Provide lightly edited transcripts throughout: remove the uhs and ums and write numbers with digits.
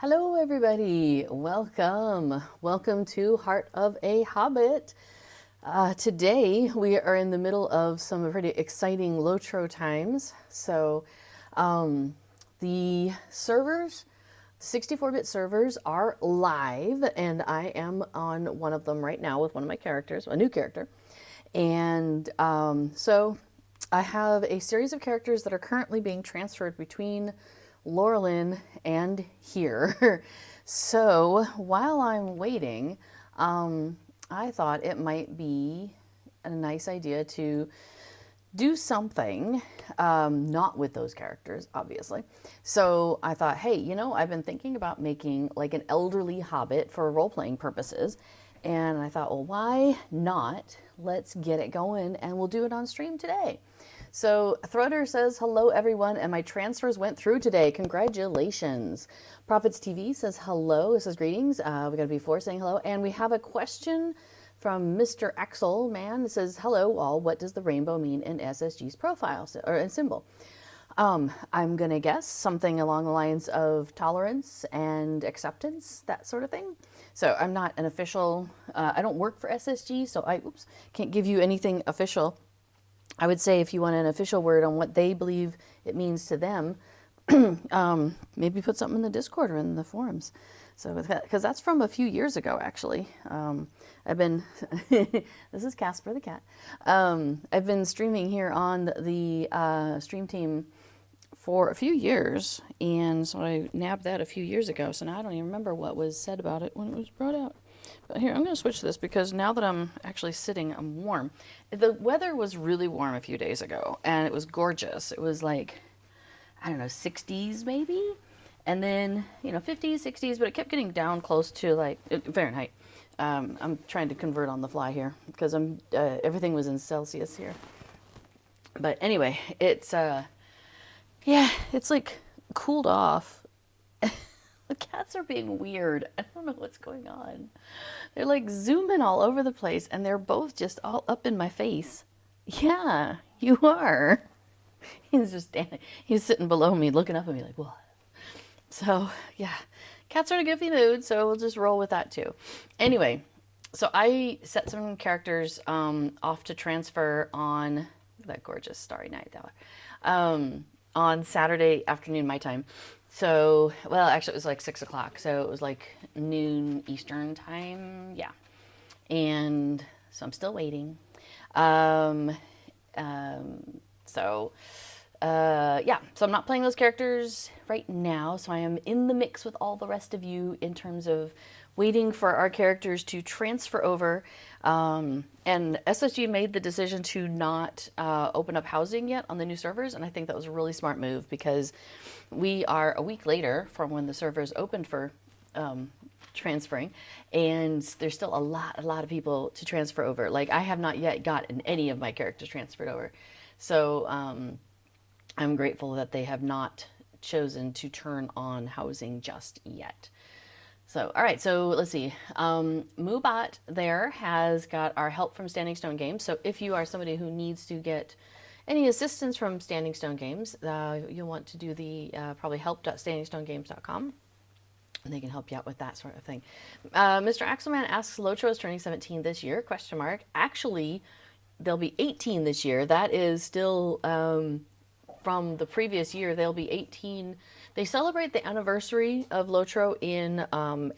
Hello everybody, welcome to Heart of a Hobbit. Today we are in the middle of some pretty exciting Lotro times. So the servers, 64-bit servers are live, and I am on one of them right now with one of my characters, a new character. And so I have a series of characters that are currently being transferred between Laurelin and here. So while I'm waiting, I thought it might be a nice idea to do something, not with those characters, obviously. So I thought, hey, I've been thinking about making like an elderly hobbit for role-playing purposes. And I thought, well, why not? Let's get it going, and we'll do it on stream today. So Throder says, hello everyone, and my transfers went through today. Congratulations. Prophets TV says hello. It says greetings. We got to be four saying hello. And we have a question from Mr. Axel Man. It says, hello all, what does the rainbow mean in SSG's profile or in symbol? I'm going to guess something along the lines of tolerance and acceptance, that sort of thing. So I'm not an official, I don't work for SSG, so I can't give you anything official. I would say if you want an official word on what they believe it means to them, maybe put something in the Discord or in the forums. So, because that's from a few years ago, actually. I've been, this is Casper the cat. I've been streaming here on the stream team for a few years, and so I nabbed that a few years ago. So now I don't even remember what was said about it when it was brought out. But here, I'm going to switch to this because now that I'm actually sitting, I'm warm. The weather was really warm a few days ago, and it was gorgeous. It was like, I don't know, 60s maybe? And then, 50s, 60s, but it kept getting down close to like Fahrenheit. I'm trying to convert on the fly here because everything was in Celsius here. But anyway, it's like cooled off. The cats are being weird. I don't know what's going on. They're like zooming all over the place, and they're both just all up in my face. Yeah, you are. He's just standing. He's sitting below me, looking up at me like, what? So, yeah. Cats are in a goofy mood, so we'll just roll with that too. Anyway, so I set some characters off to transfer on that gorgeous starry night, on Saturday afternoon, my time. So, well, actually, it was like 6 o'clock. So it was like noon Eastern time. Yeah. And so I'm still waiting. Yeah. So I'm not playing those characters right now. So I am in the mix with all the rest of you in terms of waiting for our characters to transfer over. And SSG made the decision to not open up housing yet on the new servers, and I think that was a really smart move because we are a week later from when the servers opened for transferring, and there's still a lot of people to transfer over. Like, I have not yet gotten any of my characters transferred over, so I'm grateful that they have not chosen to turn on housing just yet. So, all right, so let's see. Moobot there has got our help from Standing Stone Games. So if you are somebody who needs to get any assistance from Standing Stone Games, you'll want to do the probably help.standingstonegames.com. And they can help you out with that sort of thing. Mr. Axelman asks, Lotro is turning 17 this year, question mark. Actually, they'll be 18 this year. That is still from the previous year. They'll be 18. They celebrate the anniversary of Lotro in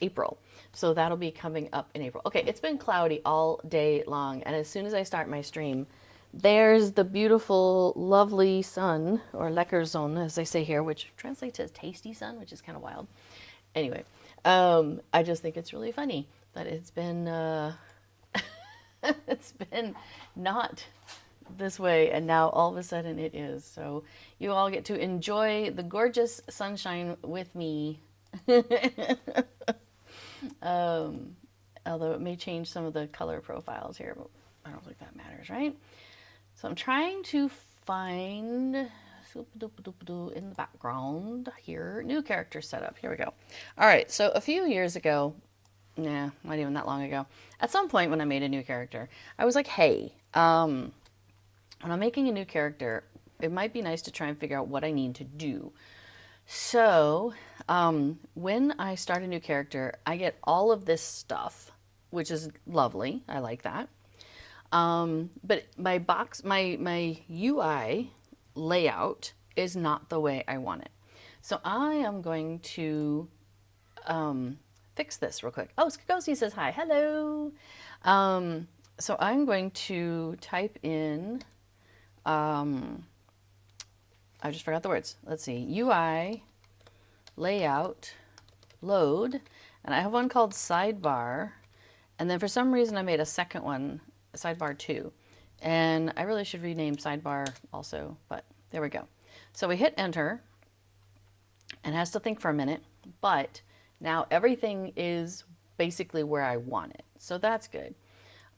April. So that'll be coming up in April. Okay, it's been cloudy all day long. And as soon as I start my stream, there's the beautiful, lovely sun, or lekker zon, as they say here, which translates as tasty sun, which is kind of wild. Anyway, I just think it's really funny that it's been, it's been not this way, and now all of a sudden it is. So you all get to enjoy the gorgeous sunshine with me. Although it may change some of the color profiles here, but I don't think that matters, right? So I'm trying to find in the background here, new character setup. Here we go. All right, so a few years ago, not even that long ago, at some point when I made a new character, I was like, hey, when I'm making a new character, it might be nice to try and figure out what I need to do. So when I start a new character, I get all of this stuff, which is lovely. I like that. But my UI layout is not the way I want it. So I am going to fix this real quick. Oh, Skagosi says hi. Hello. So I'm going to type in, I just forgot the words. Let's see, UI, layout, load, and I have one called sidebar, and then for some reason I made a second one, sidebar 2, and I really should rename sidebar also, but there we go. So we hit enter, and it has to think for a minute, but now everything is basically where I want it, so that's good.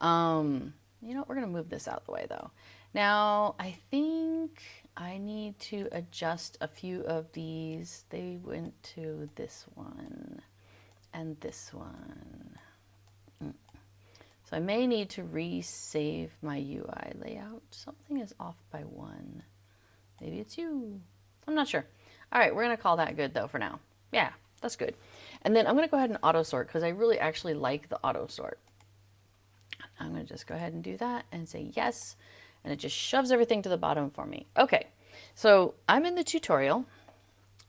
You know, we're going to move this out of the way though. Now, I think I need to adjust a few of these. They went to this one and this one. So I may need to resave my UI layout. Something is off by 1. Maybe it's you. I'm not sure. All right, we're going to call that good though for now. Yeah, that's good. And then I'm going to go ahead and auto sort because I really actually like the auto sort. I'm going to just go ahead and do that and say yes. And it just shoves everything to the bottom for me. Okay, so I'm in the tutorial.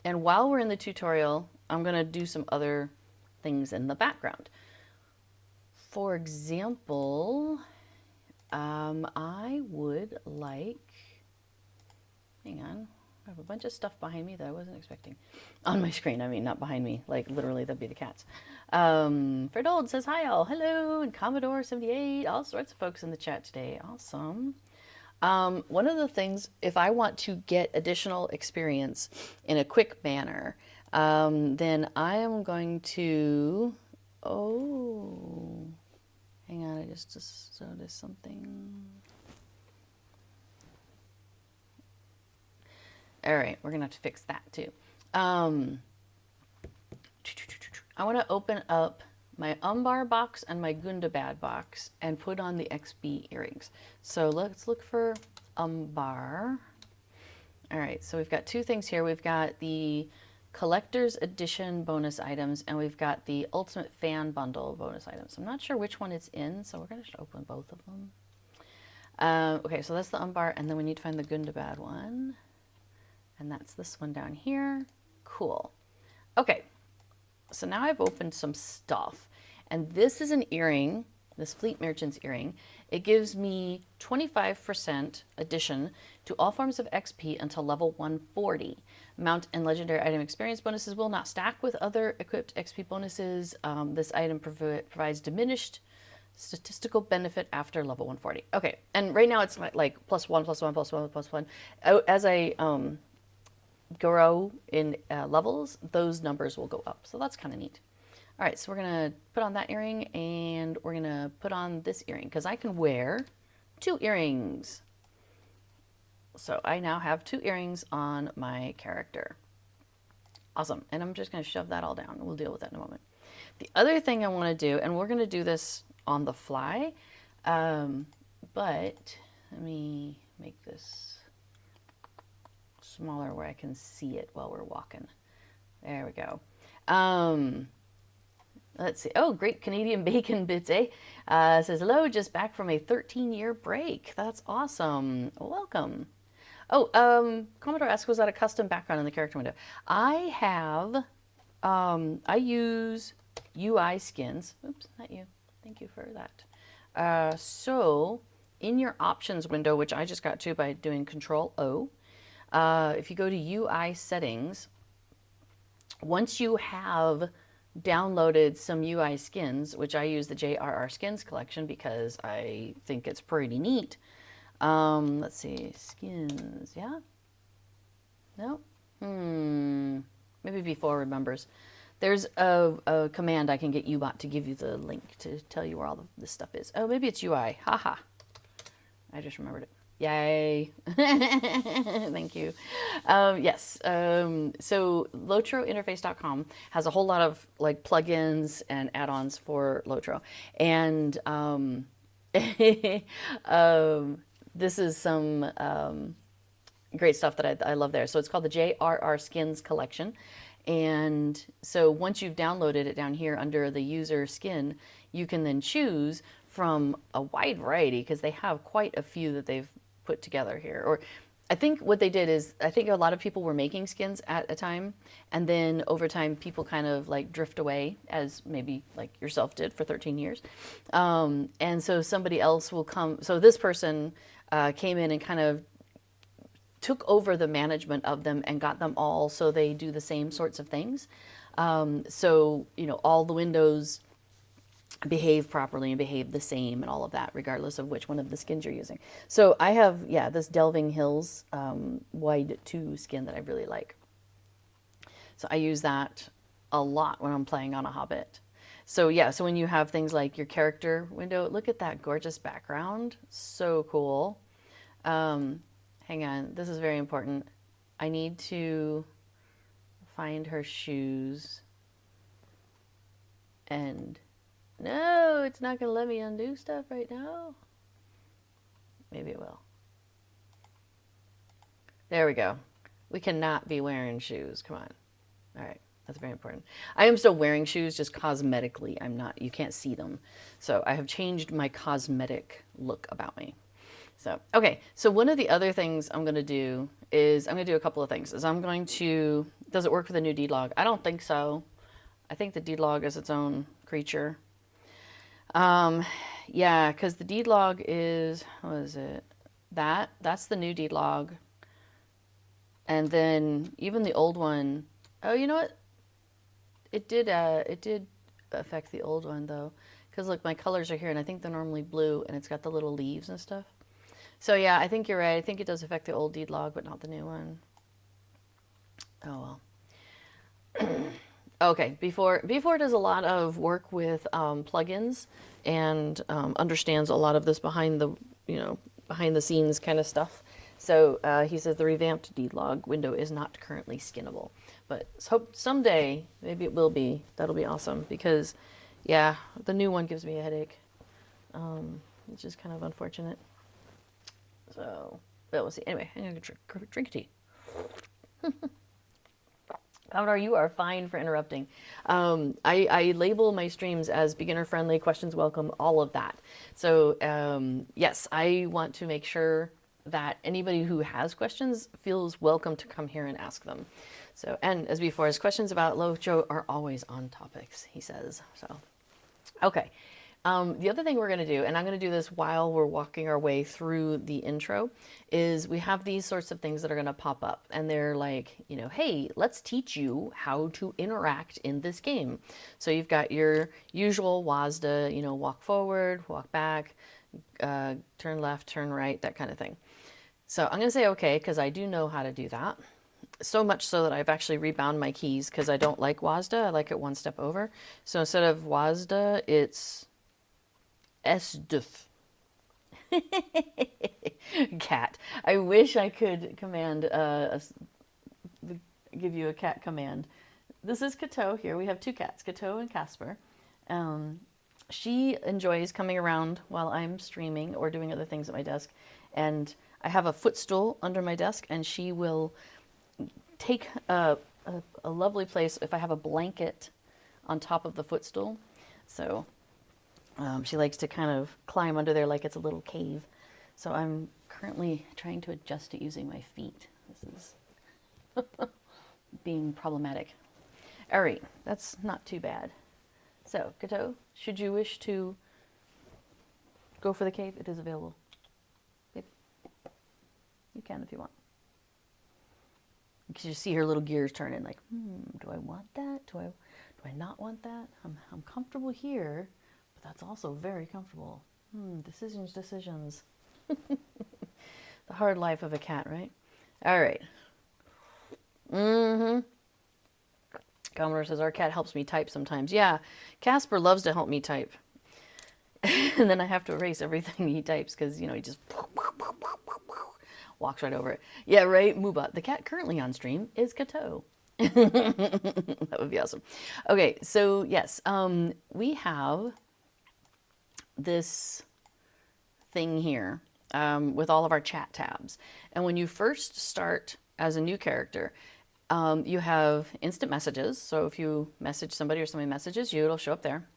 And while we're in the tutorial, I'm going to do some other things in the background. For example, I would like, hang on, I have a bunch of stuff behind me that I wasn't expecting. On my screen, I mean, not behind me, like literally that'd be the cats. Fredold says hi all, hello, and Commodore 78, all sorts of folks in the chat today, awesome. One of the things, if I want to get additional experience in a quick manner, then I am going to, oh, hang on, I just noticed something. All right, we're gonna have to fix that too. I want to open up my Umbar box and my Gundabad box and put on the XP earrings. So let's look for Umbar. All right, so we've got 2 things here. We've got the Collector's Edition bonus items, and we've got the Ultimate Fan Bundle bonus items. I'm not sure which one it's in, so we're gonna just open both of them. Okay, so that's the Umbar, and then we need to find the Gundabad one. And that's this one down here. Cool. Okay, so now I've opened some stuff. And this is an earring, this Fleet Merchant's earring. It gives me 25% addition to all forms of XP until level 140. Mount and legendary item experience bonuses will not stack with other equipped XP bonuses. This item provides diminished statistical benefit after level 140. Okay, and right now it's like +1, +1, +1, +1. As I grow in levels, those numbers will go up. So that's kind of neat. All right, so we're going to put on that earring, and we're going to put on this earring because I can wear 2 earrings. So I now have 2 earrings on my character. Awesome. And I'm just going to shove that all down. We'll deal with that in a moment. The other thing I want to do, and we're going to do this on the fly, but let me make this smaller where I can see it while we're walking. There we go. Let's see. Oh, great Canadian bacon bits, eh? Says, hello, just back from a 13-year break. That's awesome. Welcome. Oh, Commodore asks, was that a custom background in the character window? I have, I use UI skins. Oops, not you. Thank you for that. So in your options window, which I just got to by doing Control O, if you go to UI settings, once you have downloaded some UI skins, which I use the JRR skins collection because I think it's pretty neat. Let's see, skins, yeah? No? Maybe before remembers. There's a command I can get Ubot to give you the link to tell you where all this stuff is. Oh, maybe it's UI. Haha. I just remembered it. Yay. Thank you. Yes. So lotrointerface.com has a whole lot of like plugins and add-ons for Lotro. And this is some great stuff that I love there. So it's called the JRR Skins Collection. And so once you've downloaded it down here under the user skin, you can then choose from a wide variety, because they have quite a few that they've put together here. Or I think what they did is, I think a lot of people were making skins at a time, and then over time people kind of like drift away, as maybe like yourself did for 13 years. And so somebody else will come. So this person came in and kind of took over the management of them and got them all so they do the same sorts of things. So, you know, all the windows behave properly and behave the same and all of that, regardless of which one of the skins you're using. So I have, yeah, this Delving Hills Wide 2 skin that I really like. So I use that a lot when I'm playing on a Hobbit. So yeah, so when you have things like your character window, look at that gorgeous background. So cool. Hang on, this is very important. I need to find her shoes. And no, it's not going to let me undo stuff right now. Maybe it will. There we go. We cannot be wearing shoes. Come on. All right. That's very important. I am still wearing shoes, just cosmetically. I'm not, you can't see them. So I have changed my cosmetic look about me. So, okay. So one of the other things I'm going to do is, I'm going to do a couple of things. Is I'm going to, does it work for the new deed log? I don't think so. I think the deed log is its own creature. Yeah, because the deed log is, what is it? That's the new deed log. And then even the old one, oh, you know what? It did affect the old one though. Because look, my colors are here and I think they're normally blue and it's got the little leaves and stuff. So yeah, I think you're right. I think it does affect the old deed log, but not the new one. Oh well. Okay, before does a lot of work with plugins and understands a lot of this behind the scenes kind of stuff. So he says the revamped deed log window is not currently skinnable, but hope someday maybe it will be. That'll be awesome, because yeah, the new one gives me a headache, which is kind of unfortunate. So, but we'll see. Anyway, I'm gonna drink tea. Commodore, you are fine for interrupting. I label my streams as beginner friendly, questions welcome, all of that. So yes, I want to make sure that anybody who has questions feels welcome to come here and ask them. So, and as before, his questions about Lojo are always on topics, he says. So, okay. The other thing we're going to do, and I'm going to do this while we're walking our way through the intro, is we have these sorts of things that are going to pop up. And they're like, you know, hey, let's teach you how to interact in this game. So you've got your usual WASDA, you know, walk forward, walk back, turn left, turn right, that kind of thing. So I'm going to say okay, because I do know how to do that. So much so that I've actually rebound my keys, because I don't like WASDA. I like it one step over. So instead of WASDA, it's SDF. Cat. I wish I could command give you a cat command. This is Cato here. We have two cats, Cato and Casper. She enjoys coming around while I'm streaming or doing other things at my desk. And I have a footstool under my desk, and she will take a lovely place if I have a blanket on top of the footstool. So she likes to kind of climb under there like it's a little cave. So I'm currently trying to adjust to using my feet. This is being problematic. All right, that's not too bad. So, Cato, should you wish to go for the cave, it is available. Yep. You can if you want. Because you see her little gears turning like, do I want that? Do I not want that? I'm comfortable here. That's also very comfortable. Decisions. The hard life of a cat, right? All right. Commodore says, our cat helps me type sometimes. Yeah, Casper loves to help me type. And then I have to erase everything he types because, you know, he just walks right over it. Yeah, right, Mooba. The cat currently on stream is Cato. That would be awesome. Okay, so yes, we have this thing here with all of our chat tabs. And when you first start as a new character, You have instant messages. So if you message somebody or somebody messages you, it'll show up there.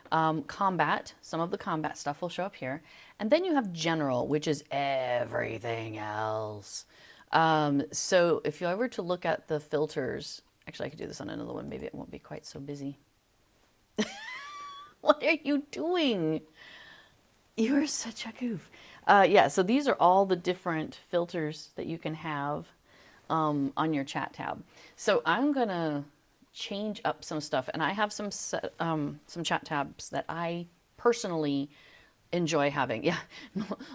Combat, some of the combat stuff will show up here. And then you have general, which is everything else. So if you ever to look at the filters, actually I could do this on another one, maybe it won't be quite so busy. What are you doing? You are such a goof. Yeah, so these are all the different filters that you can have on your chat tab. So I'm gonna change up some stuff, and I have some chat tabs that I personally enjoy having. Yeah,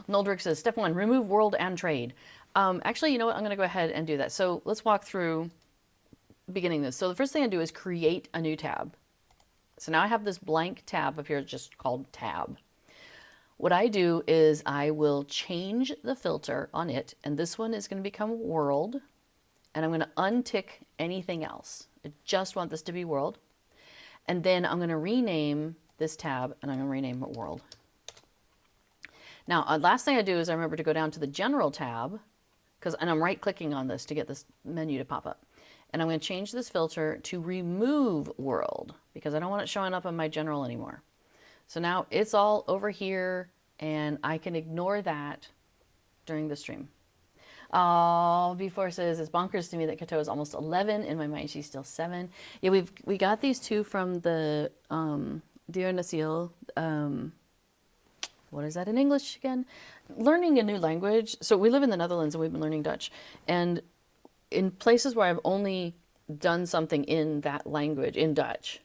Noldrick says, step 1, remove world and trade. Actually, you know what? I'm gonna go ahead and do that. So let's walk through beginning this. So the first thing I do is create a new tab. So now I have this blank tab up here just called tab. What I do is I will change the filter on it, and this one is going to become world, and I'm going to untick anything else. I just want this to be world. And then I'm going to rename this tab, and I'm going to rename it world. Now, last thing I do is I remember to go down to the general tab, and I'm right clicking on this to get this menu to pop up. And I'm going to change this filter to remove world because I don't want it showing up on my general anymore. So now it's all over here and I can ignore that during the stream. Oh, before says it's bonkers to me that Kato is almost 11. In my mind, she's still 7. Yeah, we got these two from the Dear Nasil. What is that in English again? Learning a new language. So we live in the Netherlands and we've been learning Dutch. And in places where I've only done something in that language, in Dutch,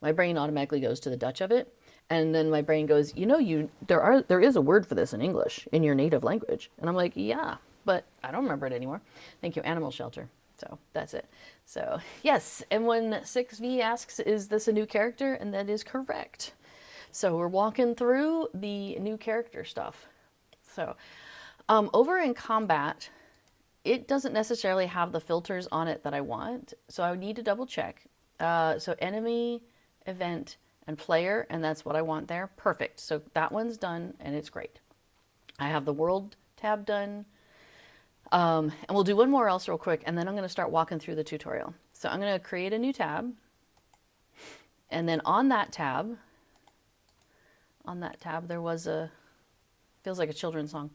my brain automatically goes to the Dutch of it. And then my brain goes, you know, there is a word for this in English, in your native language. And I'm like, yeah, but I don't remember it anymore. Thank you, Animal Shelter. So that's it. So yes, and when 6V asks, is this a new character? And that is correct. So we're walking through the new character stuff. So over in combat, it doesn't necessarily have the filters on it that I want. So I would need to double check. So enemy, event, and player, and that's what I want there. Perfect. So that one's done and it's great. I have the world tab done. And we'll do one more else real quick, and then I'm going to start walking through the tutorial. So I'm going to create a new tab. And then on that tab, there was feels like a children's song.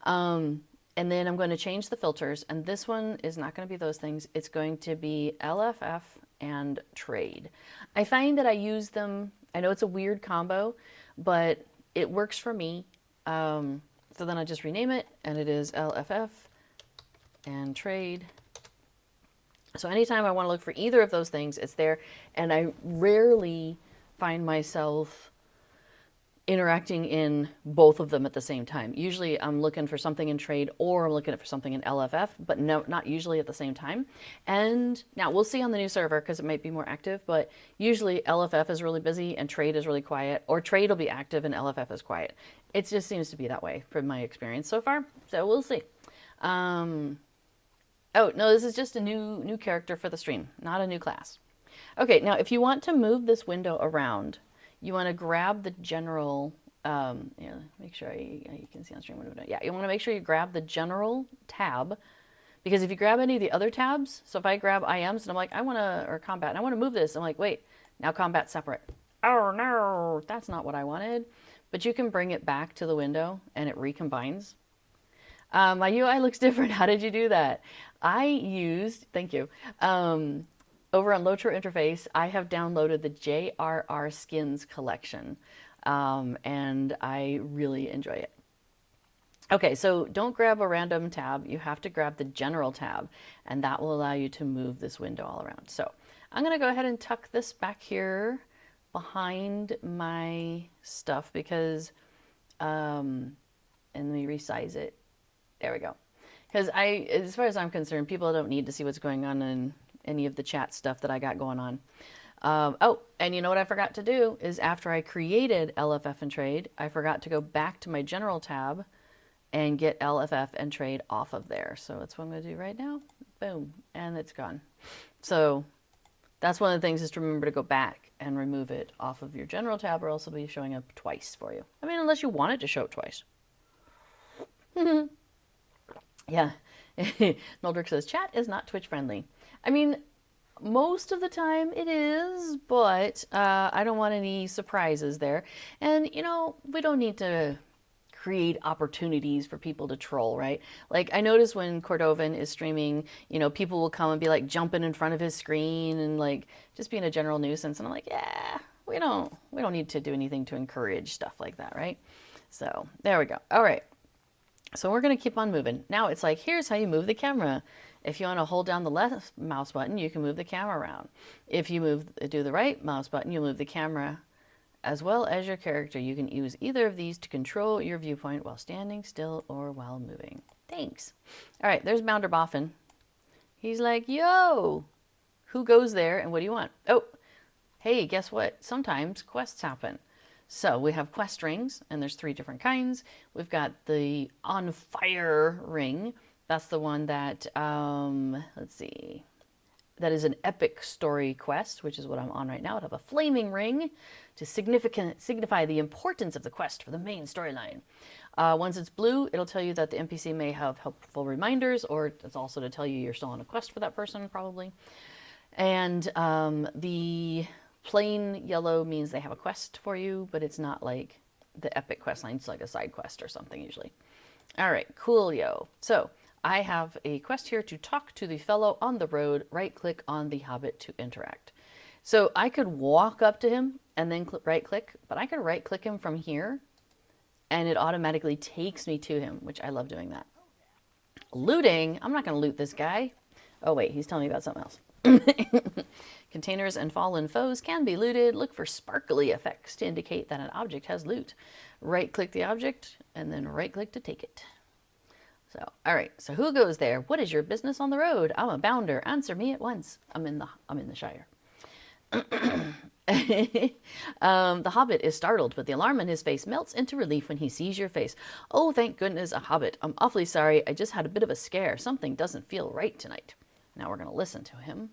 And then I'm going to change the filters, and this one is not going to be those things. It's going to be LFF and trade. I find that I use them, I know it's a weird combo, but it works for me. So then I just rename it, and it is LFF and trade. So anytime I want to look for either of those things, it's there, and I rarely find myself interacting in both of them at the same time. Usually I'm looking for something in trade or I'm looking for something in LFF, but no, not usually at the same time. And now we'll see on the new server because it might be more active, but usually LFF is really busy and trade is really quiet, or trade will be active and LFF is quiet. It just seems to be that way from my experience so far. So we'll see. Oh, no, this is just a new character for the stream, not a new class. Okay, now if you want to move this window around, you want to grab the general, make sure you can see on stream what I'm doing. Yeah, you want to make sure you grab the general tab, because if you grab any of the other tabs, so if I grab IMs and I'm like, or combat, and I want to move this, I'm like, wait, now combat's separate. Oh no, that's not what I wanted. But you can bring it back to the window and it recombines. My UI looks different. How did you do that? I used, thank you. Over on Lotro Interface, I have downloaded the JRR Skins collection, and I really enjoy it. Okay, so don't grab a random tab. You have to grab the general tab, and that will allow you to move this window all around. So I'm going to go ahead and tuck this back here behind my stuff because, and let me resize it. There we go. Because as far as I'm concerned, people don't need to see what's going on in any of the chat stuff that I got going on. Oh, and you know what I forgot to do is after I created LFF and trade, I forgot to go back to my general tab and get LFF and trade off of there. So that's what I'm going to do right now. Boom, and it's gone. So that's one of the things, is to remember to go back and remove it off of your general tab, or else it'll be showing up twice for you. I mean, unless you want it to show it twice. Yeah. Noldrick says, chat is not Twitch friendly. I mean, most of the time it is, but I don't want any surprises there. And, you know, we don't need to create opportunities for people to troll, right? Like I notice when Cordovan is streaming, you know, people will come and be like jumping in front of his screen and like just being a general nuisance. And I'm like, yeah, we don't need to do anything to encourage stuff like that, right? So there we go. All right. So we're going to keep on moving. Now it's like, here's how you move the camera. If you want to hold down the left mouse button, you can move the camera around. If you do the right mouse button, you'll move the camera as well as your character. You can use either of these to control your viewpoint while standing still or while moving. Thanks. All right, there's Bounderboffin. He's like, yo, who goes there and what do you want? Oh, hey, guess what? Sometimes quests happen. So we have quest rings, and there's 3 different kinds. We've got the On Fire ring. That's the one that, let's see, that is an epic story quest, which is what I'm on right now. I have a flaming ring to signify the importance of the quest for the main storyline. Once it's blue, it'll tell you that the NPC may have helpful reminders, or it's also to tell you you're still on a quest for that person, probably. And the plain yellow means they have a quest for you, but it's not like the epic quest line. It's like a side quest or something usually. All right, coolio. So I have a quest here to talk to the fellow on the road. Right click on the Hobbit to interact. So I could walk up to him and then right click, but I could right click him from here and it automatically takes me to him, which I love doing that. Looting, I'm not going to loot this guy. Oh wait, he's telling me about something else. Containers and fallen foes can be looted. Look for sparkly effects to indicate that an object has loot. Right click the object and then right click to take it. So, all right. So who goes there? What is your business on the road? I'm a bounder. Answer me at once. I'm in the Shire. The Hobbit is startled, but the alarm in his face melts into relief when he sees your face. Oh, thank goodness, a Hobbit. I'm awfully sorry. I just had a bit of a scare. Something doesn't feel right tonight. Now we're going to listen to him.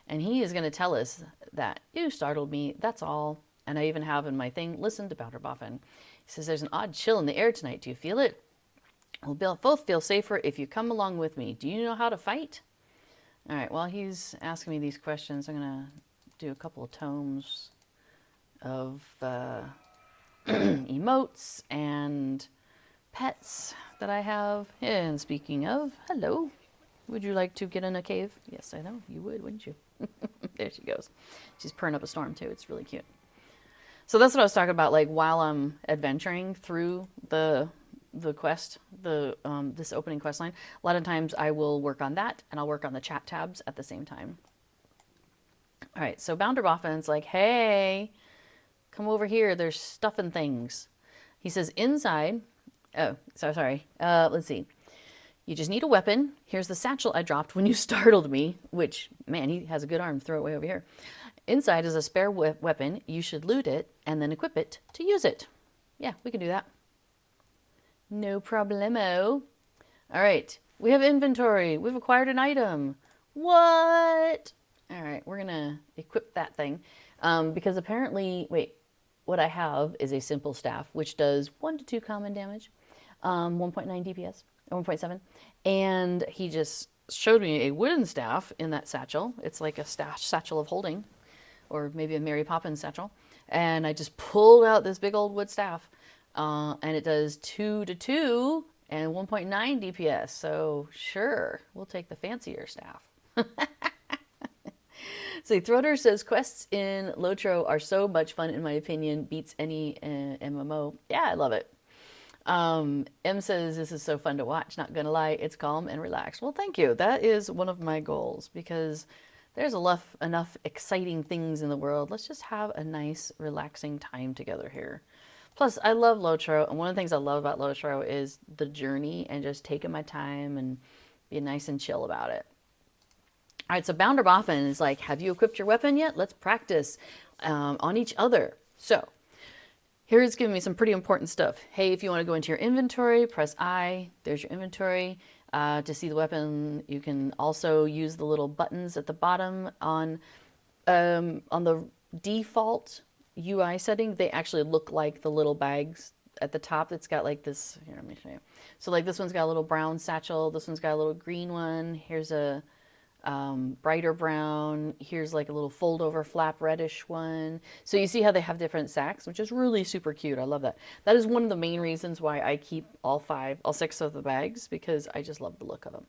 And he is going to tell us that you startled me. That's all. And I even have in my thing, listen to Bounderboffin. He says, there's an odd chill in the air tonight. Do you feel it? We'll both feel safer if you come along with me. Do you know how to fight? All right, while he's asking me these questions, I'm going to do a couple of tomes of emotes and pets that I have. And speaking of, hello. Would you like to get in a cave? Yes, I know. You would, wouldn't you? There she goes. She's purring up a storm, too. It's really cute. So that's what I was talking about, like, while I'm adventuring through the quest, this opening quest line. A lot of times I will work on that, and I'll work on the chat tabs at the same time. All right, so Bounderboffin's like, hey, come over here. There's stuff and things. He says inside. Oh, sorry. Let's see. You just need a weapon. Here's the satchel I dropped when you startled me, which, man, he has a good arm. Throw it way over here. Inside is a spare weapon. You should loot it and then equip it to use it. Yeah, we can do that. No problemo. All right, we have inventory. We've acquired an item. What? All right, we're going to equip that thing because apparently, wait, what I have is a simple staff, which does 1 to 2 common damage, 1.9 DPS. 1.7, and he just showed me a wooden staff in that satchel. It's like a satchel of holding, or maybe a Mary Poppins satchel, and I just pulled out this big old wood staff, and it does 2 to 2 and 1.9 DPS, so sure, we'll take the fancier staff. So Throater says, quests in Lotro are so much fun, in my opinion, beats any MMO. Yeah, I love it. M says, this is so fun to watch, not gonna lie, it's calm and relaxed. Well, thank you. That is one of my goals because there's enough exciting things in the world. Let's just have a nice, relaxing time together here. Plus, I love Lotro, and one of the things I love about Lotro is the journey and just taking my time and being nice and chill about it. All right, so Bounderboffin is like, have you equipped your weapon yet? Let's practice on each other. So here's giving me some pretty important stuff. Hey, if you want to go into your inventory, press I. There's your inventory. To see the weapon, you can also use the little buttons at the bottom on the default UI setting. They actually look like the little bags at the top. It's got like this. Here, let me show you. So like this one's got a little brown satchel. This one's got a little green one. Here's a brighter brown. Here's like a little fold over flap reddish one. So you see how they have different sacks, which is really super cute. I love that. That is one of the main reasons why I keep all six of the bags, because I just love the look of them.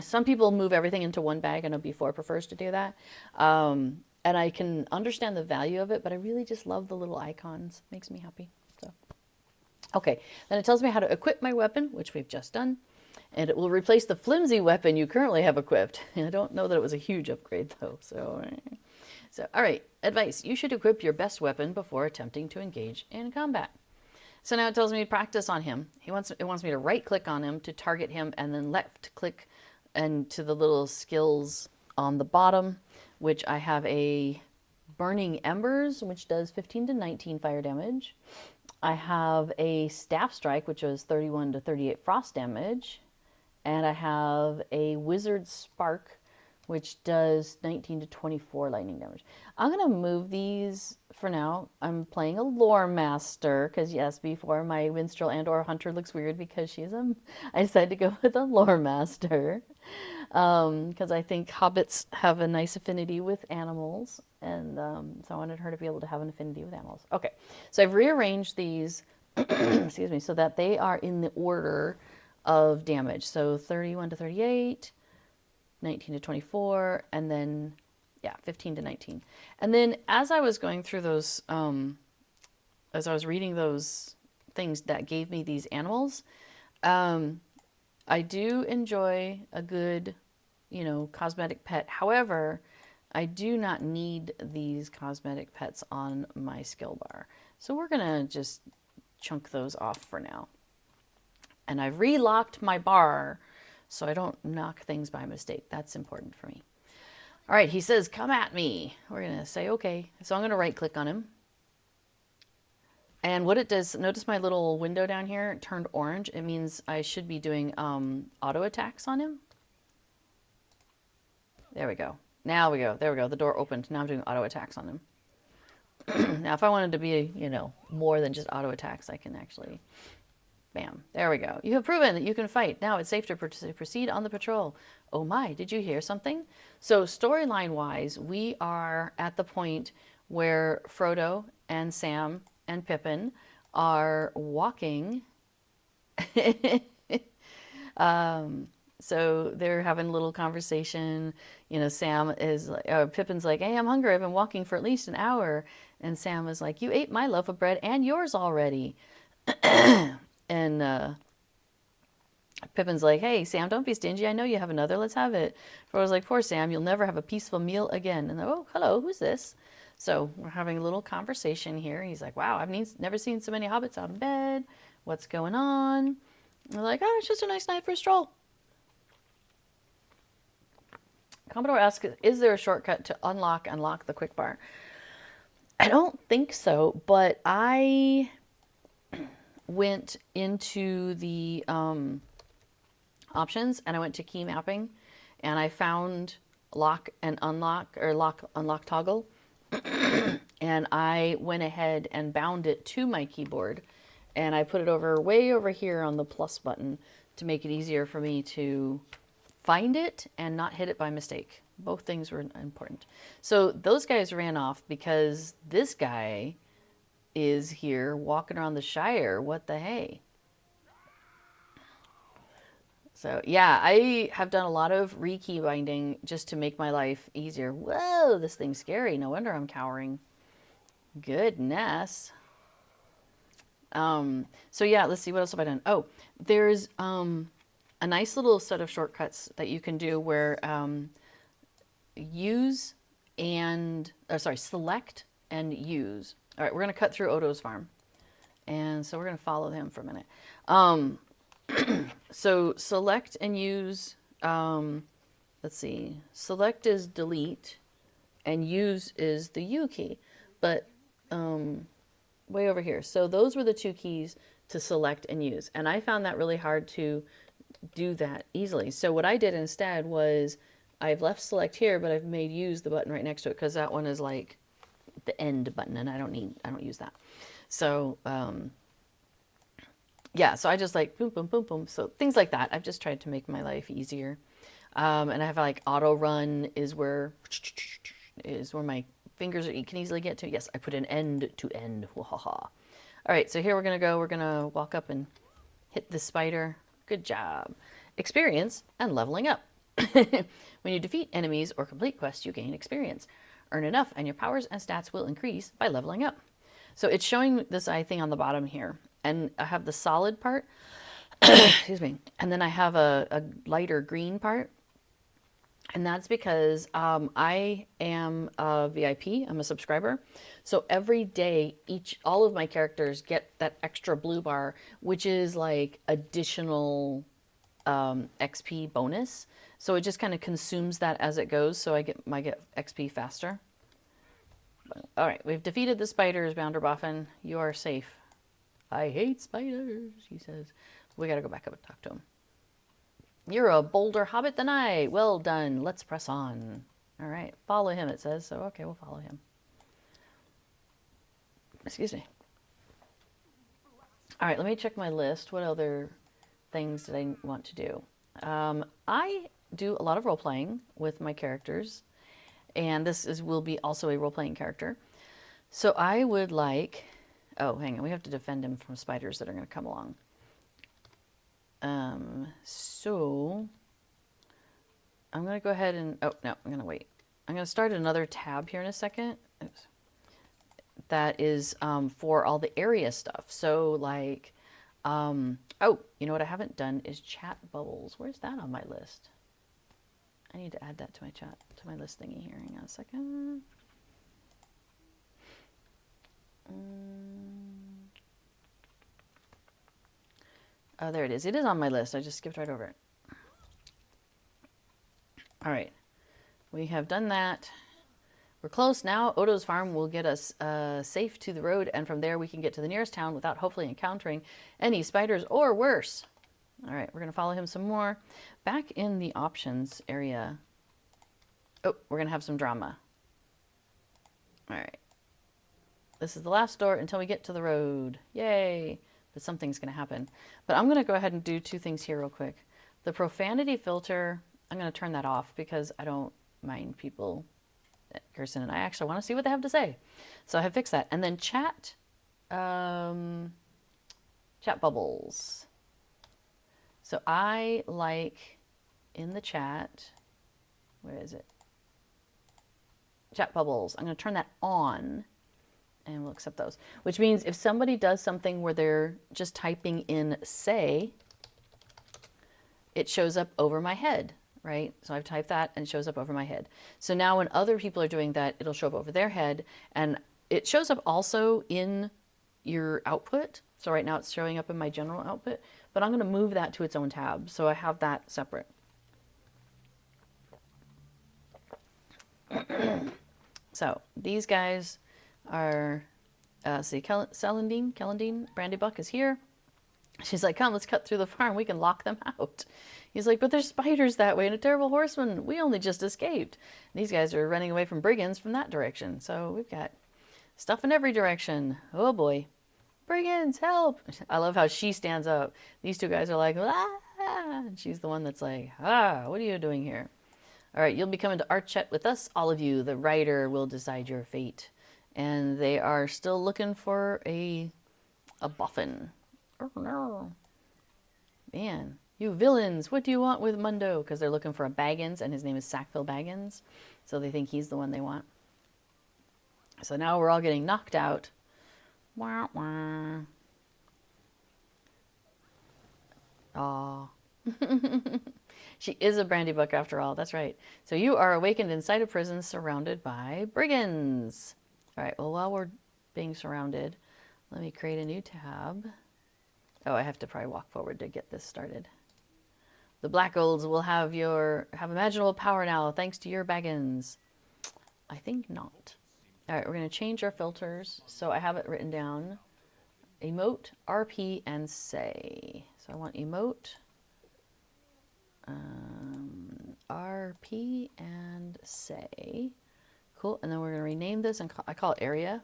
Some people move everything into one bag. I know B4 prefers to do that. And I can understand the value of it, but I really just love the little icons. Makes me happy. So, okay. Then it tells me how to equip my weapon, which we've just done. And it will replace the flimsy weapon you currently have equipped. I don't know that it was a huge upgrade, though. So all right. Advice. You should equip your best weapon before attempting to engage in combat. So now it tells me to practice on him. It wants me to right-click on him to target him, and then left-click and to the little skills on the bottom, which I have a Burning Embers, which does 15 to 19 fire damage. I have a Staff Strike, which does 31 to 38 frost damage. And I have a Wizard Spark, which does 19 to 24 lightning damage. I'm going to move these for now. I'm playing a Lore Master, because yes, before my Minstrel and or Hunter looks weird because I decided to go with a Lore Master. Because I think hobbits have a nice affinity with animals, and so I wanted her to be able to have an affinity with animals. Okay, so I've rearranged these, excuse me, so that they are in the order of damage. So 31 to 38, 19 to 24, and then, yeah, 15 to 19. And then as I was going through those, as I was reading those things that gave me these animals, I do enjoy a good, cosmetic pet. However, I do not need these cosmetic pets on my skill bar. So we're going to just chunk those off for now. And I've relocked my bar so I don't knock things by mistake. That's important for me. All right, he says, come at me. We're going to say, okay. So I'm going to right click on him. And what it does, notice my little window down here turned orange. It means I should be doing auto attacks on him. There we go. Now we go. There we go. The door opened. Now I'm doing auto attacks on him. Now, if I wanted to be, more than just auto attacks, I can actually, bam. There we go. You have proven that you can fight. Now it's safe to proceed on the patrol. Oh my, did you hear something? So storyline-wise, we are at the point where Frodo and Sam and Pippin are walking. So they're having a little conversation. Sam is, Pippin's like, hey, I'm hungry. I've been walking for at least an hour. And Sam is like, you ate my loaf of bread and yours already. And Pippin's like, hey, Sam, don't be stingy. I know you have another. Let's have it. Frodo's like, poor Sam, you'll never have a peaceful meal again. And oh, hello, who's this? So we're having a little conversation here. He's like, wow, I've never seen so many hobbits out of bed. What's going on? And they're like, oh, it's just a nice night for a stroll. Commodore asks, is there a shortcut to unlock the quick bar? I don't think so, but I went into the options and I went to key mapping and I found lock and unlock, or lock unlock toggle. And I went ahead and bound it to my keyboard and I put it way over here on the plus button to make it easier for me to find it and not hit it by mistake. Both things were important. So those guys ran off because this guy is here walking around the Shire. What the hey? So yeah, I have done a lot of rekey binding just to make my life easier. Whoa, this thing's scary. No wonder I'm cowering. Goodness. So yeah, let's see, what else have I done? Oh, there's a nice little set of shortcuts that you can do where select and use. All right, we're going to cut through Odo's farm. And so we're going to follow him for a minute. So select and use, let's see, select is delete and use is the U key, but way over here. So those were the two keys to select and use. And I found that really hard to do that easily. So what I did instead was I've left select here, but I've made use the button right next to it because that one is like the end button and I don't use that. So, yeah, so I just like boom, boom, boom, boom. So things like that. I've just tried to make my life easier. And I have like auto run is where my fingers can easily get to. Yes, I put an end to end. All right, so here we're gonna go. We're gonna walk up and hit the spider. Good job. Experience and leveling up. When you defeat enemies or complete quests, you gain experience. Earn enough and your powers and stats will increase by leveling up. So it's showing this eye thing on the bottom here. And I have the solid part, excuse me, and then I have a lighter green part. And that's because I am a VIP, I'm a subscriber. So every day, all of my characters get that extra blue bar, which is like additional XP bonus. So it just kind of consumes that as it goes, so I get XP faster. All right, we've defeated the spiders, Bounderboffin. You are safe. I hate spiders, he says. We gotta go back up and talk to him. You're a bolder hobbit than I. Well done. Let's press on. All right, follow him, it says. So, okay, we'll follow him. Excuse me. All right, let me check my list. What other things did I want to do? I do a lot of role-playing with my characters, and will be also a role-playing character. So I would like... Oh, hang on. We have to defend him from spiders that are going to come along. So I'm going to go ahead and... Oh, no, I'm going to wait. I'm going to start another tab here in a second. Oops. That is for all the area stuff. So like... oh, you know what I haven't done is chat bubbles. Where's that on my list? I need to add that to my list thingy here. Hang on a second. Oh, there it is. It is on my list. I just skipped right over it. All right. We have done that. We're close now. Odo's farm will get us safe to the road, and from there we can get to the nearest town without hopefully encountering any spiders or worse. All right, we're going to follow him some more. Back in the options area. Oh, we're going to have some drama. All right. This is the last door until we get to the road. Yay. But something's going to happen. But I'm going to go ahead and do two things here real quick. The profanity filter, I'm going to turn that off because I don't mind people cursing, and I actually want to see what they have to say. So I have fixed that. And then chat bubbles. So I like in the chat, where is it? Chat bubbles. I'm going to turn that on. And we'll accept those. Which means if somebody does something where they're just typing in say, it shows up over my head, right? So I've typed that and it shows up over my head. So now when other people are doing that, it'll show up over their head. And it shows up also in your output. So right now it's showing up in my general output. But I'm going to move that to its own tab. So I have that separate. So these guys are, see, Celandine, Brandy Buck is here. She's like, come, let's cut through the farm. We can lock them out. He's like, but there's spiders that way and a terrible horseman. We only just escaped. And these guys are running away from brigands from that direction. So we've got stuff in every direction. Oh boy. Brigands, help. I love how she stands up. These two guys are like, ah, and she's the one that's like, ah, what are you doing here? All right, you'll be coming to Archet with us, all of you. The rider will decide your fate. And they are still looking for a boffin. Oh no. Man, you villains, what do you want with Mundo? Because they're looking for a Baggins, and his name is Sackville Baggins. So they think he's the one they want. So now we're all getting knocked out. Wah, wah. Aw. She is a Brandy Buck after all, that's right. So you are awakened inside a prison surrounded by brigands. All right, well, while we're being surrounded, let me create a new tab. Oh, I have to probably walk forward to get this started. The Blackgolds will have imaginable power now, thanks to your Baggins. I think not. All right, we're going to change our filters. So I have it written down. Emote, RP, and say. So I want emote, RP, and say. Cool, and then we're going to rename this, and I call it area,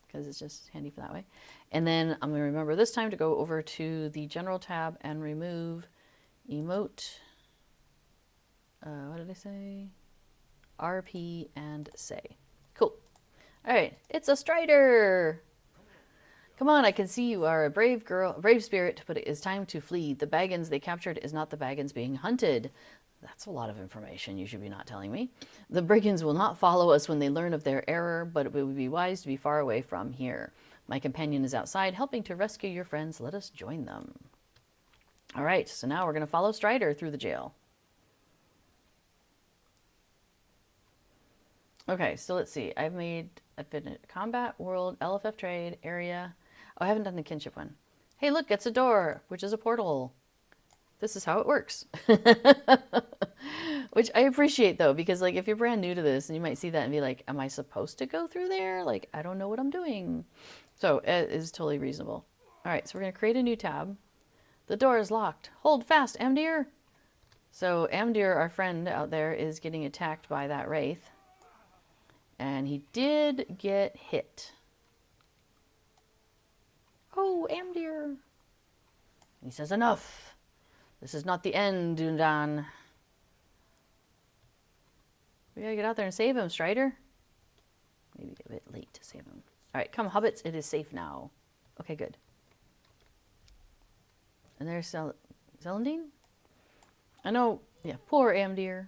because it's just handy for that way. And then I'm going to remember this time to go over to the general tab and remove emote, what did I say? RP and say. Cool. All right, it's a Strider. Come on, I can see you are a brave girl, a brave spirit, but it is time to flee. The Baggins they captured is not the Baggins being hunted. That's a lot of information you should be not telling me. The brigands will not follow us when they learn of their error, but it would be wise to be far away from here. My companion is outside helping to rescue your friends. Let us join them. All right, so now we're going to follow Strider through the jail. Okay, so let's see. I've been at combat, world, LFF trade, area. Oh, I haven't done the kinship one. Hey, look, it's a door, which is a portal. This is how it works. Which I appreciate, though, because like if you're brand new to this, and you might see that and be like, am I supposed to go through there? Like, I don't know what I'm doing. So it is totally reasonable. All right, so we're going to create a new tab. The door is locked. Hold fast, Amdir. So Amdir, our friend out there, is getting attacked by that wraith. And he did get hit. Oh, Amdir. He says, enough. This is not the end, Dundan. We gotta get out there and save him, Strider. Maybe a bit late to save him. All right, come, hobbits. It is safe now. Okay, good. And there's Zelandine? I know. Yeah, poor Amdir.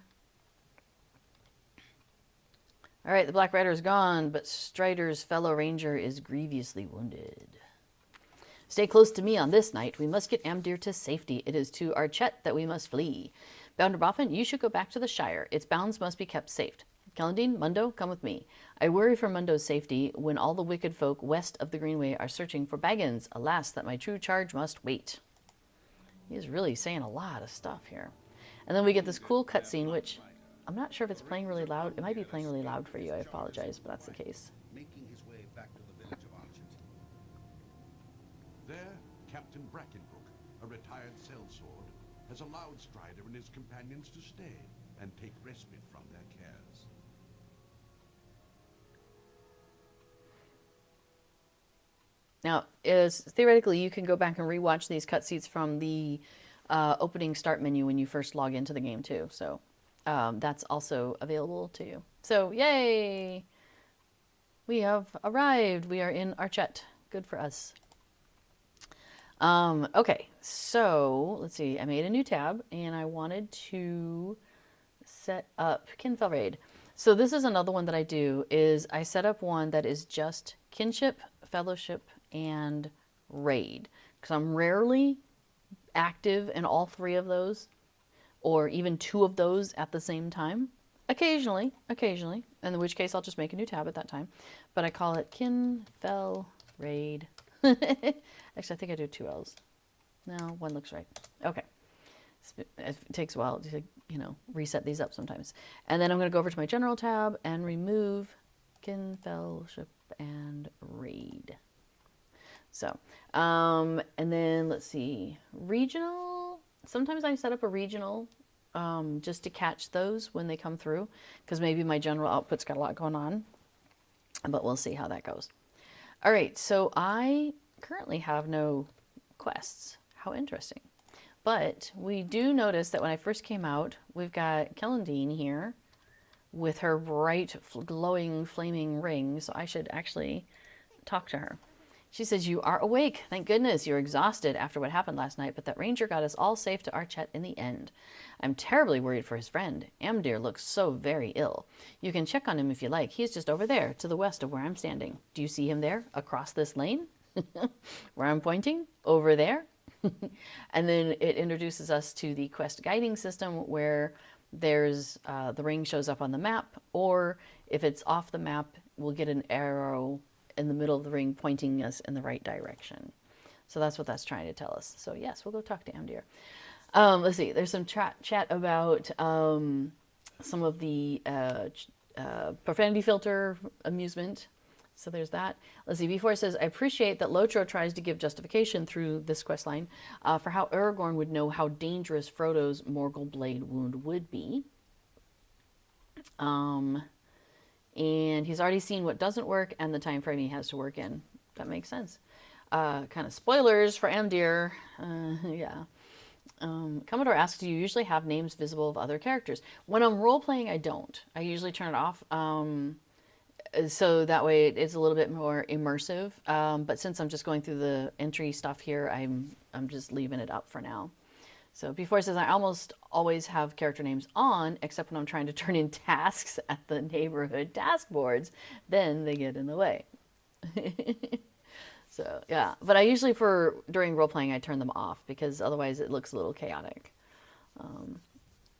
All right, the Black Rider is gone, but Strider's fellow ranger is grievously wounded. Stay close to me on this night. We must get Amdir to safety. It is to Archet that we must flee. Bounderboffin, you should go back to the Shire. Its bounds must be kept safe. Celandine, Mundo, come with me. I worry for Mundo's safety when all the wicked folk west of the Greenway are searching for Baggins. Alas, that my true charge must wait. He is really saying a lot of stuff here. And then we get this cool cutscene, which I'm not sure if it's playing really loud. It might be playing really loud for you. I apologize, but that's the case. Making his way back to the village of Archet. There, Captain Brackenbrook, a retired sellsword, has allowed Strider and his companions to stay and take respite from their cares. Now, theoretically, you can go back and rewatch these cutscenes from the opening start menu when you first log into the game, too. So that's also available to you. So, yay! We have arrived. We are in Archet. Good for us. Okay, so let's see. I made a new tab, and I wanted to set up Kinfell Raid. So this is another one that I do, is I set up one that is just Kinship, Fellowship, and Raid. Because I'm rarely active in all three of those, or even two of those at the same time. Occasionally, in which case I'll just make a new tab at that time. But I call it Kinfell Raid. Actually, I think I do two L's. No, one looks right. Okay. It takes a while to, reset these up sometimes. And then I'm going to go over to my general tab and remove Kinfellship and Raid. So, and then let's see, regional. Sometimes I set up a regional just to catch those when they come through, because maybe my general output's got a lot going on, but we'll see how that goes. All right, so I currently have no quests. How interesting. But we do notice that when I first came out, we've got Celandine here with her bright, glowing, flaming ring, so I should actually talk to her. She says, you are awake. Thank goodness. You're exhausted after what happened last night, but that ranger got us all safe to Archet in the end. I'm terribly worried for his friend. Amdir looks so very ill. You can check on him if you like. He's just over there, to the west of where I'm standing. Do you see him there, across this lane? Where I'm pointing? Over there? And then it introduces us to the quest guiding system, where there's the ring shows up on the map, or if it's off the map, we'll get an arrow in the middle of the ring pointing us in the right direction. So that's what that's trying to tell us. So yes, we'll go talk to Amdir. Let's see, there's some chat about some of the profanity filter amusement. So there's that. Let's see, before it says, I appreciate that Lotro tries to give justification through this quest line for how Aragorn would know how dangerous Frodo's Morgul blade wound would be. And he's already seen what doesn't work and the time frame he has to work in. That makes sense. Kind of spoilers for Amdir. Yeah. Commodore asks, do you usually have names visible of other characters? When I'm role-playing, I don't. I usually turn it off. So that way it's a little bit more immersive. But since I'm just going through the entry stuff here, I'm just leaving it up for now. So before it says I almost always have character names on, except when I'm trying to turn in tasks at the neighborhood task boards, then they get in the way. So yeah, but I usually during role playing I turn them off because otherwise it looks a little chaotic.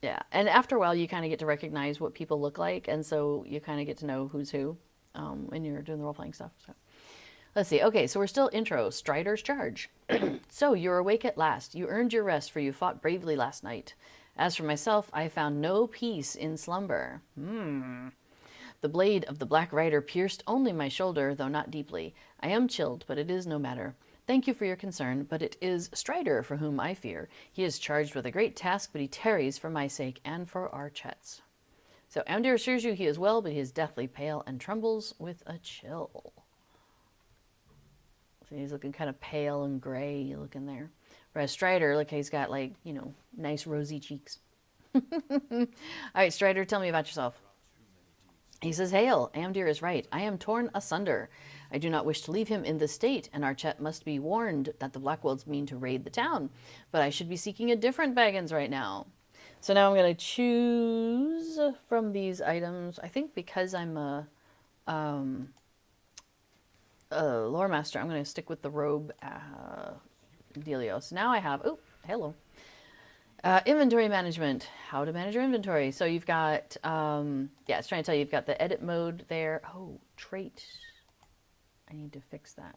Yeah, and after a while you kind of get to recognize what people look like, and so you kind of get to know who's who when you're doing the role playing stuff. So let's see. Okay, so we're still intro. Strider's charge. So you're awake at last. You earned your rest, for you fought bravely last night. As for myself, I found no peace in slumber. The blade of the Black Rider pierced only my shoulder, though not deeply. I am chilled, but it is no matter. Thank you for your concern, but it is Strider for whom I fear. He is charged with a great task, but he tarries for my sake and for Archet's. So Amdir assures you he is well, but he is deathly pale and trembles with a chill. So he's looking kind of pale and gray looking there. Whereas Strider, look, he's got like, nice rosy cheeks. All right, Strider, tell me about yourself. He says, Hail, Amdir is right. I am torn asunder. I do not wish to leave him in this state, and Archet must be warned that the Blackwolds mean to raid the town. But I should be seeking a different Baggins right now. So now I'm going to choose from these items. I think because I'm a lore master, I'm going to stick with the robe dealio. So now I have, hello. Inventory management, how to manage your inventory. So you've got, it's trying to tell you, you've got the edit mode there. Oh, trait. I need to fix that.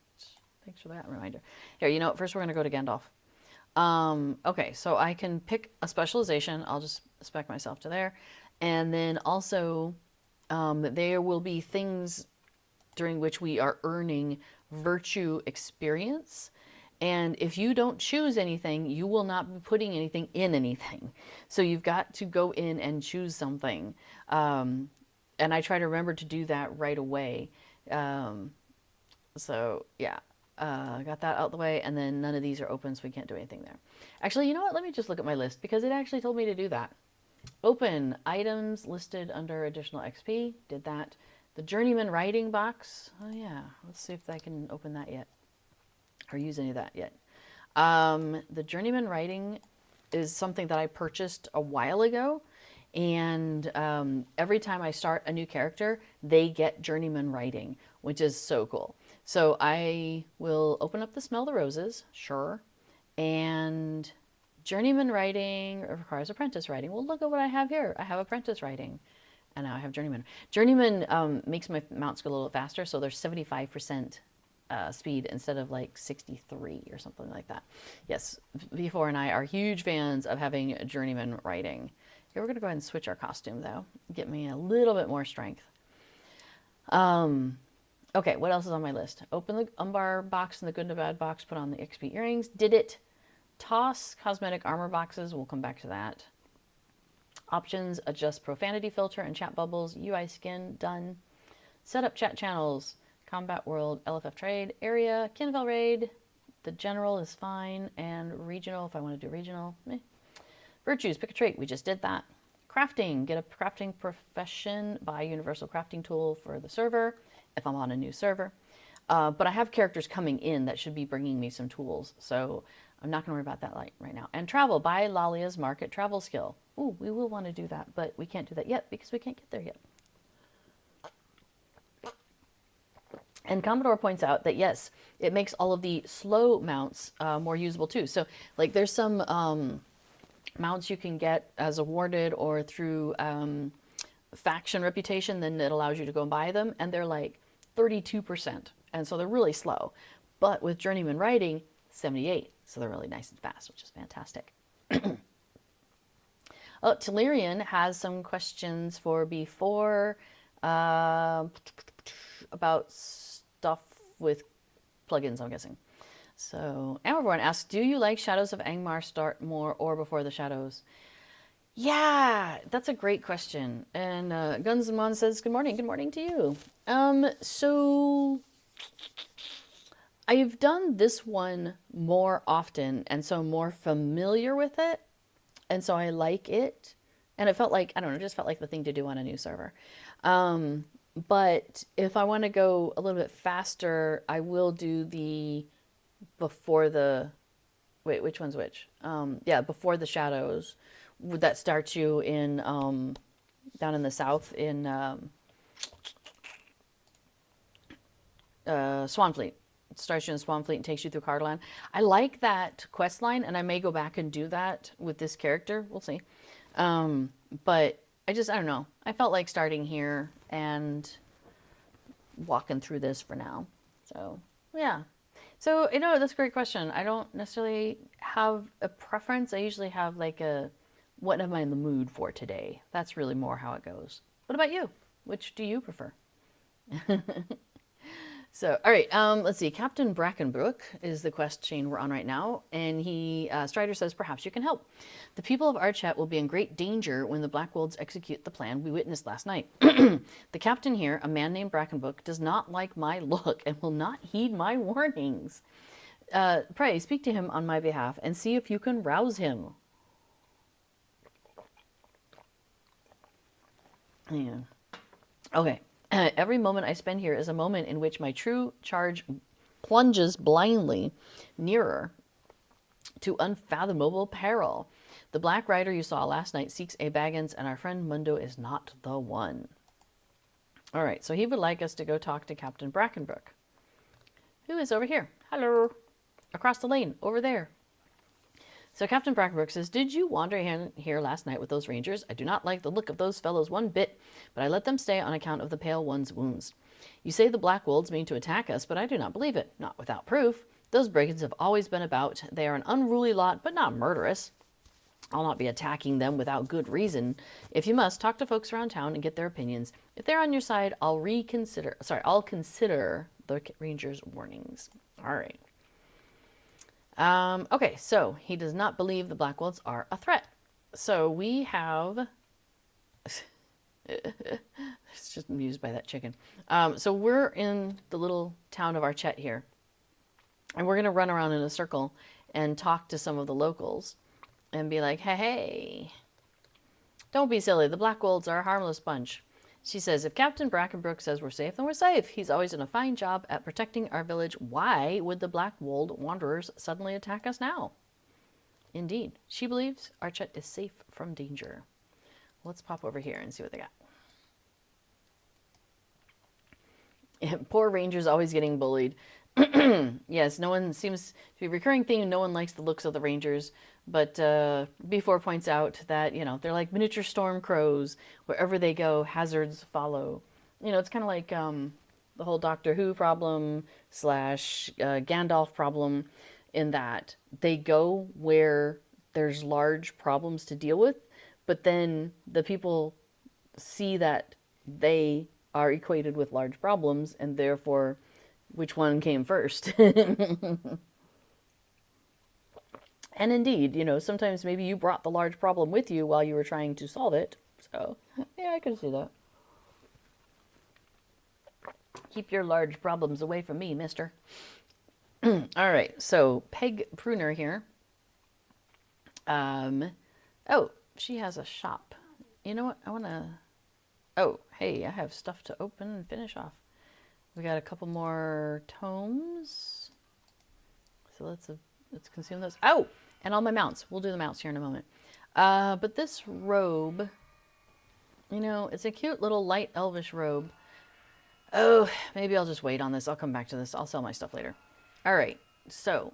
Thanks for that reminder. Here, you know what? First we're going to go to Gandalf. Okay, so I can pick a specialization. I'll just spec myself to there. And then also, there will be things during which we are earning virtue experience. And if you don't choose anything, you will not be putting anything in anything. So you've got to go in and choose something. And I try to remember to do that right away. So yeah, got that out the way. And then none of these are open, so we can't do anything there. Actually, you know what? Let me just look at my list because it actually told me to do that. Open items listed under additional XP. Did that. The journeyman writing box. Oh yeah, let's see if I can open that yet. Or use any of that yet. The journeyman writing is something that I purchased a while ago, and every time I start a new character, they get journeyman writing, which is so cool. So I will open up the Smell the Roses, sure, and journeyman writing requires apprentice writing. Well, look at what I have here. I have apprentice writing, and now I have journeyman. Journeyman makes my mounts go a little faster, so there's 75% speed instead of like 63 or something like that. Yes, V4 and I are huge fans of having journeyman writing. Here we're going to go ahead and switch our costume though. Get me a little bit more strength. Okay, what else is on my list? Open the Umbar box and the Good and the Bad box, put on the XP earrings. Did it. Toss cosmetic armor boxes. We'll come back to that. Options, adjust profanity filter and chat bubbles. UI skin, done. Set up chat channels. Combat World, LFF Trade, Area, Kinvel Raid, the General is fine, and Regional if I want to do Regional. Virtues, pick a trait, we just did that. Crafting, get a crafting profession, buy Universal Crafting Tool for the server, if I'm on a new server. But I have characters coming in that should be bringing me some tools, so I'm not going to worry about that right now. And travel, buy Lalia's Market Travel Skill. Ooh, we will want to do that, but we can't do that yet because we can't get there yet. And Commodore points out that, yes, it makes all of the slow mounts more usable too. So, like, there's some mounts you can get as awarded or through faction reputation, then it allows you to go and buy them, and they're like 32%. And so they're really slow. But with Journeyman Writing, 78. So they're really nice and fast, which is fantastic. Oh, Telerian has some questions for B4 about stuff with plugins, I'm guessing. So, Amerborn asks, do you like Shadows of Angmar start more or before the Shadows? Yeah, that's a great question. And Guns and Mon says, good morning to you. So I've done this one more often, and so more familiar with it, and so I like it. And it felt like, I don't know, it just felt like the thing to do on a new server. Um, but if I want to go a little bit faster, I will do the before the, wait, which one's which? Yeah, before the shadows. That starts you in down in the south in Swanfleet. It starts you in Swanfleet and takes you through Cardolan. I like that quest line, and I may go back and do that with this character. We'll see. But I don't know. I felt like starting here and walking through this for now. So, yeah. So, that's a great question. I don't necessarily have a preference. I usually have like a, what am I in the mood for today? That's really more how it goes. What about you? Which do you prefer? So, all right, let's see. Captain Brackenbrook is the quest chain we're on right now, and Strider says, perhaps you can help. The people of Archet will be in great danger when the Black Wolves execute the plan we witnessed last night. The captain here, a man named Brackenbrook, does not like my look and will not heed my warnings. Pray, speak to him on my behalf and see if you can rouse him. Yeah. Okay. Every moment I spend here is a moment in which my true charge plunges blindly nearer to unfathomable peril. The Black Rider you saw last night seeks a Baggins, and our friend Mundo is not the one. All right, so he would like us to go talk to Captain Brackenbrook, who is over here. Hello. Across the lane, over there. So Captain Brackenbrook says, did you wander in here last night with those rangers? I do not like the look of those fellows one bit, but I let them stay on account of the Pale One's wounds. You say the Black Wolves mean to attack us, but I do not believe it, not without proof. Those brigands have always been about. They are an unruly lot, but not murderous. I'll not be attacking them without good reason. If you must, talk to folks around town and get their opinions. If they're on your side, I'll consider the rangers' warnings. All right. Okay, so he does not believe the Black Wolves are a threat. So we have... It's just amused by that chicken. So we're in the little town of Archet here. And we're going to run around in a circle and talk to some of the locals. And be like, hey, don't be silly. The Black Wolves are a harmless bunch. She says, if Captain Brackenbrook says we're safe, then we're safe. He's always done a fine job at protecting our village. Why would the Black Wold Wanderers suddenly attack us now? Indeed. She believes Archet is safe from danger. Let's pop over here and see what they got. Poor Ranger's always getting bullied. Yes, no one seems to be a recurring theme. No one likes the looks of the Rangers. But B4 points out that, they're like miniature storm crows. Wherever they go, hazards follow. It's kind of like the whole Doctor Who problem / Gandalf problem, in that they go where there's large problems to deal with, but then the people see that they are equated with large problems, and therefore, which one came first? And indeed, sometimes maybe you brought the large problem with you while you were trying to solve it. So, yeah, I can see that. Keep your large problems away from me, mister. All right, so Peg Pruner here. Oh, she has a shop. You know what? I want to... Oh, hey, I have stuff to open and finish off. We got a couple more tomes. So let's consume those. Oh, and all my mounts. We'll do the mounts here in a moment. But this robe, it's a cute little light elvish robe. Oh, maybe I'll just wait on this. I'll come back to this. I'll sell my stuff later. All right. So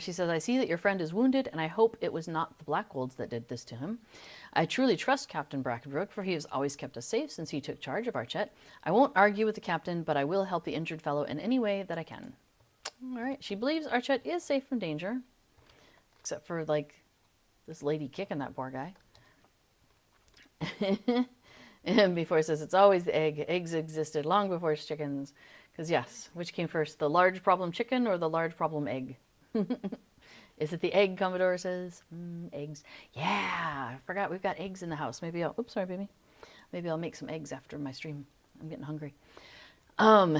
she says, I see that your friend is wounded, and I hope it was not the Black Wolves that did this to him. I truly trust Captain Brackenbrook, for he has always kept us safe since he took charge of Archet. I won't argue with the captain, but I will help the injured fellow in any way that I can. All right. She believes Archet is safe from danger. Except for, this lady kicking that poor guy. And before it says, it's always the egg. Eggs existed long before chickens. Because, yes, which came first? The large problem chicken or the large problem egg? Is it the egg, Commodore says? Eggs. Yeah, I forgot we've got eggs in the house. Maybe I'll... Oops, sorry, baby. Maybe I'll make some eggs after my stream. I'm getting hungry. Um,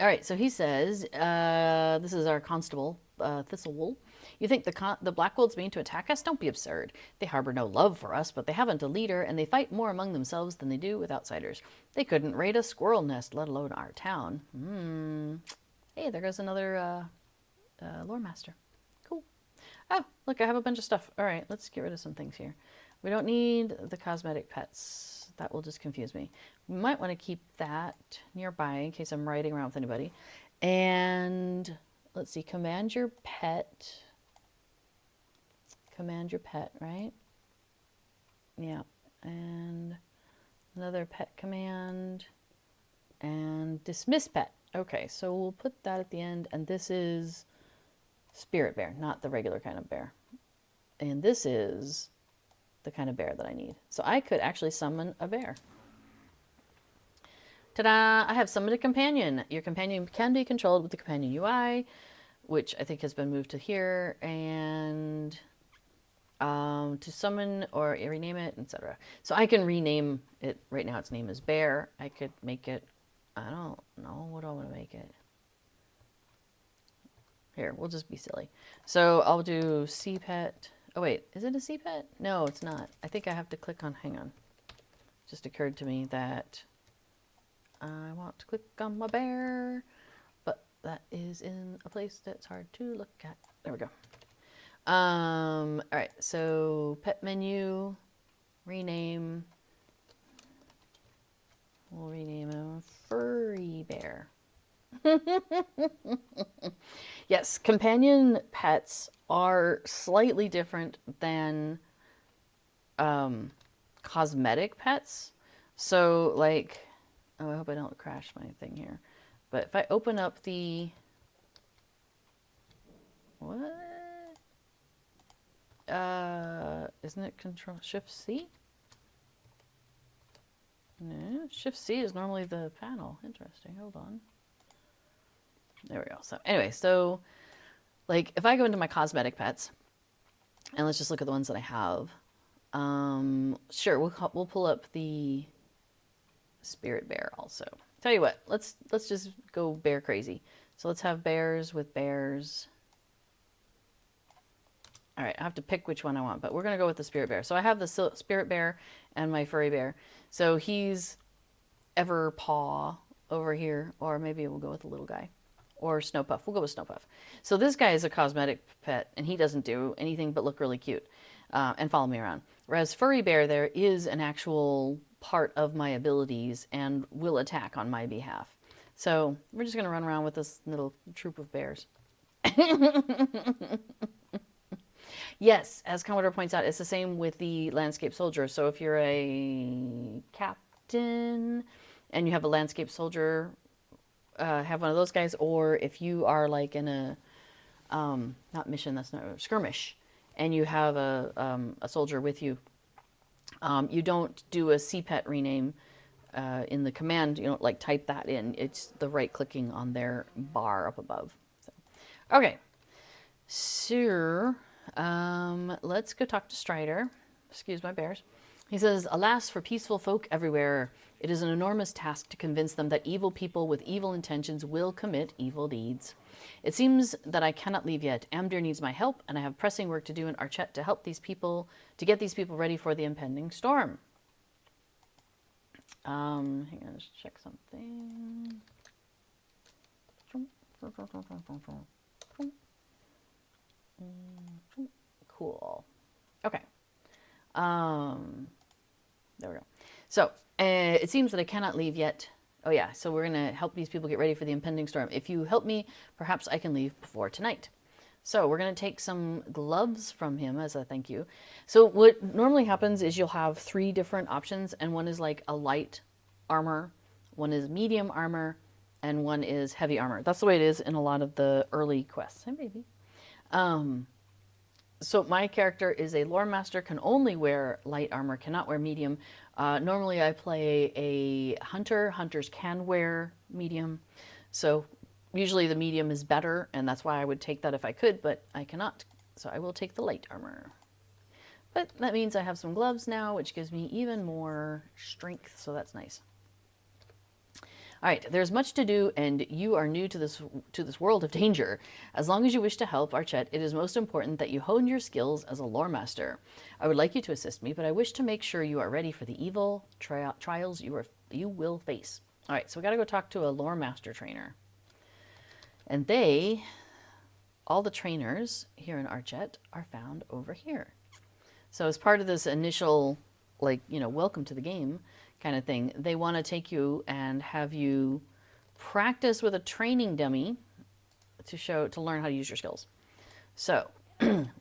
all right, so he says, this is our constable, Thistlewool. You think the Blackwolves mean to attack us? Don't be absurd. They harbor no love for us, but they haven't a leader, and they fight more among themselves than they do with outsiders. They couldn't raid a squirrel nest, let alone our town. Hey, there goes another lore master. Cool. Oh, look, I have a bunch of stuff. All right, let's get rid of some things here. We don't need the cosmetic pets. That will just confuse me. We might want to keep that nearby in case I'm riding around with anybody. And let's see, command your pet. Command your pet, right? Yeah. And another pet command. And dismiss pet. Okay, so we'll put that at the end. And this is spirit bear, not the regular kind of bear. And this is the kind of bear that I need. So I could actually summon a bear. Ta-da! I have summoned a companion. Your companion can be controlled with the companion UI, which I think has been moved to here, and to summon or rename it, etc. So I can rename it. Right now its name is Bear. I could make it, I don't know, what do I want to make it? Here, we'll just be silly. So I'll do C-Pet. Oh wait, is it a C-Pet? No, it's not. I think I have to click on, hang on. It just occurred to me that I want to click on my bear, but that is in a place that's hard to look at. There we go. All right, so pet menu, rename. We'll rename him Furry Bear. Yes, companion pets are slightly different than cosmetic pets. So, like, oh, I hope I don't crash my thing here. But if I open up the... What? Isn't it Control Shift C? No, Shift C is normally the panel. Interesting. Hold on. There we go. So anyway, so like if I go into my cosmetic pets, and let's just look at the ones that I have. Sure, we'll pull up the spirit bear also. Tell you what, let's just go bear crazy. So let's have bears with bears. All right, I have to pick which one I want, but we're going to go with the spirit bear. So I have the spirit bear and my furry bear. So he's Everpaw over here, or maybe we'll go with the little guy. Or Snowpuff. We'll go with Snowpuff. So this guy is a cosmetic pet, and he doesn't do anything but look really cute and follow me around. Whereas Furry Bear there is an actual part of my abilities and will attack on my behalf. So we're just going to run around with this little troop of bears. Yes, as Commodore points out, it's the same with the landscape soldier. So if you're a captain and you have a landscape soldier, have one of those guys, or if you are like in a not mission, that's not skirmish, and you have a soldier with you, you don't do a CPET rename in the command. You don't like type that in. It's the right clicking on their bar up above. So, okay, so let's go talk to Strider. Excuse my bears. He says, alas, for peaceful folk everywhere, it is an enormous task to convince them that evil people with evil intentions will commit evil deeds. It seems that I cannot leave yet. Amdir needs my help, and I have pressing work to do in Archet to help these people, to get these people ready for the impending storm. Hang on, let's check something. Cool. Okay. There we go. So it seems that I cannot leave yet. Oh yeah, so we're going to help these people get ready for the impending storm. If you help me, perhaps I can leave before tonight. So we're going to take some gloves from him as a thank you. So what normally happens is you'll have 3 different options, and one is like a light armor, one is medium armor, and one is heavy armor. That's the way it is in a lot of the early quests. Hey, baby. So my character is a lore master, can only wear light armor, cannot wear medium. Normally I play a hunter. Hunters can wear medium. So usually the medium is better, and that's why I would take that if I could, but I cannot. So I will take the light armor. But that means I have some gloves now, which gives me even more strength, so that's nice. All right, there's much to do, and you are new to this world of danger. As long as you wish to help Archet, it is most important that you hone your skills as a lore master. I would like you to assist me, but I wish to make sure you are ready for the evil trials you will face. All right, so we got to go talk to a lore master trainer, and all the trainers here in Archet are found over here. So as part of this initial, like, welcome to the game kind of thing, they want to take you and have you practice with a training dummy to learn how to use your skills. So,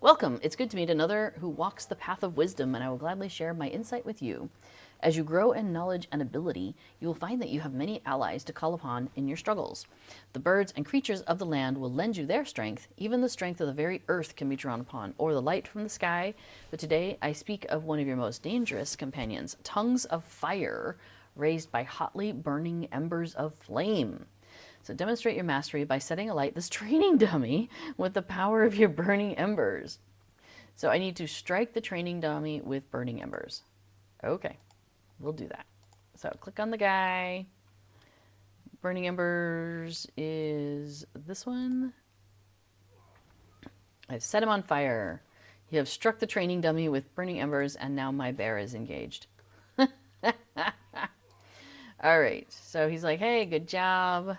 welcome. It's good to meet another who walks the path of wisdom, and I will gladly share my insight with you. As you grow in knowledge and ability, you will find that you have many allies to call upon in your struggles. The birds and creatures of the land will lend you their strength. Even the strength of the very earth can be drawn upon, or the light from the sky. But today I speak of one of your most dangerous companions, tongues of fire, raised by hotly burning embers of flame. So demonstrate your mastery by setting alight this training dummy with the power of your burning embers. So I need to strike the training dummy with burning embers. Okay. We'll do that. So click on the guy. Burning Embers is this one. I've set him on fire. You have struck the training dummy with burning embers, and now my bear is engaged. All right. So he's like, hey, good job.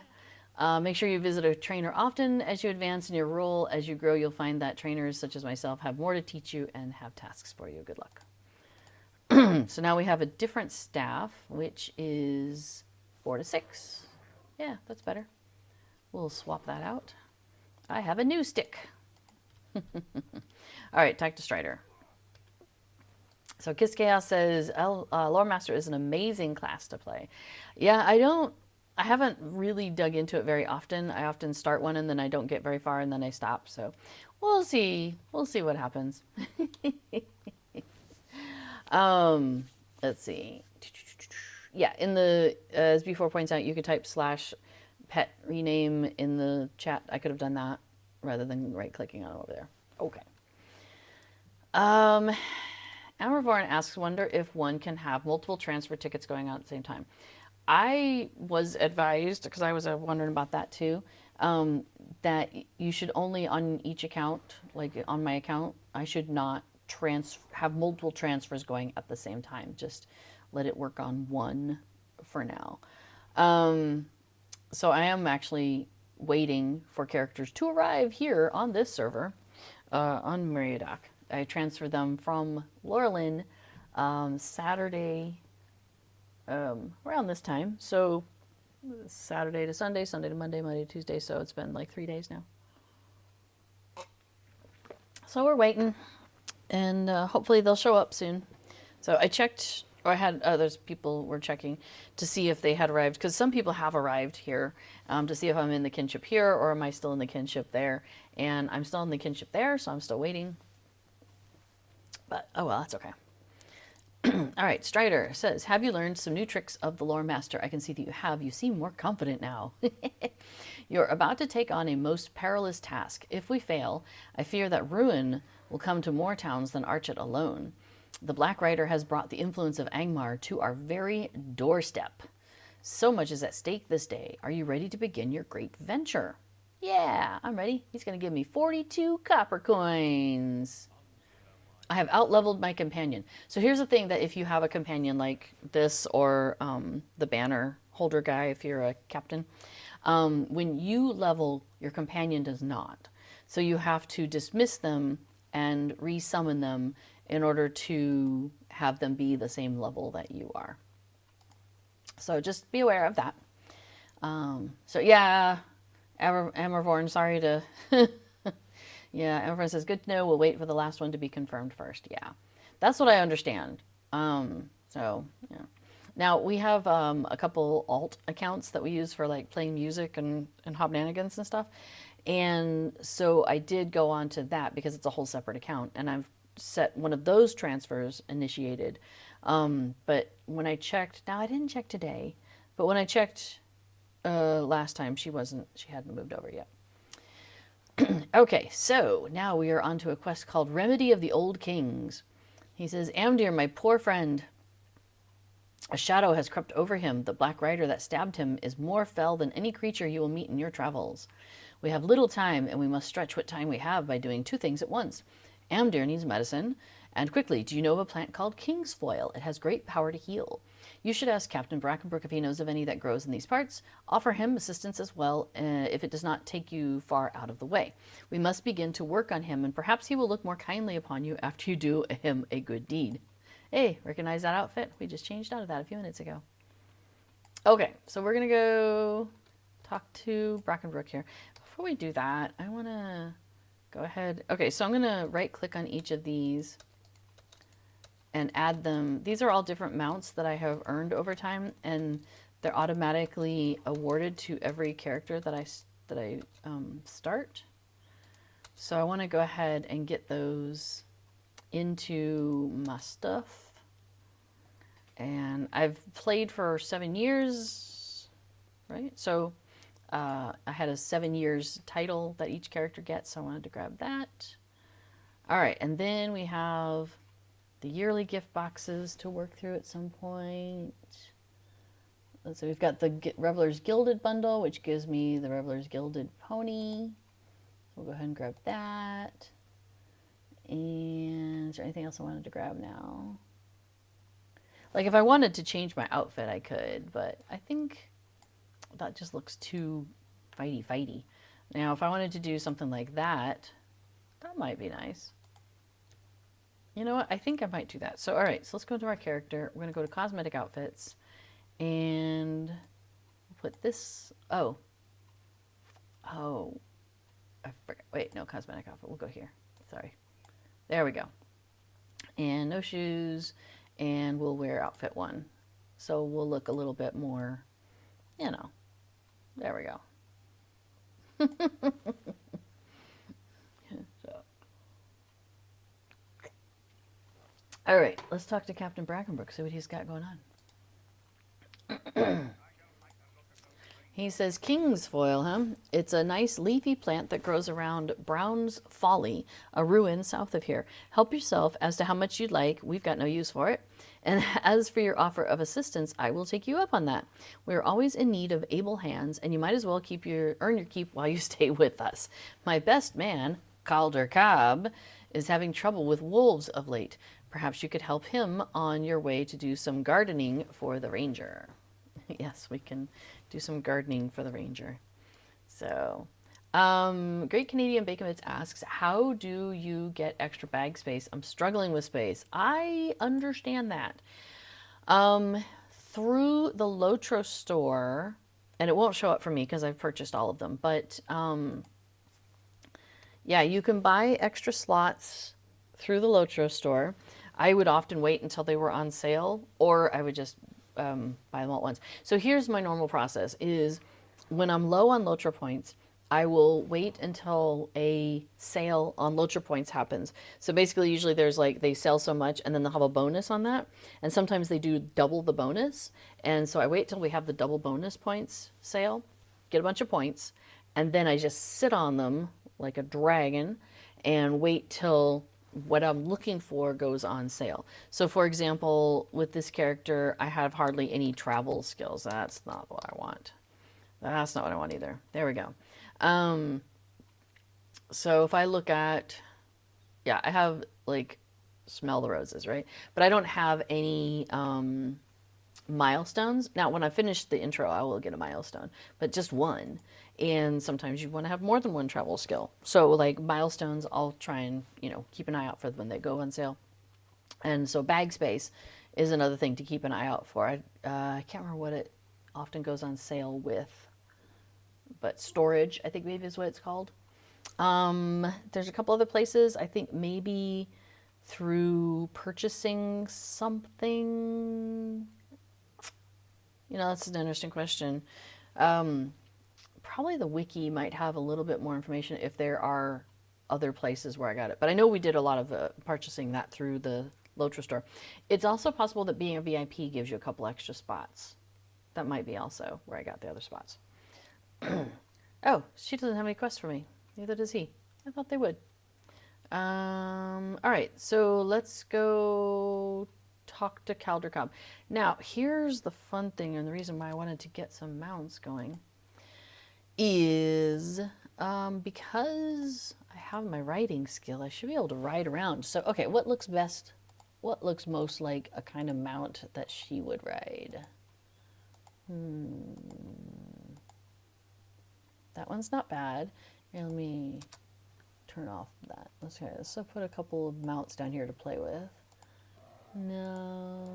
Make sure you visit a trainer often as you advance in your role. As you grow, you'll find that trainers such as myself have more to teach you and have tasks for you. Good luck. So now we have a different staff, which is 4 to 6. Yeah, that's better. We'll swap that out. I have a new stick. All right, talk to Strider. So Kiss Chaos says, Lore Master is an amazing class to play. Yeah, I haven't really dug into it very often. I often start one and then I don't get very far and then I stop. So we'll see. We'll see what happens. Let's see. Yeah, in the, as before points out, you could type /pet rename in the chat. I could have done that rather than right-clicking on it over there. Okay. Amarvorn asks, wonder if one can have multiple transfer tickets going on at the same time. I was advised, because I was wondering about that too, that you should only on each account, like on my account, I should not have multiple transfers going at the same time. Just let it work on one for now. So I am actually waiting for characters to arrive here on this server, on Meriadoc. I transferred them from Laurelin Saturday, around this time. So Saturday to Sunday, Sunday to Monday, Monday to Tuesday. So it's been like 3 days now. So we're waiting. And hopefully they'll show up soon. So I checked, or I had others people were checking to see if they had arrived, because some people have arrived here, to see if I'm in the kinship here or am I still in the kinship there. And I'm still in the kinship there, so I'm still waiting. But oh well, that's okay. All right, Strider says, have you learned some new tricks of the lore master? I can see that you have. You seem more confident now. You're about to take on a most perilous task. If we fail, I fear that ruin will come to more towns than Archet alone. The Black Rider has brought the influence of Angmar to our very doorstep. So much is at stake this day. Are you ready to begin your great venture? Yeah, I'm ready. He's going to give me 42 copper coins. I have outleveled my companion. So here's the thing, that if you have a companion like this, or the banner holder guy, if you're a captain, when you level, your companion does not. So you have to dismiss them and resummon them in order to have them be the same level that you are. So just be aware of that. So yeah, Amarvorn, sorry to... Yeah, Amarvorn says, good to know, we'll wait for the last one to be confirmed first. Yeah, that's what I understand. So, yeah. Now, we have a couple alt accounts that we use for like playing music and hobnanigans and stuff. And so I did go on to that because it's a whole separate account, and I've set one of those transfers initiated. But when I checked, now I didn't check today, but when I checked last time, she hadn't moved over yet. Okay, so now we are on to a quest called Remedy of the Old Kings. He says, Amdir, my poor friend, A shadow has crept over him. The black rider that stabbed him is more fell than any creature you will meet in your travels. We have little time, and we must stretch what time we have by doing two things at once. Amdir needs medicine, and quickly, do you know of a plant called kingsfoil? It has great power to heal. You should ask Captain Brackenbrook if he knows of any that grows in these parts. Offer him assistance as well, if it does not take you far out of the way. We must begin to work on him, and perhaps he will look more kindly upon you after you do him a good deed. Hey, recognize that outfit? We just changed out of that a few minutes ago. Okay, so we're going to go talk to Brackenbrook here. Before we do that, I want to go ahead. Okay, so I'm going to right click on each of these and add them. These are all different mounts that I have earned over time, and they're automatically awarded to every character that I start. So I want to go ahead and get those into my stuff. And I've played for 7 years, right? So I had a 7 years title that each character gets, so I wanted to grab that. All right, and then we have the yearly gift boxes to work through at some point. So we've got the Reveler's Gilded bundle, which gives me the Reveler's Gilded pony. So we'll go ahead and grab that. And is there anything else I wanted to grab now? Like if I wanted to change my outfit, I could, but I think that just looks too fighty. Now, if I wanted to do something like that, that might be nice. You know what? I think I might do that. So, all right, so let's go to our character. We're going to go to cosmetic outfits and we'll put this. Oh, I forgot. Wait, no, cosmetic outfit. We'll go here. Sorry. There we go. And no shoes, and we'll wear outfit 1. So we'll look a little bit more, you know, there we go. So. All right, let's talk to Captain Brackenbrook, see what he's got going on. He says, kingsfoil, huh? It's a nice leafy plant that grows around Brown's Folly, a ruin south of here. Help yourself as to how much you'd like. We've got no use for it. And as for your offer of assistance, I will take you up on that. We're always in need of able hands, and you might as well earn your keep while you stay with us. My best man, Calder Cobb, is having trouble with wolves of late. Perhaps you could help him on your way to do some gardening for the ranger. Yes, we can do some gardening for the ranger. So, Great Canadian Bacon Bits asks, how do you get extra bag space? I'm struggling with space. I understand that. Through the Lotro store, and it won't show up for me because I've purchased all of them, but yeah, you can buy extra slots through the Lotro store. I would often wait until they were on sale, or I would just buy them all at once. So here's my normal process is when I'm low on Lotro points, I will wait until a sale on Lotro points happens. So basically, usually there's like, they sell so much and then they'll have a bonus on that. And sometimes they do double the bonus. And so I wait till we have the double bonus points sale, get a bunch of points, and then I just sit on them like a dragon and wait till what I'm looking for goes on sale. So for example, with this character, I have hardly any travel skills. That's not what I want. That's not what I want either. There we go. So if I look at, yeah, I have like smell the roses, right? But I don't have any milestones. Now, when I finish the intro, I will get a milestone, but just one. And sometimes you want to have more than one travel skill. So like milestones, I'll try and, keep an eye out for when they go on sale. And so bag space is another thing to keep an eye out for. I can't remember what it often goes on sale with, but storage, I think maybe is what it's called. There's a couple other places. I think maybe through purchasing something. That's an interesting question. Probably the wiki might have a little bit more information if there are other places where I got it. But I know we did a lot of purchasing that through the Lotro store. It's also possible that being a VIP gives you a couple extra spots. That might be also where I got the other spots. Oh, she doesn't have any quests for me. Neither does he. I thought they would. All right, so let's go talk to Caldercob. Now, here's the fun thing, and the reason why I wanted to get some mounts going is because I have my riding skill, I should be able to ride around. So, okay, what looks best? What looks most like a kind of mount that she would ride? That one's not bad. And let me turn off that. Okay, so put a couple of mounts down here to play with. No.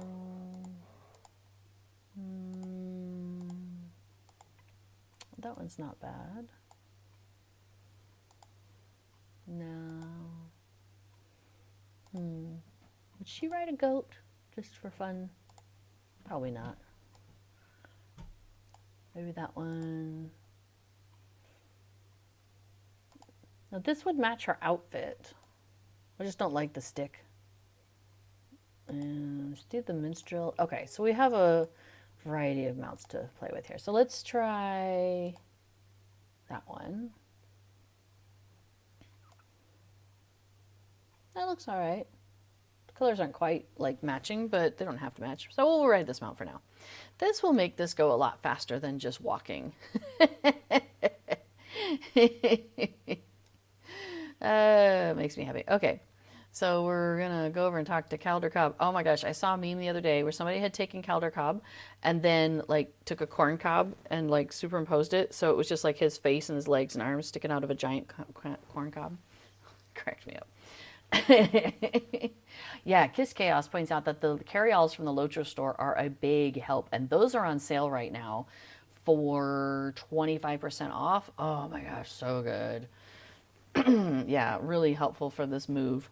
That one's not bad. No. Would she ride a goat just for fun? Probably not. Maybe that one. Now this would match her outfit. I just don't like the stick. And let's do the minstrel. Okay, so we have a variety of mounts to play with here. So let's try that one. That looks all right. The colors aren't quite like matching, but they don't have to match. So we'll ride this mount for now. This will make this go a lot faster than just walking. Makes me happy. Okay, so we're gonna go over and talk to Caldercob. Oh my gosh, I saw a meme the other day where somebody had taken Caldercob and then like took a corn cob and like superimposed it, so it was just like his face and his legs and arms sticking out of a giant corn cob. Cracked me up. Yeah, Kiss Chaos points out that the carryalls from the Lotro store are a big help, and those are on sale right now for 25% off. Oh my gosh, so good. Yeah, really helpful for this move.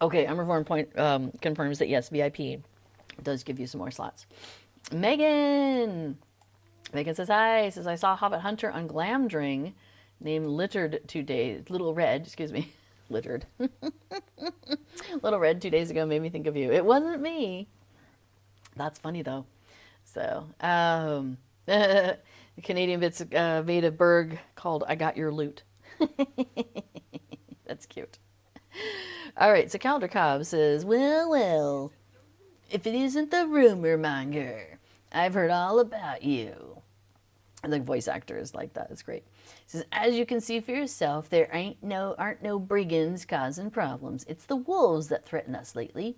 Okay, Umbervorn point confirms that yes, VIP does give you some more slots. Megan says hi. Says I saw Hobbit Hunter on Glamdring named Littered 2 days. Little Red, excuse me, Littered. Little Red 2 days ago made me think of you. It wasn't me. That's funny though. So, the Canadian Bits Veda Berg called I Got Your Loot. That's cute. All right, so Caldercob says, well, if it isn't the rumor monger, I've heard all about you. The voice actor is like that. It's great. He says, as you can see for yourself, there aren't no brigands causing problems. It's the wolves that threaten us lately.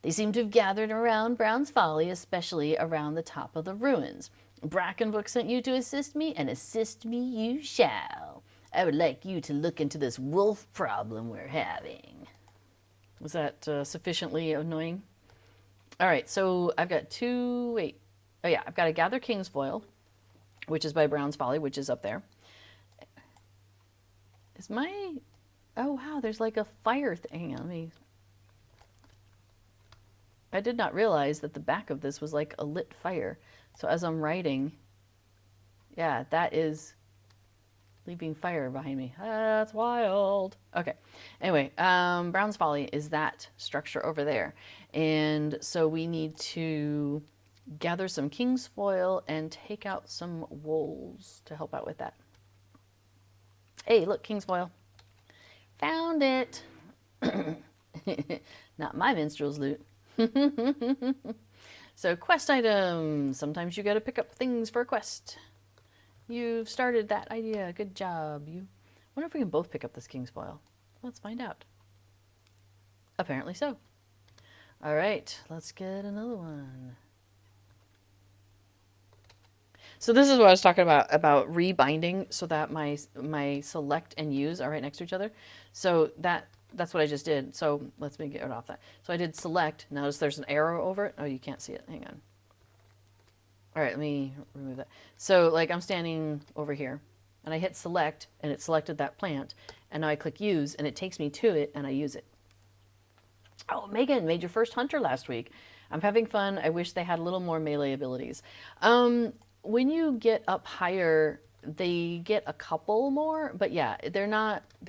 They seem to have gathered around Brown's Folly, especially around the top of the ruins. Brackenbrook sent you to assist me, and assist me you shall. I would like you to look into this wolf problem we're having. Was that sufficiently annoying? All right, so I've got I've got to gather Kingsfoil, which is by Brown's Folly, which is up there. Oh wow, there's like a fire thing. Hang on, I did not realize that the back of this was like a lit fire. So as I'm writing, yeah, that is leaving fire behind me. That's wild. Okay. Anyway, Brown's Folly is that structure over there. And so we need to gather some Kingsfoil and take out some wolves to help out with that. Hey, look, Kingsfoil. Found it. Not my minstrel's loot. So quest items. Sometimes you got to pick up things for a quest. You've started that idea. Good job. Wonder if we can both pick up this Kingsfoil. Let's find out. Apparently so. All right, let's get another one. So this is what I was talking about rebinding so that my select and use are right next to each other. So that's what I just did. So let's get it off that. So I did select. Notice there's an arrow over it. Oh, you can't see it. Hang on. All right, let me remove that. So like I'm standing over here and I hit select and it selected that plant. And now I click use and it takes me to it and I use it. Oh, Megan made your first hunter last week. I'm having fun. I wish they had a little more melee abilities. When you get up higher, they get a couple more, but yeah, they're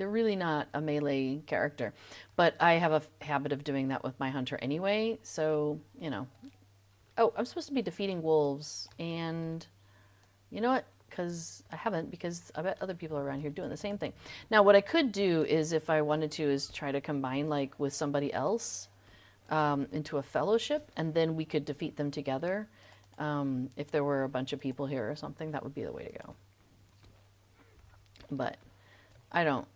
really not a melee character. But I have a habit of doing that with my hunter anyway, so, you know. Oh, I'm supposed to be defeating wolves, and you know what? because I haven't, because I bet other people are around here doing the same thing. Now, what I could do is, if I wanted to, is try to combine like with somebody else into a fellowship, and then we could defeat them together. If there were a bunch of people here or something, that would be the way to go. But I don't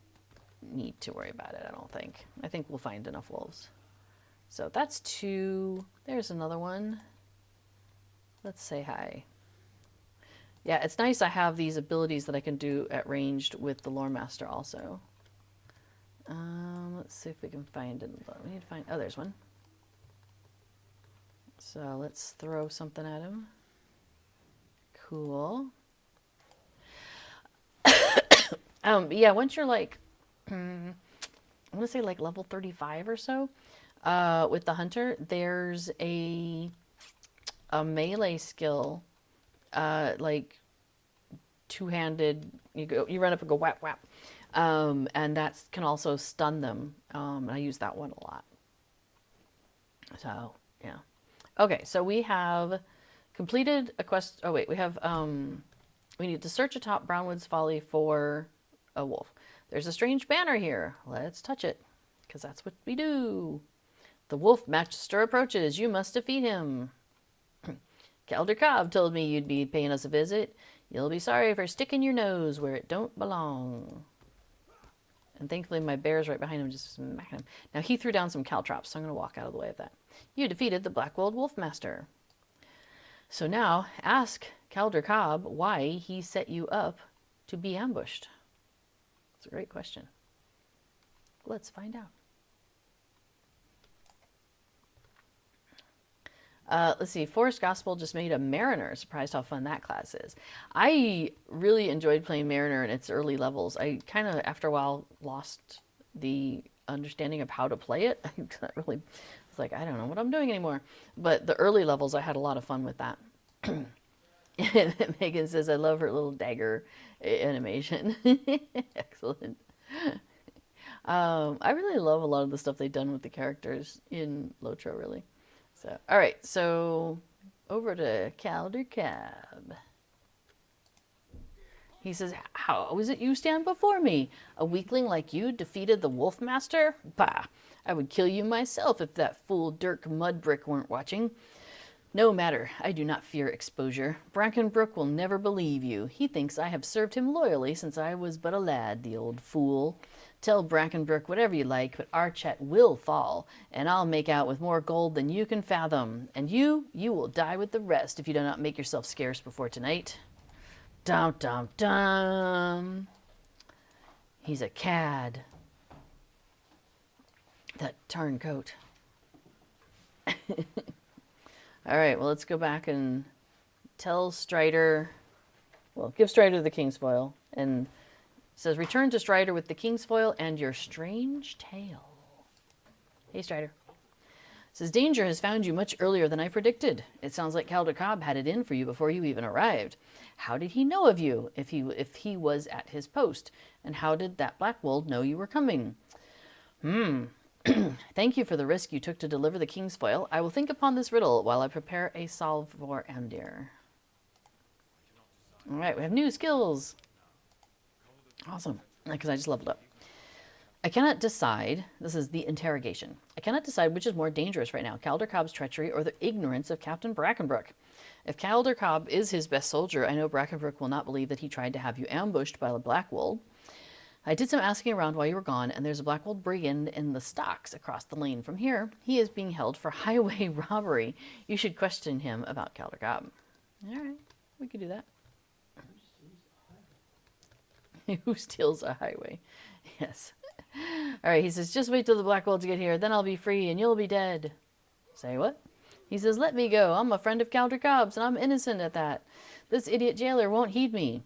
need to worry about it, I don't think. I think we'll find enough wolves. So that's 2. There's another one. Let's say hi. Yeah, it's nice I have these abilities that I can do at ranged with the Lore Master also. Let's see if we can find it. We need to find... Oh, there's one. So let's throw something at him. Cool. Yeah, once you're like... I'm going to say like level 35 or so with the Hunter, there's a melee skill, like two-handed, you run up and go whap whap, and that can also stun them, and I use that one a lot. So yeah, okay, so we have completed a quest. Oh wait, we have we need to search atop Brownwood's Folly for a wolf. There's a strange banner here. Let's touch it, because that's what we do. The wolf master approaches. You must defeat him. Calder Cobb told me you'd be paying us a visit. You'll be sorry for sticking your nose where it don't belong. And thankfully my bear's right behind him, just smacking him. Now he threw down some caltrops, so I'm going to walk out of the way of that. You defeated the Blackwold Wolfmaster. So now ask Calder Cobb why he set you up to be ambushed. It's a great question. Let's find out. Let's see, Forest Gospel just made a Mariner. Surprised how fun that class is. I really enjoyed playing Mariner in its early levels. I kind of, after a while, lost the understanding of how to play it. I really was like, I don't know what I'm doing anymore. But the early levels, I had a lot of fun with that. Megan says, I love her little dagger animation. Excellent. I really love a lot of the stuff they've done with the characters in Lotro, really. So, all right, so over to Calder Cobb. He says, how is it you stand before me? A weakling like you defeated the Wolfmaster? Bah, I would kill you myself if that fool Dirk Mudbrick weren't watching. No matter, I do not fear exposure. Brackenbrook will never believe you. He thinks I have served him loyally since I was but a lad, the old fool. Tell Brackenbrook whatever you like, but Archet will fall, and I'll make out with more gold than you can fathom. And you will die with the rest if you do not make yourself scarce before tonight. Dum dum dum. He's a cad. That turncoat. All right, well, let's go back and tell Strider, well, give Strider the King's Foil, and it says, return to Strider with the King's Foil and your strange tale. Hey, Strider. It says, danger has found you much earlier than I predicted. It sounds like Calder Cobb had it in for you before you even arrived. How did he know of you if he was at his post? And how did that Blackwold know you were coming? Thank you for the risk you took to deliver the King's Foil. I will think upon this riddle while I prepare a solve for Amdir. All right, we have new skills. Awesome, because I just leveled up. I cannot decide, this is the interrogation. I cannot decide which is more dangerous right now, Calder Cobb's treachery or the ignorance of Captain Brackenbrook. If Calder Cobb is his best soldier, I know Brackenbrook will not believe that he tried to have you ambushed by the Blackwold. I did some asking around while you were gone, and there's a Blackwold brigand in the stocks across the lane from here. He is being held for highway robbery. You should question him about Calder Cobb. All right, we could do that. Who steals a highway? Yes. All right, he says, just wait till the Blackwolds get here, then I'll be free and you'll be dead. Say what? He says, let me go. I'm a friend of Calder Cobb's, and I'm innocent at that. This idiot jailer won't heed me.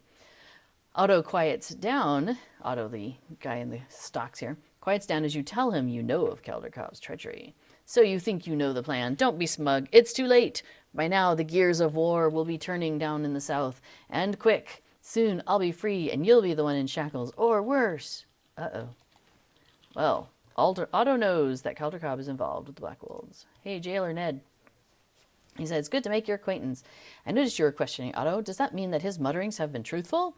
Otto quiets down. Otto, the guy in the stocks here, quiets down as you tell him you know of Calder Cobb's treachery. So you think you know the plan. Don't be smug. It's too late. By now, the gears of war will be turning down in the south. And quick. Soon I'll be free, and you'll be the one in shackles, or worse. Uh-oh. Well, Otto knows that Calder Cobb is involved with the Blackwolds. Hey, jailer Ned. He said, it's good to make your acquaintance. I noticed you were questioning Otto. Does that mean that his mutterings have been truthful?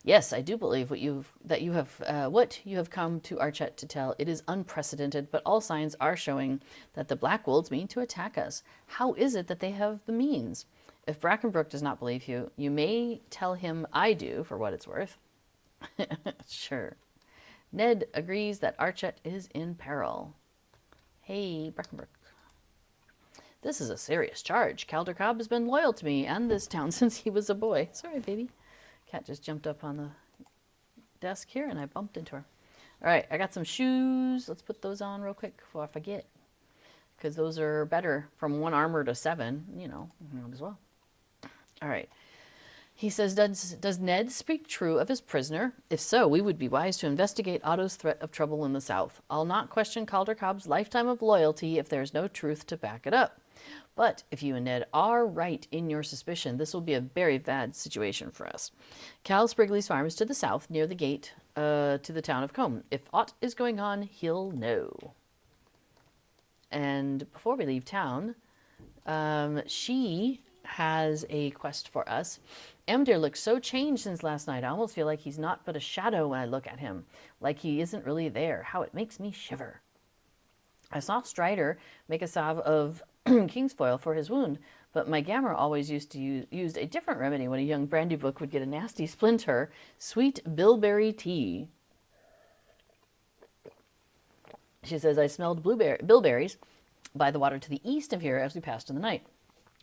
Yes, I do believe what you have come to Archet to tell. It is unprecedented, but all signs are showing that the Black Wolves mean to attack us. How is it that they have the means? If Brackenbrook does not believe you, you may tell him I do, for what it's worth. Sure. Ned agrees that Archet is in peril. Hey, Brackenbrook. This is a serious charge. Calder Cobb has been loyal to me and this town since he was a boy. Sorry, baby. Cat just jumped up on the desk here and I bumped into her. All right, I got some shoes. Let's put those on real quick before I forget. Because those are better from 1 armor to 7, you know, as well. All right. He says, does Ned speak true of his prisoner? If so, we would be wise to investigate Otto's threat of trouble in the south. I'll not question Calder Cobb's lifetime of loyalty if there's no truth to back it up. But if you and Ned are right in your suspicion, this will be a very bad situation for us. Cal Sprigley's farm is to the south, near the gate to the town of Combe. If aught is going on, he'll know. And before we leave town, she has a quest for us. Emdir looks so changed since last night. I almost feel like he's not but a shadow when I look at him, like he isn't really there. How it makes me shiver. I saw Strider make a salve of kingsfoil for his wound, but my Gamma always used a different remedy when a young Brandybook would get a nasty splinter. Sweet bilberry tea. She says, I smelled bilberries by the water to the east of here as we passed in the night,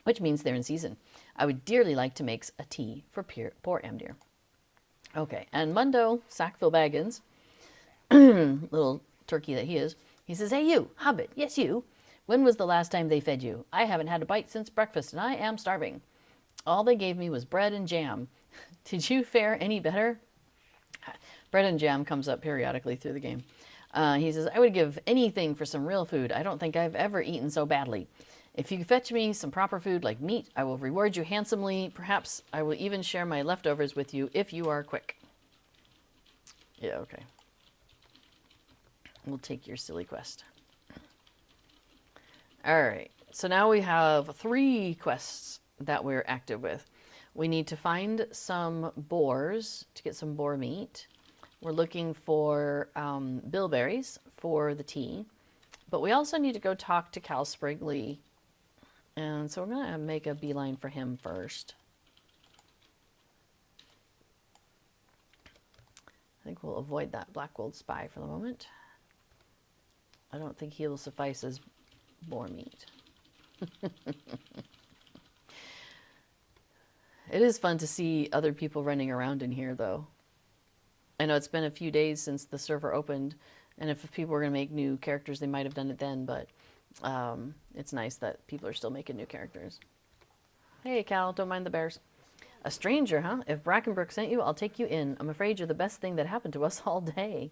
which means they're in season. I would dearly like to make a tea for poor Emdir. Okay, and Mundo Sackville Baggins, little turkey that he is, he says, hey you, Hobbit, yes you. When was the last time they fed you? I haven't had a bite since breakfast and I am starving. All they gave me was bread and jam. Did you fare any better? Bread and jam comes up periodically through the game. He says, I would give anything for some real food. I don't think I've ever eaten so badly. If you fetch me some proper food like meat, I will reward you handsomely. Perhaps I will even share my leftovers with you if you are quick. Yeah, okay. We'll take your silly quest. All right. So now we have 3 quests that we're active with. We need to find some boars to get some boar meat. We're looking for bilberries for the tea. But we also need to go talk to Cal Sprigley. And so we're going to make a beeline for him first. I think we'll avoid that Blackwold spy for the moment. I don't think he will suffice as boar meat. It is fun to see other people running around in here, though. I know it's been a few days since the server opened, and if people were going to make new characters, they might have done it then, but it's nice that people are still making new characters. Hey, Cal, don't mind the bears. A stranger, huh? If Brackenbrook sent you, I'll take you in. I'm afraid you're the best thing that happened to us all day.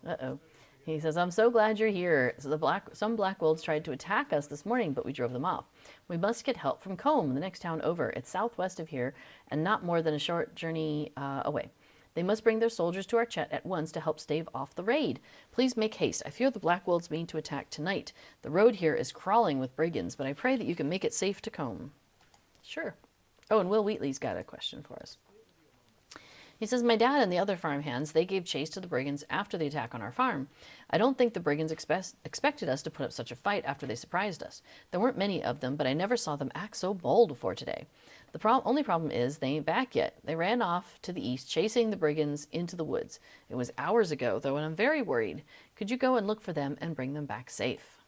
Uh-oh. He says, I'm so glad you're here. So some Black Wolves tried to attack us this morning, but we drove them off. We must get help from Combe, the next town over. It's southwest of here, and not more than a short journey away. They must bring their soldiers to Archet at once to help stave off the raid. Please make haste. I fear the Black Wolves mean to attack tonight. The road here is crawling with brigands, but I pray that you can make it safe to Combe. Sure. Oh, and Will Wheatley's got a question for us. He says, my dad and the other farm hands, they gave chase to the brigands after the attack on our farm. I don't think the brigands expected us to put up such a fight after they surprised us. There weren't many of them, but I never saw them act so bold before today. The only problem is they ain't back yet. They ran off to the east, chasing the brigands into the woods. It was hours ago, though, and I'm very worried. Could you go and look for them and bring them back safe?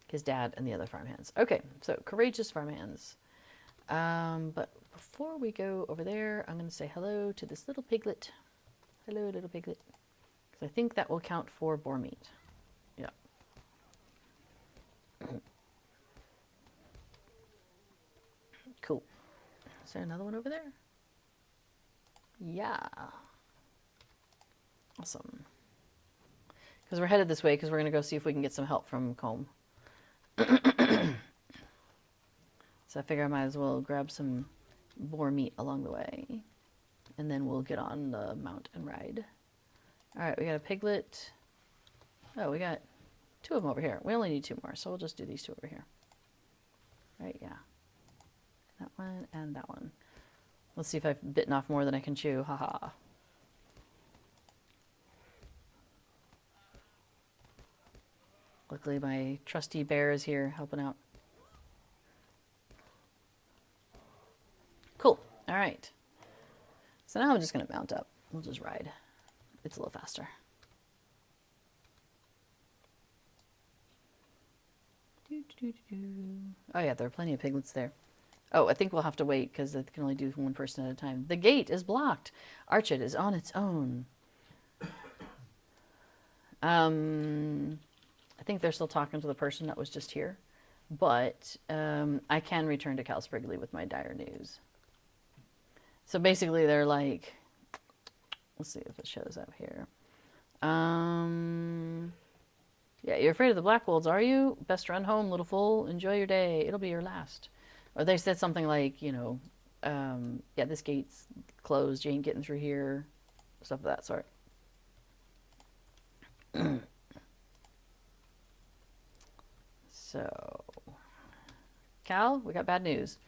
His dad and the other farm hands. Okay, so courageous farm hands. But before we go over there, I'm going to say hello to this little piglet. Hello, little piglet. Because I think that will count for boar meat. Yeah. Cool. Is there another one over there? Yeah. Awesome. Because we're headed this way because we're going to go see if we can get some help from Combe. So I figure I might as well grab some boar meat along the way. And then we'll get on the mount and ride. Alright, we got a piglet. Oh, we got 2 of them over here. We only need 2 more, so we'll just do these 2 over here. Right, yeah. That one and that one. Let's see if I've bitten off more than I can chew. Haha. Luckily, my trusty bear is here helping out. Cool. All right. So now I'm just going to mount up. We'll just ride. It's a little faster. Oh yeah, there are plenty of piglets there. Oh, I think we'll have to wait because it can only do one person at a time. The gate is blocked. Archet is on its own. I think they're still talking to the person that was just here. But I can return to Calsprigley with my dire news. So basically they're like, let's see if it shows up here. Yeah, you're afraid of the Black Wolves, are you? Best run home, little fool. Enjoy your day. It'll be your last. Or they said something like, you know, yeah, this gate's closed. You ain't getting through here. Stuff of that sort. So, Cal, we got bad news.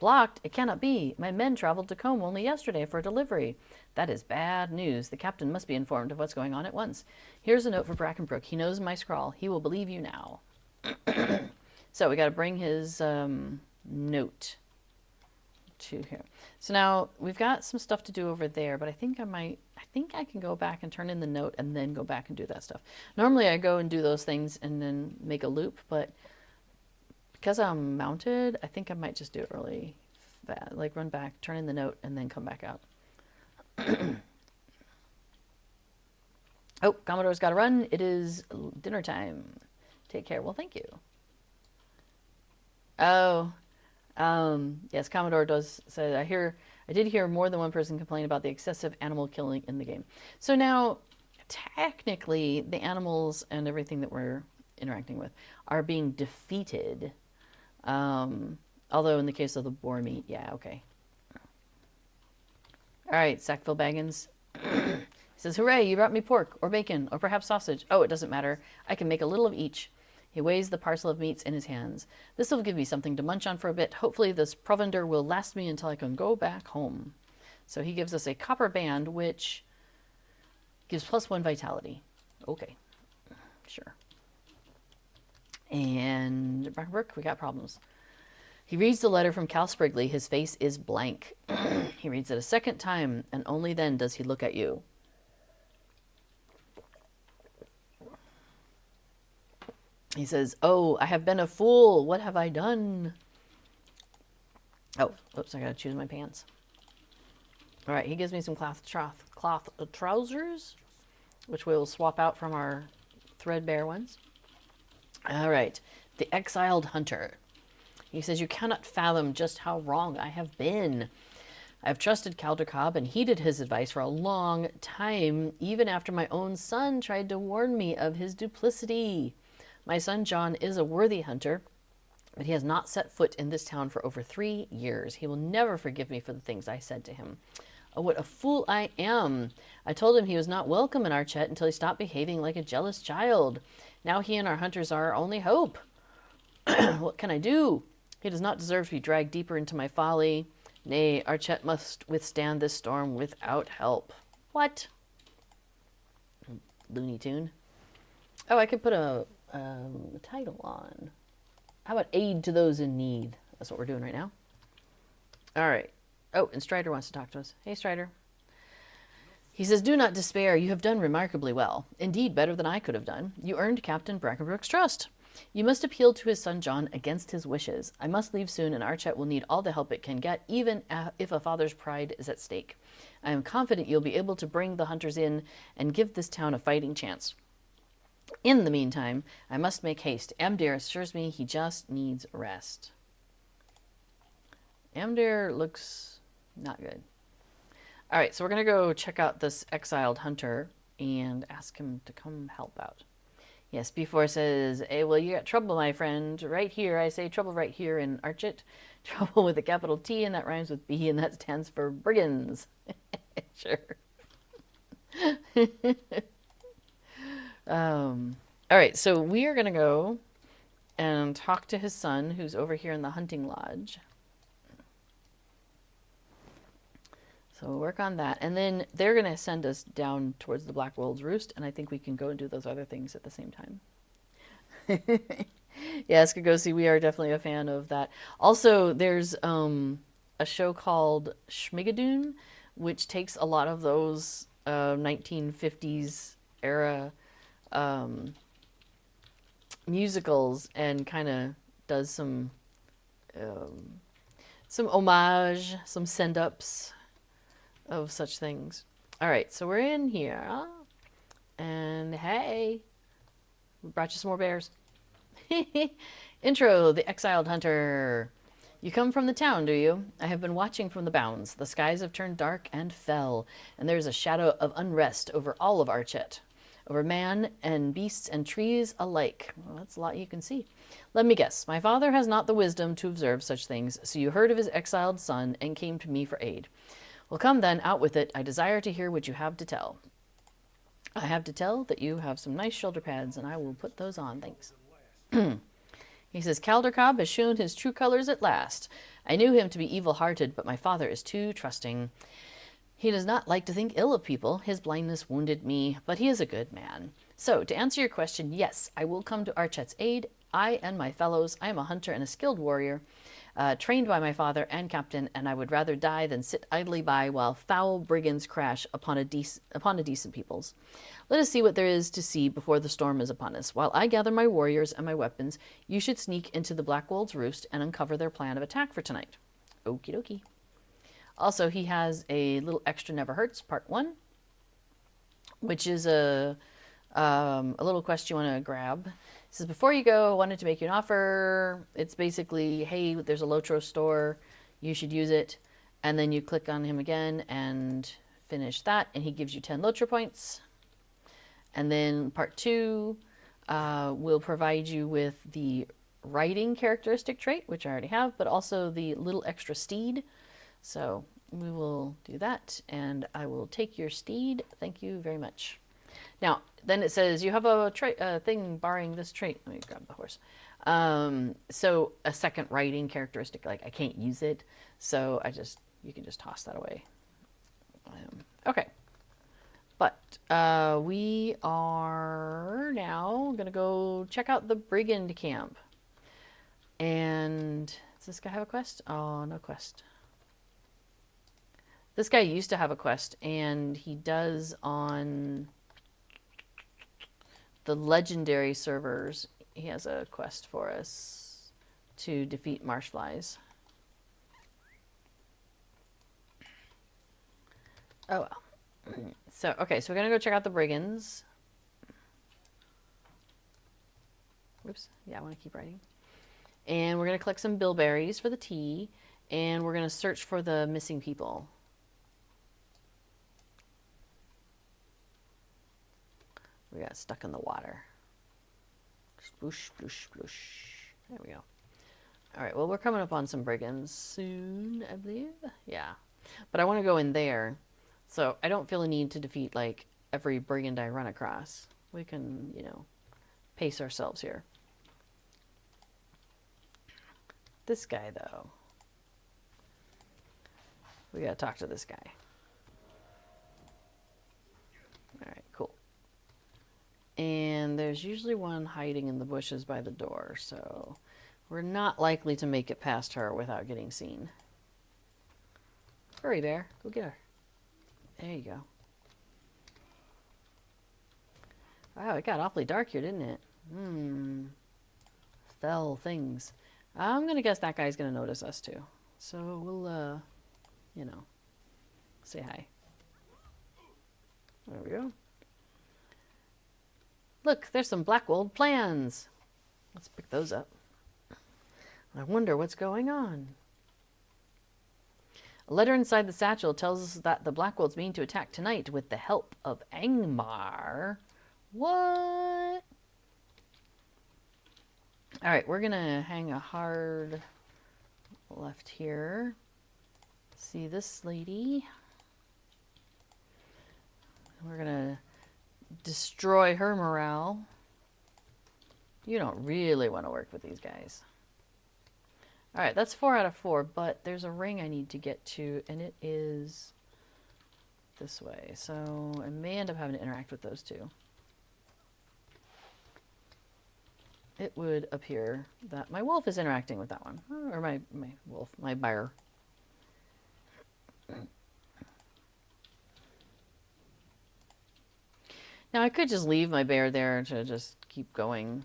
Blocked? It cannot be. My men traveled to Combe only yesterday for a delivery. That is bad news. The captain must be informed of what's going on at once. Here's a note for Brackenbrook. He knows my scrawl. He will believe you now. So we got to bring his note to here. So now we've got some stuff to do over there, but I think I can go back and turn in the note and then go back and do that stuff. Normally I go and do those things and then make a loop, but because I'm mounted, I think I might just do it really fast. Like run back, turn in the note, and then come back out. Oh, Commodore's got to run. It is dinner time. Take care. Well, thank you. Oh, yes, Commodore does say, I did hear more than one person complain about the excessive animal killing in the game. So now, technically, the animals and everything that we're interacting with are being defeated. Although in the case of the boar meat, yeah, okay. All right, Sackville Baggins. He says, hooray, you brought me pork, or bacon, or perhaps sausage. Oh, it doesn't matter. I can make a little of each. He weighs the parcel of meats in his hands. This will give me something to munch on for a bit. Hopefully this provender will last me until I can go back home. So he gives us a copper band, which gives +1 vitality. Okay, sure. And Brackenbrook, we got problems. He reads the letter from Cal Sprigley. His face is blank. He reads it a second time, and only then does he look at you. He says, oh, I have been a fool. What have I done? Oh, oops, I gotta choose my pants. All right, he gives me some cloth trousers, which we'll swap out from our threadbare ones. All right, the exiled hunter. He says, you cannot fathom just how wrong I have been. I've trusted Caldercob and heeded his advice for a long time, even after my own son tried to warn me of his duplicity. My son John is a worthy hunter, but he has not set foot in this town for over 3 years. He will never forgive me for the things I said to him. Oh, what a fool I am. I told him he was not welcome in Archet until he stopped behaving like a jealous child. Now he and our hunters are our only hope. What can I do? He does not deserve to be dragged deeper into my folly. Nay, Archet must withstand this storm without help. What? Looney Tune. Oh, I could put a title on. How about aid to those in need? That's what we're doing right now. All right. Oh, and Strider wants to talk to us. Hey, Strider. He says, do not despair. You have done remarkably well. Indeed, better than I could have done. You earned Captain Brackenbrook's trust. You must appeal to his son John against his wishes. I must leave soon, and Archet will need all the help it can get, even if a father's pride is at stake. I am confident you'll be able to bring the hunters in and give this town a fighting chance. In the meantime, I must make haste. Amdir assures me he just needs rest. Amdir looks not good. All right, so we're going to go check out this exiled hunter and ask him to come help out. Yes, B4 says, hey, well, you got trouble, my friend. Right here, I say trouble right here in Archet. Trouble with a capital T, and that rhymes with B, and that stands for brigands. Sure. All right, so we are going to go and talk to his son, who's over here in the hunting lodge. So we'll work on that. And then they're going to send us down towards the Black Wolves Roost, and I think we can go and do those other things at the same time. Yes, Kagosi, we are definitely a fan of that. Also, there's a show called Schmigadoon, which takes a lot of those 1950s era musicals and kind of does some homage, some send-ups of such things. All right, so we're in here, and hey, we brought you some more bears. Intro, the exiled hunter. You come from the town, do you? I have been watching from the bounds. The skies have turned dark and fell, and there is a shadow of unrest over all of Archet, over man and beasts and trees alike. Well, that's a lot you can see. Let me guess. My father has not the wisdom to observe such things, so you heard of his exiled son and came to me for aid. Well, come then, out with it. I desire to hear what you have to tell. I have to tell that you have some nice shoulder pads, and I will put those on. Thanks. He says, Caldercob has shown his true colors at last. I knew him to be evil-hearted, but my father is too trusting. He does not like to think ill of people. His blindness wounded me, but he is a good man. So, to answer your question, yes, I will come to Archet's aid. I and my fellows, I am a hunter and a skilled warrior, trained by my father and captain, and I would rather die than sit idly by while foul brigands crash upon a decent peoples. Let us see what there is to see before the storm is upon us. While I gather my warriors and my weapons, you should sneak into the Black Wolves' Roost and uncover their plan of attack for tonight. Okie dokie. Also, he has a little extra Never Hurts, Part 1, which is a little quest you want to grab. It says, before you go, I wanted to make you an offer. It's basically, hey, there's a Lotro store. You should use it. And then you click on him again and finish that, and he gives you 10 Lotro points. And then Part 2 will provide you with the riding characteristic trait, which I already have, but also the little extra steed. So we will do that, and I will take your steed. Thank you very much. Now, then it says you have a thing barring this trait. Let me grab the horse. So a second riding characteristic, like I can't use it, so you can just toss that away. Okay. But we are now going to go check out the brigand camp. And does this guy have a quest? Oh, no quest. This guy used to have a quest, and he does on the legendary servers. He has a quest for us to defeat marshflies. Oh well. So, okay, so we're going to go check out the brigands. Whoops. Yeah, I want to keep writing. And we're going to collect some bilberries for the tea, and we're going to search for the missing people. We got stuck in the water. Sploosh, sploosh, sploosh. There we go. All right, well, we're coming up on some brigands soon, I believe. Yeah. But I want to go in there, so I don't feel a need to defeat, like, every brigand I run across. We can, you know, pace ourselves here. This guy, though. We gotta talk to this guy. All right, cool. And there's usually one hiding in the bushes by the door, so we're not likely to make it past her without getting seen. Hurry, bear. Go get her. There you go. Wow, it got awfully dark here, didn't it? Fell things. I'm going to guess that guy's going to notice us, too. So we'll, you know, say hi. There we go. Look, there's some Blackwold plans. Let's pick those up. I wonder what's going on. A letter inside the satchel tells us that the Blackwolds mean to attack tonight with the help of Angmar. What? All right, we're going to hang a hard left here. See this lady? We're going to destroy her morale. You don't really want to work with these guys. All right, that's 4 out of 4, but there's a ring I need to get to, and it is this way. So I may end up having to interact with those two. It would appear that my wolf is interacting with that one. Or my wolf, my bear. Now I could just leave my bear there to just keep going.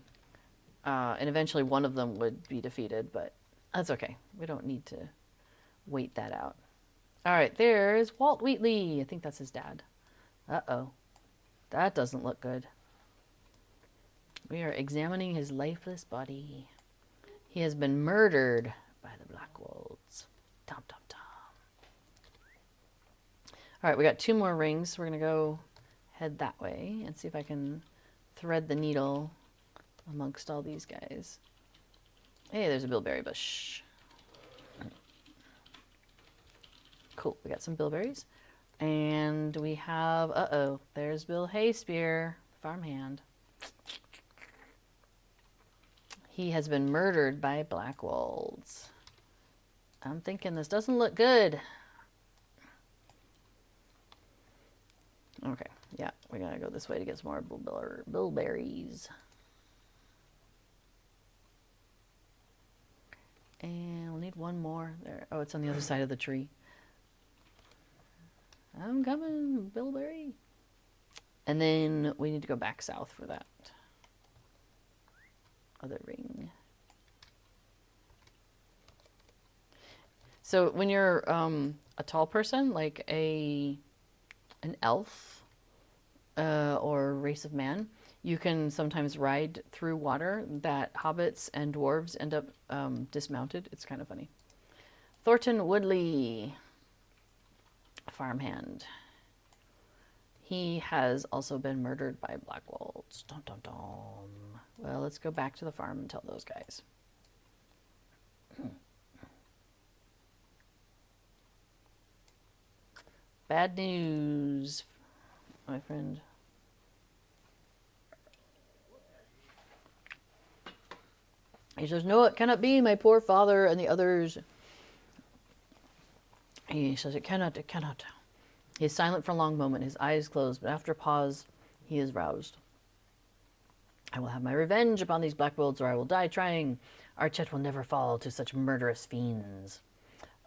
And eventually one of them would be defeated, but that's okay. We don't need to wait that out. All right, there's Walt Wheatley. I think that's his dad. Uh-oh. That doesn't look good. We are examining his lifeless body. He has been murdered by the Black Wolves. Dum, dum, dum. All right, we got 2 more rings. We're going to go head that way and see if I can thread the needle amongst all these guys. Hey, there's a bilberry bush. Cool, we got some bilberries. And we have, uh-oh, there's Bill Hayspear, farmhand. He has been murdered by Black Wolves. I'm thinking this doesn't look good. Okay, yeah, we gotta go this way to get some more bilberries. And we'll need one more there. Oh, it's on the other side of the tree. I'm coming, bilberry. And then we need to go back south for that other ring. So when you're a tall person, like an elf or race of man, you can sometimes ride through water that hobbits and dwarves end up dismounted. It's kind of funny. Thornton Woodley, farmhand. He has also been murdered by Black Wolves. Dum, dum, dum. Well, let's go back to the farm and tell those guys. Bad news, my friend. He says, no, it cannot be, my poor father and the others. He says, it cannot, it cannot. He is silent for a long moment, his eyes closed, but after a pause, he is roused. I will have my revenge upon these Black Wolves, or I will die trying. Archet will never fall to such murderous fiends.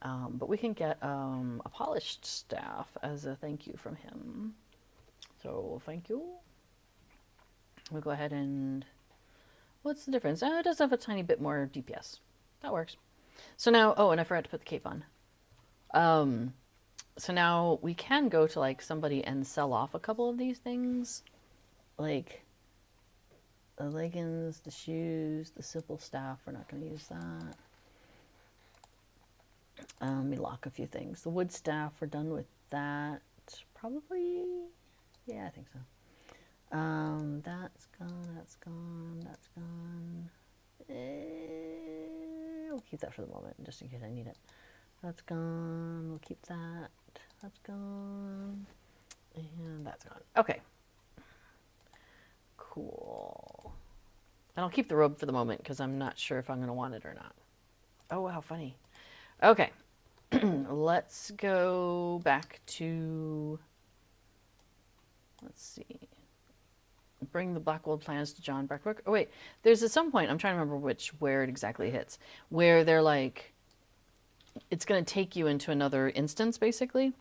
But we can get a polished staff as a thank you from him. So, thank you. We'll go ahead and... What's the difference? It does have a tiny bit more DPS. That works. So now... Oh, and I forgot to put the cape on. So now we can go to, like, somebody and sell off a couple of these things. Like, the leggings, the shoes, the simple staff. We're not going to use that. Let me lock a few things. The wood staff, we're done with that. Probably, yeah, I think so. That's gone, that's gone, that's gone. We'll keep that for the moment, just in case I need it. That's gone, we'll keep that. That's gone. And that's gone. Okay. Cool. And I'll keep the robe for the moment, because I'm not sure if I'm going to want it or not. Oh, how funny. Okay, let's go back to, let's see, bring the Blackwold plans to John Brackbrook. Oh wait, there's at some point, I'm trying to remember where it exactly hits, where they're like, it's going to take you into another instance, basically.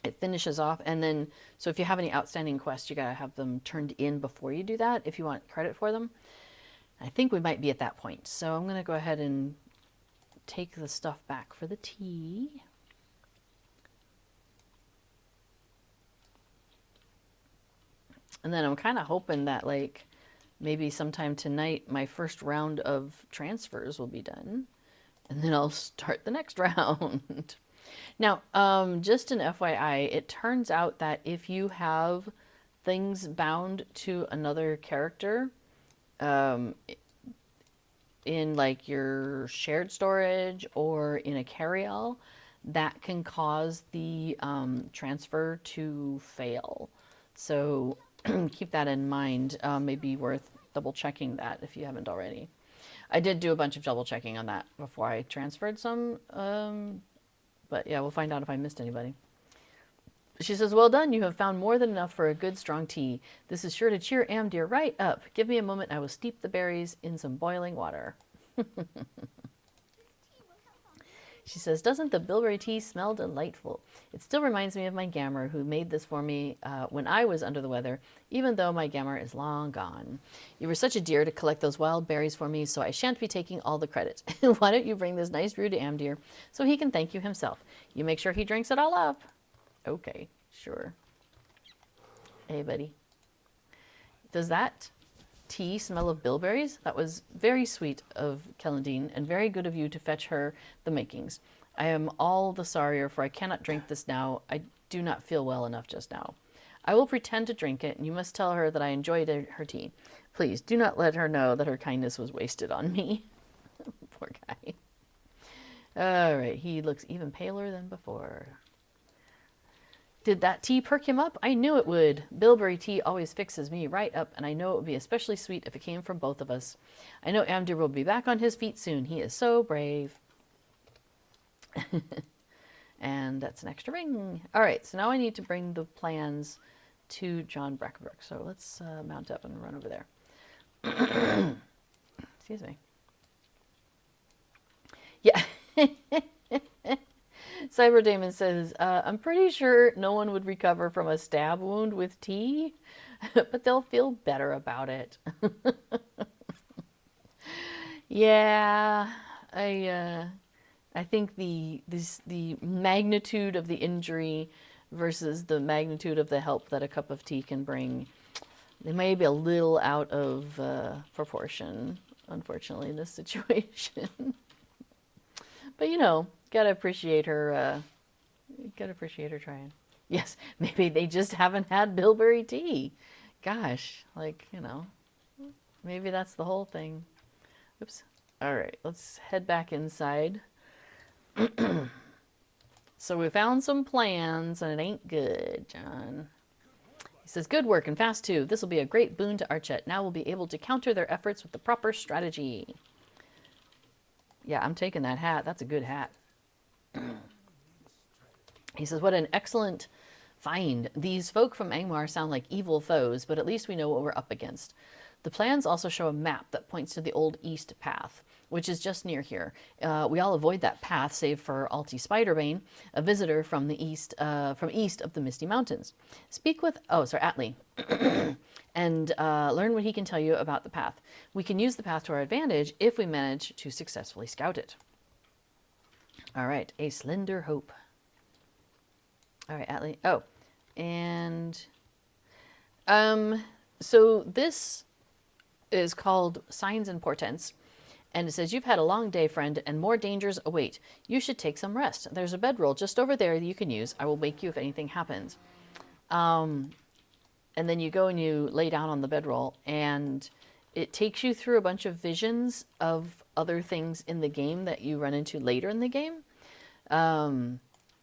It finishes off, and then, so if you have any outstanding quests, you got to have them turned in before you do that, if you want credit for them. I think we might be at that point, so I'm going to go ahead and take the stuff back for the tea. And then I'm kind of hoping that, like, maybe sometime tonight my first round of transfers will be done, and then I'll start the next round. Now, just an FYI, it turns out that if you have things bound to another character, in like your shared storage or in a carry-all, that can cause the transfer to fail. So keep that in mind. Maybe worth double checking that if you haven't already. I did do a bunch of double checking on that before I transferred some, but yeah, we'll find out if I missed anybody. She says, well done, you have found more than enough for a good strong tea. This is sure to cheer Amdir right up. Give me a moment, I will steep the berries in some boiling water. She says, doesn't the bilberry tea smell delightful? It still reminds me of my gammer who made this for me when I was under the weather, even though my gammer is long gone. You were such a dear to collect those wild berries for me, so I shan't be taking all the credit. Why don't you bring this nice brew to Amdir so he can thank you himself? You make sure he drinks it all up. Okay, sure. Hey, buddy. Does that tea smell of bilberries? That was very sweet of Kellandine, and very good of you to fetch her the makings. I am all the sorrier, for I cannot drink this now. I do not feel well enough just now. I will pretend to drink it, and you must tell her that I enjoyed her tea. Please, do not let her know that her kindness was wasted on me. Poor guy. All right, he looks even paler than before. Did that tea perk him up? I knew it would. Bilberry tea always fixes me right up, and I know it would be especially sweet if it came from both of us. I know Amdir will be back on his feet soon. He is so brave. And that's an extra ring. All right, so now I need to bring the plans to John Brackenbrook. So let's mount up and run over there. Excuse me. Yeah. Cyberdamon says, I'm pretty sure no one would recover from a stab wound with tea, but they'll feel better about it. Yeah, I think the magnitude of the injury versus the magnitude of the help that a cup of tea can bring, they may be a little out of proportion, unfortunately, in this situation. But you know, gotta appreciate her. Gotta appreciate her trying. Yes, maybe they just haven't had bilberry tea. Gosh, like, you know, maybe that's the whole thing. Oops. All right, let's head back inside. So we found some plans, and it ain't good, John. He says, good work, and fast too. This will be a great boon to Archet. Now we'll be able to counter their efforts with the proper strategy. Yeah, I'm taking that hat. That's a good hat. He says, what an excellent find. These folk from Angmar sound like evil foes, but at least we know what we're up against. The plans also show a map that points to the old east path, which is just near here. We all avoid that path, save for Alti Spiderbane, a visitor from the east, from east of the Misty Mountains. Speak with, Atli, and learn what he can tell you about the path. We can use the path to our advantage if we manage to successfully scout it. All right, a slender hope. All right, Atli. Oh, and so this is called Signs and Portents. And it says, you've had a long day, friend, and more dangers await. You should take some rest. There's a bedroll just over there that you can use. I will wake you if anything happens. And then you go and you lay down on the bedroll, and it takes you through a bunch of visions of other things in the game that you run into later in the game.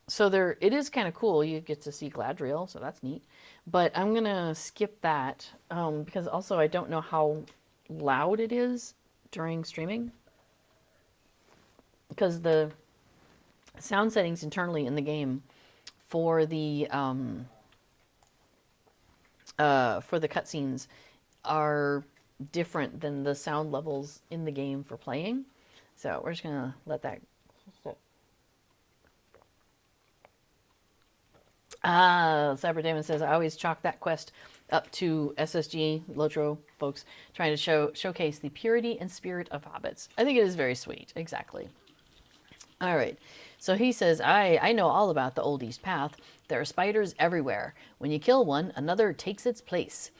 So there, it is kind of cool. You get to see Gladriel, so that's neat. But I'm going to skip that because also I don't know how loud it is during streaming, because the sound settings internally in the game for the cutscenes are different than the sound levels in the game for playing. So we're just gonna let that sit. Cyberdamon says, I always chalk that quest up to SSG, Lotro folks, trying to showcase the purity and spirit of hobbits. I think it is very sweet. Exactly. All right. So he says, I know all about the Old East Path. There are spiders everywhere. When you kill one, another takes its place.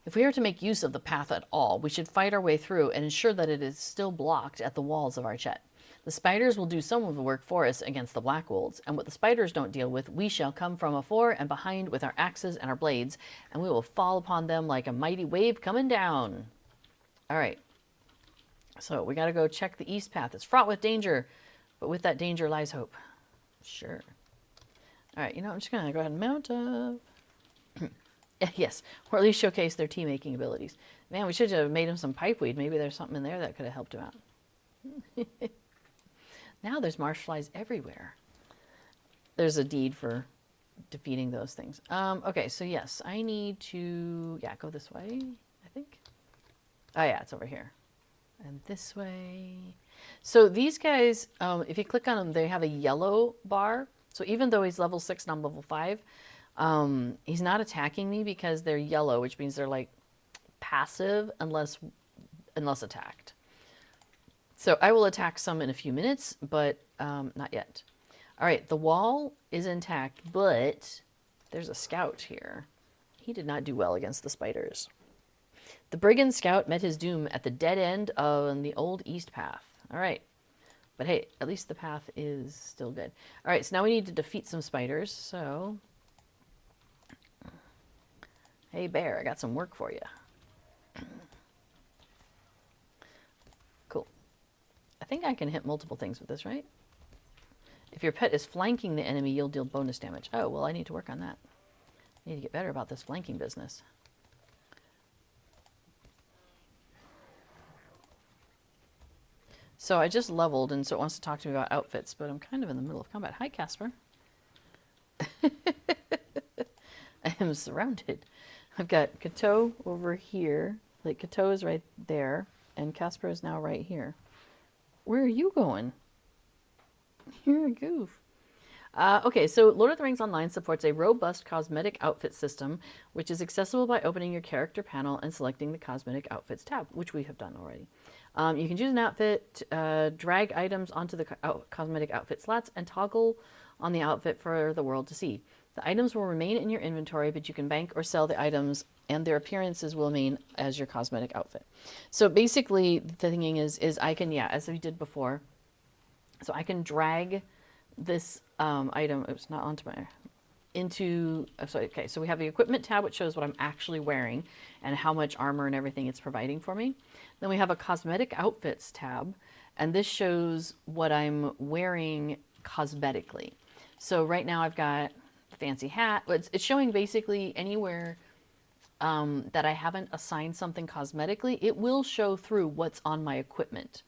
If we are to make use of the path at all, we should fight our way through and ensure that it is still blocked at the walls of Archet. The spiders will do some of the work for us against the black wolves, and what the spiders don't deal with, we shall come from afore and behind with our axes and our blades, and we will fall upon them like a mighty wave coming down. All right. So we got to go check the east path. It's fraught with danger, but with that danger lies hope. Sure. All right, you know, I'm just going to go ahead and mount up. Yes, or at least showcase their tea-making abilities. Man, we should have made him some pipeweed. Maybe there's something in there that could have helped him out. Now there's marsh flies everywhere. There's a deed for defeating those things. Okay, so yes, I need to, yeah, go this way, I think. Oh yeah, it's over here. And this way. So these guys, if you click on them, they have a yellow bar. So even though he's level 6 and I'm level 5, he's not attacking me because they're yellow, which means they're like passive unless attacked. So I will attack some in a few minutes, but not yet. All right, the wall is intact, but there's a scout here. He did not do well against the spiders. The brigand scout met his doom at the dead end of the old east path. All right. But hey, at least the path is still good. All right, so now we need to defeat some spiders. So, hey bear, I got some work for you. Cool. I think I can hit multiple things with this, right? If your pet is flanking the enemy, you'll deal bonus damage. Oh, well, I need to work on that. I need to get better about this flanking business. So I just leveled, and so it wants to talk to me about outfits, but I'm kind of in the middle of combat. Hi, Casper. I am surrounded. I've got Kato over here. Like, Kato is right there, and Casper is now right here. Where are you going? You're a goof. Okay, so Lord of the Rings Online supports a robust cosmetic outfit system, which is accessible by opening your character panel and selecting the Cosmetic Outfits tab, which we have done already. You can choose an outfit, drag items onto the cosmetic outfit slots, and toggle on the outfit for the world to see. The items will remain in your inventory, but you can bank or sell the items, and their appearances will remain as your cosmetic outfit. So basically, the thing is I can, yeah, as we did before, so I can drag this item, oops, not onto my, into, oh, sorry, okay, so we have the equipment tab, which shows what I'm actually wearing and how much armor and everything it's providing for me. Then we have a cosmetic outfits tab, and this shows what I'm wearing cosmetically. So right now I've got a fancy hat. It's showing basically anywhere that I haven't assigned something cosmetically, it will show through what's on my equipment.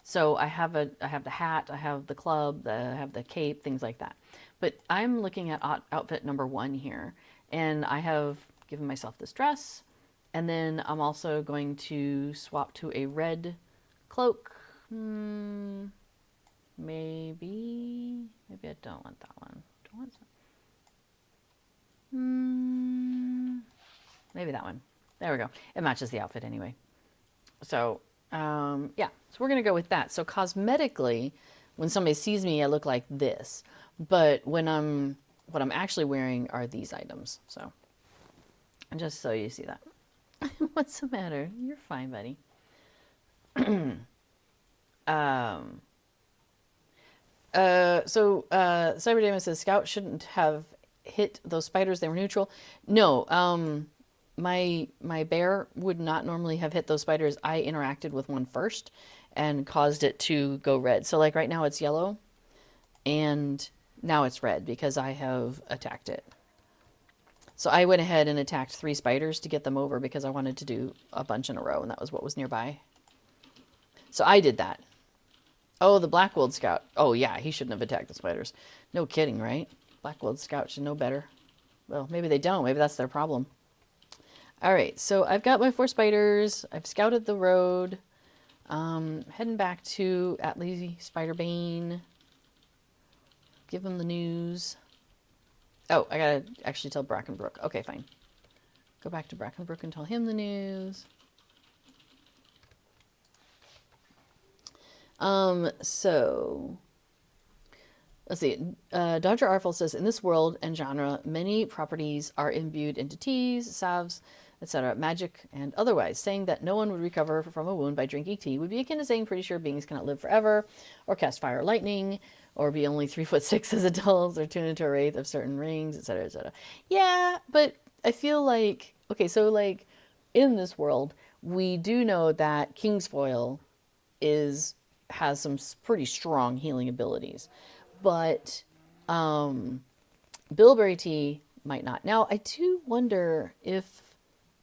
So I have the hat, I have the club, I have the cape, things like that. But I'm looking at outfit number 1 here, and I have given myself this dress, and then I'm also going to swap to a red cloak. Maybe I don't want that one. Don't want that. Maybe that one. There we go. It matches the outfit anyway. So yeah, so we're going to go with that. So cosmetically, when somebody sees me, I look like this. But when what I'm actually wearing are these items. So, and just so you see that. What's the matter? You're fine, buddy. Cyber Damon says, Scout shouldn't have hit those spiders. They were neutral. No, my bear would not normally have hit those spiders. I interacted with one first and caused it to go red. So like right now it's yellow and now it's red because I have attacked it. So I went ahead and attacked 3 spiders to get them over because I wanted to do a bunch in a row and that was what was nearby. So I did that. Oh, the Black-Willed Scout. Oh yeah, he shouldn't have attacked the spiders. No kidding, right? Black-Willed Scout should know better. Well, maybe they don't. Maybe that's their problem. All right, so I've got my 4 spiders. I've scouted the road. Heading back to Atlee Spiderbane. Give him the news. Oh, I gotta actually tell Brackenbrook. Okay, fine. Go back to Brackenbrook and tell him the news. So let's see. Dodger Arfel says, in this world and genre, many properties are imbued into teas, salves, etc., magic and otherwise. Saying that no one would recover from a wound by drinking tea would be akin to saying pretty sure beings cannot live forever, or cast fire or lightning, or be only 3'6" as adults, or tune into a wraith of certain rings, etc., etc. Yeah, but I feel like, okay, so like in this world, we do know that Kingsfoil has some pretty strong healing abilities, but bilberry tea might not. Now, I do wonder if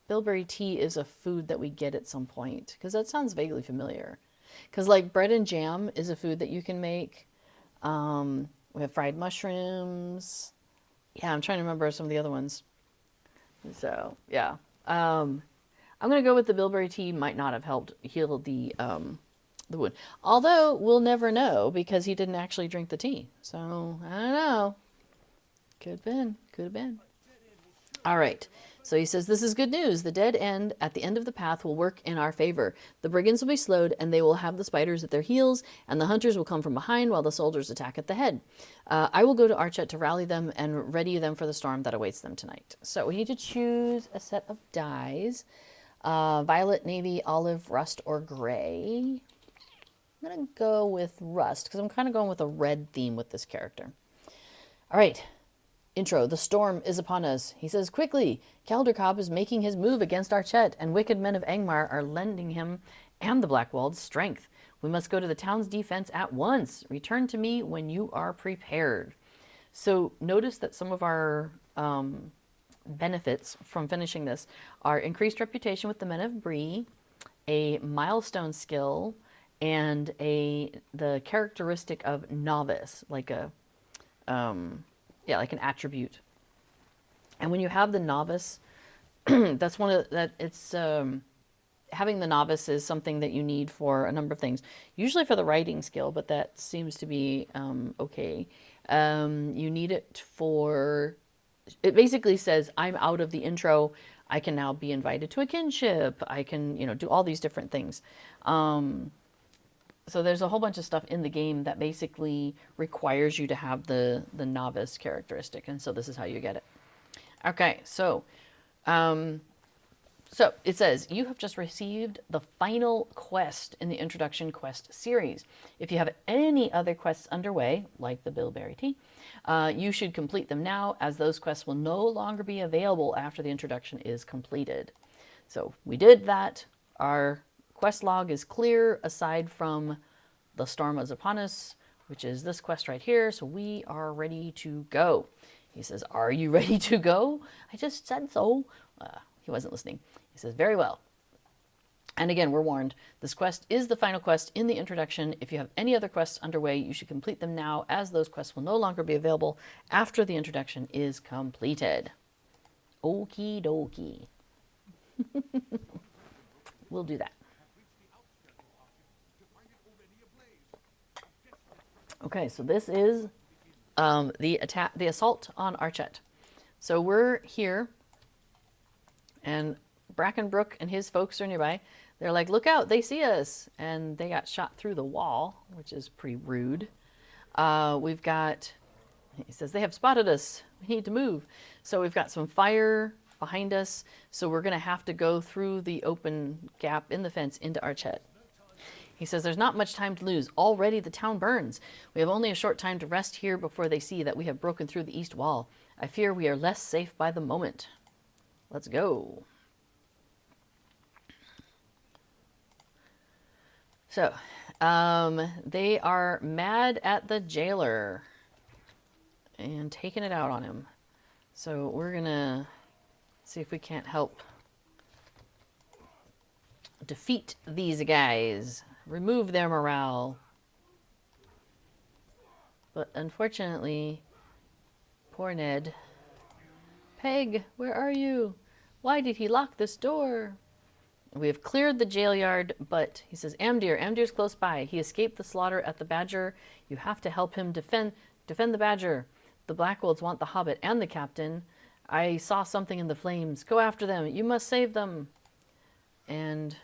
bilberry tea is a food that we get at some point, because that sounds vaguely familiar. Because like bread and jam is a food that you can make. We have fried mushrooms. Yeah, I'm trying to remember some of the other ones. So, yeah. I'm going to go with the bilberry tea might not have helped heal the wound. Although, we'll never know because he didn't actually drink the tea. So, I don't know. Could have been. Could have been. All right. So he says, this is good news. The dead end at the end of the path will work in our favor. The brigands will be slowed, and they will have the spiders at their heels, and the hunters will come from behind while the soldiers attack at the head. I will go to Archet to rally them and ready them for the storm that awaits them tonight. So we need to choose a set of dyes. Violet, navy, olive, rust, or gray. I'm going to go with rust, because I'm kind of going with a red theme with this character. All right. Intro. The storm is upon us. He says, quickly, Caldercob is making his move against Archet, and wicked men of Angmar are lending him and the Blackwald's strength. We must go to the town's defense at once. Return to me when you are prepared. So notice that some of our benefits from finishing this are increased reputation with the men of Bree, a milestone skill, and the characteristic of novice, like a like an attribute. And when you have the novice, that's one of that. It's having the novice is something that you need for a number of things. Usually for the writing skill, but that seems to be okay. You need it for. It basically says, I'm out of the intro. I can now be invited to a kinship. I can, do all these different things. So there's a whole bunch of stuff in the game that basically requires you to have the novice characteristic. And so this is how you get it. Okay, so it says, you have just received the final quest in the introduction quest series. If you have any other quests underway, like the bilberry tea, you should complete them now, as those quests will no longer be available after the introduction is completed. So we did that. Our quest log is clear aside from the storm is upon us, which is this quest right here. So we are ready to go. He says, are you ready to go? I just said so. He wasn't listening. He says, very well. And again, we're warned, this quest is the final quest in the introduction. If you have any other quests underway, you should complete them now, as those quests will no longer be available after the introduction is completed. Okie dokie. We'll do that. Okay, so this is the assault on Archet. So we're here, and Brackenbrook and his folks are nearby. They're like, look out, they see us. And they got shot through the wall, which is pretty rude. We've got, he says, they have spotted us. We need to move. So we've got some fire behind us. So we're going to have to go through the open gap in the fence into Archet. He says, there's not much time to lose. Already the town burns. We have only a short time to rest here before they see that we have broken through the east wall. I fear we are less safe by the moment. Let's go. So, they are mad at the jailer and taking it out on him. So we're going to see if we can't help defeat these guys. Remove their morale. But unfortunately, poor Ned. Peg, where are you? Why did he lock this door? We have cleared the jail yard, but he says, Amdir, close by. He escaped the slaughter at the Badger. You have to help him defend the Badger. The Blackwolds want the Hobbit and the captain. I saw something in the flames. Go after them. You must save them. And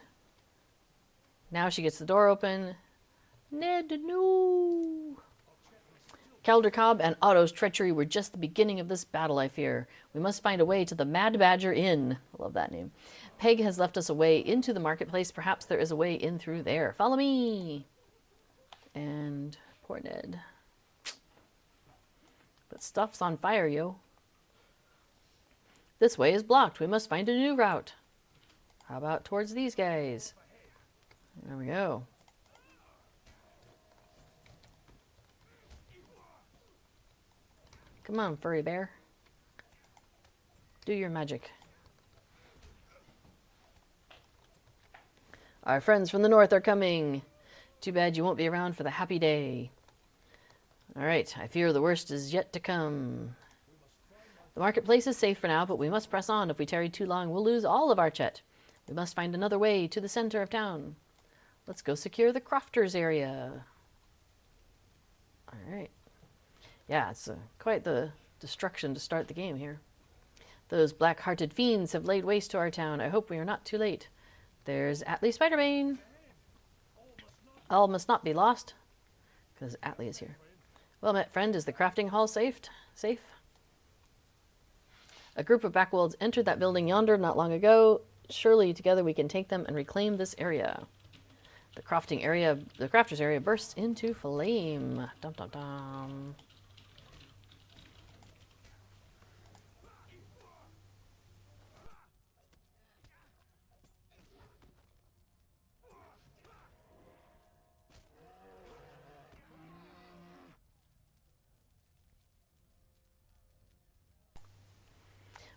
now she gets the door open. Ned, no. Caldercob and Otto's treachery were just the beginning of this battle, I fear. We must find a way to the Mad Badger Inn. I love that name. Peg has left us a way into the marketplace. Perhaps there is a way in through there. Follow me. And poor Ned. But stuff's on fire, yo. This way is blocked. We must find a new route. How about towards these guys? There we go. Come on, furry bear. Do your magic. Our friends from the north are coming. Too bad you won't be around for the happy day. All right, I fear the worst is yet to come. The marketplace is safe for now, but we must press on. If we tarry too long, we'll lose all of Archet. We must find another way to the center of town. Let's go secure the crofters area. All right. Yeah, it's quite the destruction to start the game here. Those black-hearted fiends have laid waste to our town. I hope we are not too late. There's Atlee Spiderbane. All must not be lost, because Atlee is here. Well met, friend. Is the crafting hall safe? A group of backwolves entered that building yonder not long ago. Surely together we can take them and reclaim this area. The crafters area bursts into flame. Dum dum dum.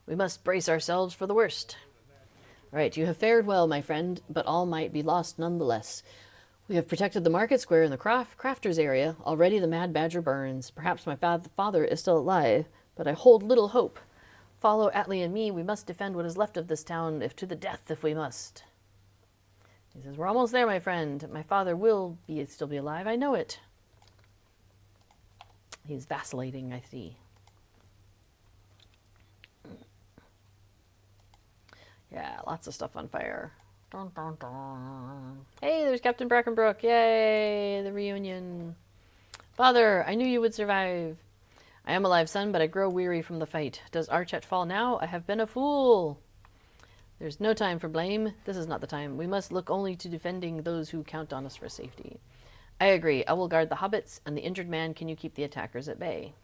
We must brace ourselves for the worst. Right, you have fared well, my friend, but all might be lost nonetheless. We have protected the market square in the crafters area. Already the mad badger burns. Perhaps my father is still alive, but I hold little hope. Follow Atlee and me. We must defend what is left of this town, if to the death, if we must. He says, we're almost there, my friend. My father will still be alive. I know it. He's vacillating, I see. Yeah, lots of stuff on fire. Dun, dun, dun. Hey, there's Captain Brackenbrook. Yay, the reunion. Father, I knew you would survive. I am alive, son, but I grow weary from the fight. Does Archet fall now? I have been a fool. There's no time for blame. This is not the time. We must look only to defending those who count on us for safety. I agree. I will guard the hobbits, and the injured man. Can you keep the attackers at bay?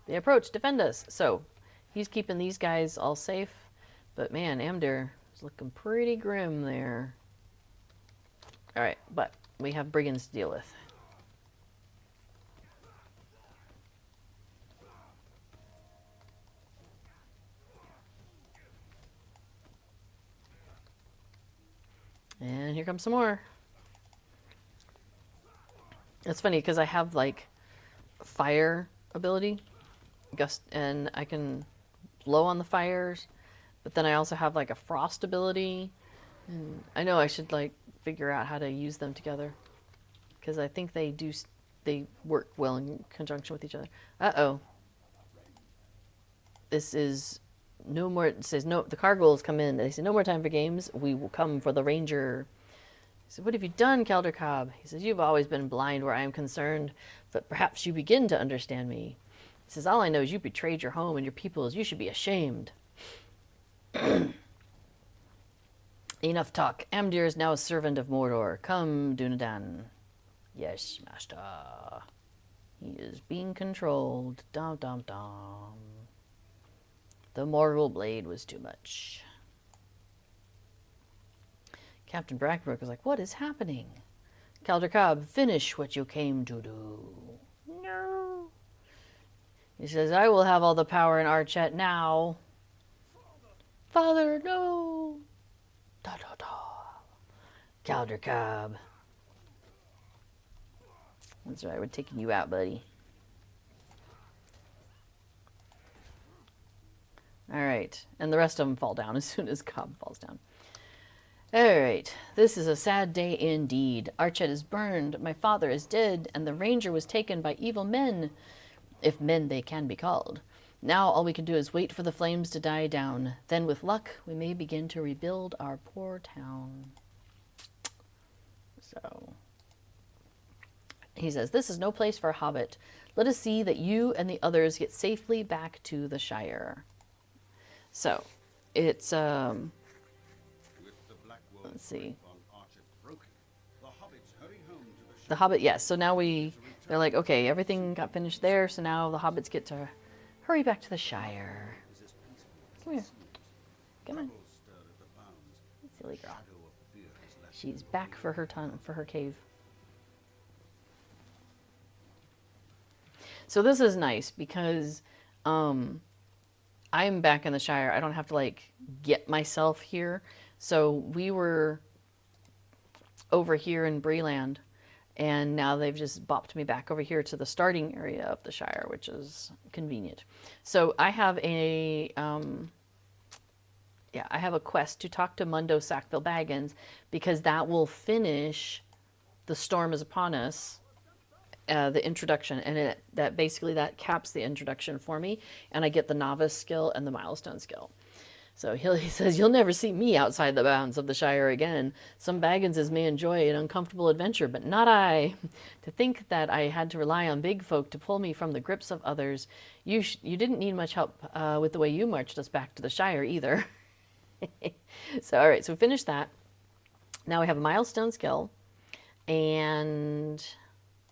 They approach. Defend us. So, he's keeping these guys all safe. But man, Amdir is looking pretty grim there. Alright, but we have brigands to deal with. And here comes some more. It's funny because I have like fire ability, gust, and I can blow on the fires. But then I also have like a frost ability. And I know I should like figure out how to use them together. Because I think they work well in conjunction with each other. Uh-oh. This is no more, it says no, the Cargolls come in. They say no more time for games. We will come for the ranger. He said, what have you done, Caldercob? He says, you've always been blind where I am concerned, but perhaps you begin to understand me. He says, all I know is you betrayed your home and your peoples. You should be ashamed. Enough talk. Amdir is now a servant of Mordor. Come, Dunedain. Yes, master. He is being controlled. Dum dum dum. The Morgul blade was too much. Captain Brackenbrook was like, what is happening? Caldercob, finish what you came to do. No. He says, I will have all the power in Archet now. Father, no! Da da da. Caldercob. That's right, we're taking you out, buddy. Alright, and the rest of them fall down as soon as Cobb falls down. Alright, this is a sad day indeed. Archet is burned, my father is dead, and the ranger was taken by evil men, if men they can be called. Now all we can do is wait for the flames to die down. Then with luck, we may begin to rebuild our poor town. So, he says, this is no place for a hobbit. Let us see that you and the others get safely back to the Shire. So, it's, let's see. The Hobbit, yes. So now they're like, okay, everything got finished there, so now the Hobbits get to hurry back to the Shire. Come here. Come on. Silly girl. She's back for her cave. So this is nice because I'm back in the Shire. I don't have to like get myself here. So we were over here in Breland, And now they've just bopped me back over here to the starting area of the Shire, which is convenient. So I have I have a quest to talk to Mundo Sackville Baggins, because that will finish The Storm is Upon Us, the introduction, and that caps the introduction for me, and I get the novice skill and the milestone skill. So he says, "You'll never see me outside the bounds of the Shire again. Some Bagginses may enjoy an uncomfortable adventure, but not I. To think that I had to rely on big folk to pull me from the grips of others. You didn't need much help with the way you marched us back to the Shire either." So, all right, so we finished that. Now we have a milestone skill, and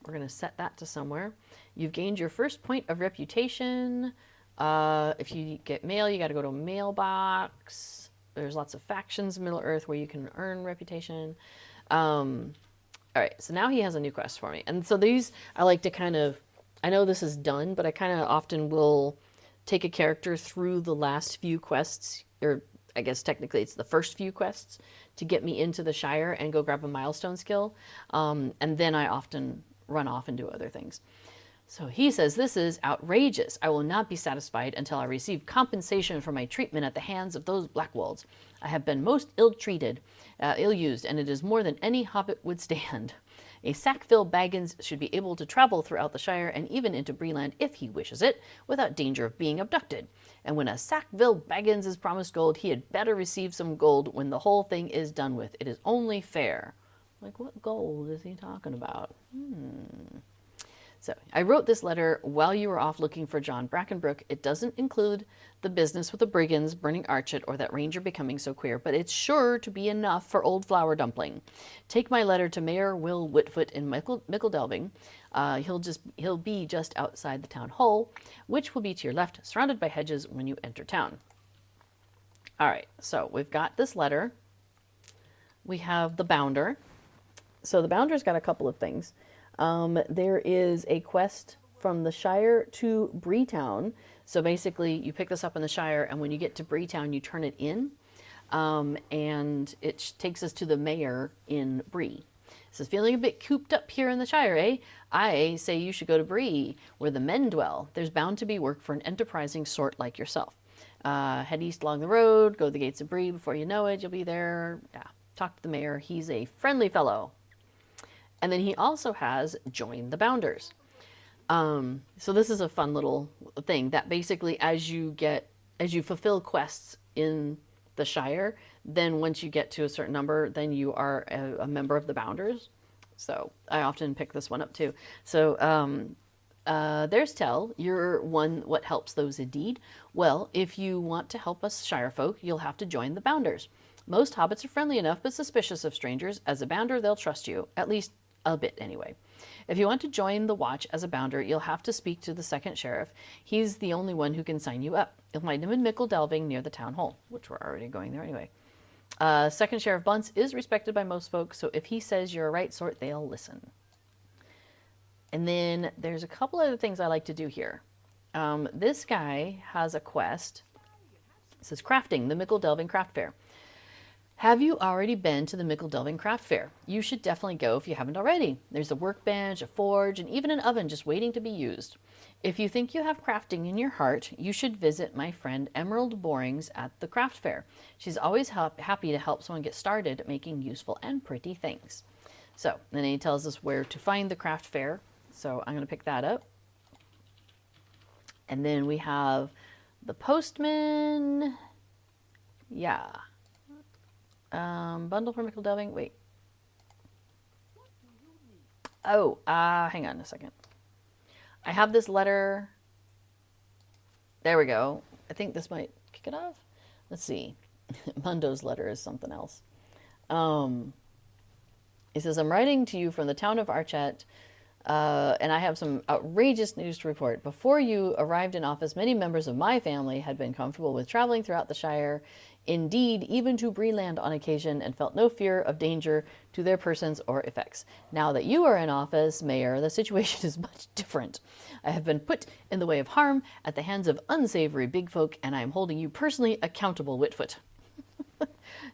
we're going to set that to somewhere. You've gained your first point of reputation. If you get mail, you got to go to a mailbox. There's lots of factions in Middle Earth where you can earn reputation. All right, so now he has a new quest for me. And so these, I like to kind of, I know this is done, but I kind of often will take a character through the last few quests, or I guess technically it's the first few quests, to get me into the Shire and go grab a milestone skill. And then I often run off and do other things. So he says, "This is outrageous. I will not be satisfied until I receive compensation for my treatment at the hands of those Blackwolds. I have been most ill-treated, ill-used, and it is more than any Hobbit would stand. A Sackville Baggins should be able to travel throughout the Shire and even into Breeland if he wishes it, without danger of being abducted. And when a Sackville Baggins is promised gold, he had better receive some gold when the whole thing is done with. It is only fair." Like, what gold is he talking about? So I wrote this letter while you were off looking for John Brackenbrook. It doesn't include the business with the brigands burning Archet or that ranger becoming so queer, but it's sure to be enough for old Flower Dumpling. Take my letter to Mayor Will Whitfoot in Mickledelving. He'll be just outside the town hall, which will be to your left, surrounded by hedges when you enter town. All right, so we've got this letter. We have the Bounder. So the Bounder's got a couple of things. There is a quest from the Shire to Breetown. So basically, you pick this up in the Shire, and when you get to Breetown, you turn it in, and it takes us to the mayor in Bree. It says, "Feeling a bit cooped up here in the Shire, eh? I say you should go to Bree, where the men dwell. There's bound to be work for an enterprising sort like yourself. Head east along the road, go to the gates of Bree. Before you know it, you'll be there. Yeah, talk to the mayor. He's a friendly fellow." And then he also has join the Bounders. So this is a fun little thing that basically as you fulfill quests in the Shire, then once you get to a certain number, then you are a member of the Bounders. So I often pick this one up too. So there's Tell. You're one what helps those indeed. Well, if you want to help us Shire folk, you'll have to join the Bounders. Most hobbits are friendly enough but suspicious of strangers. As a Bounder, they'll trust you, at least a bit anyway. If you want to join the watch as a Bounder, you'll have to speak to the second sheriff. He's the only one who can sign you up. You'll find him in Mickledelving near the town hall, which we're already going there anyway. Second Sheriff Bunce is respected by most folks, so if he says you're a right sort, they'll listen. And then there's a couple other things I like to do here. This guy has a quest. It says Crafting, the Mickledelving Craft Fair. Have you already been to the Mickledelving Craft Fair? You should definitely go if you haven't already. There's a workbench, a forge, and even an oven just waiting to be used. If you think you have crafting in your heart, you should visit my friend Emerald Borings at the craft fair. She's always happy to help someone get started making useful and pretty things. So then he tells us where to find the craft fair. So I'm going to pick that up. And then we have the postman. Yeah. Bundle for Mickledelving. Wait. Oh, hang on a second. I have this letter. There we go. I think this might kick it off. Let's see. Mundo's letter is something else. He says, I'm writing to you from the town of Archet, and I have some outrageous news to report. Before you arrived in office, many members of my family had been comfortable with traveling throughout the Shire, indeed even to Breeland on occasion, and felt no fear of danger to their persons or effects. Now that you are in office, Mayor, the situation is much different. I have been put in the way of harm at the hands of unsavory big folk, and I am holding you personally accountable, Whitfoot.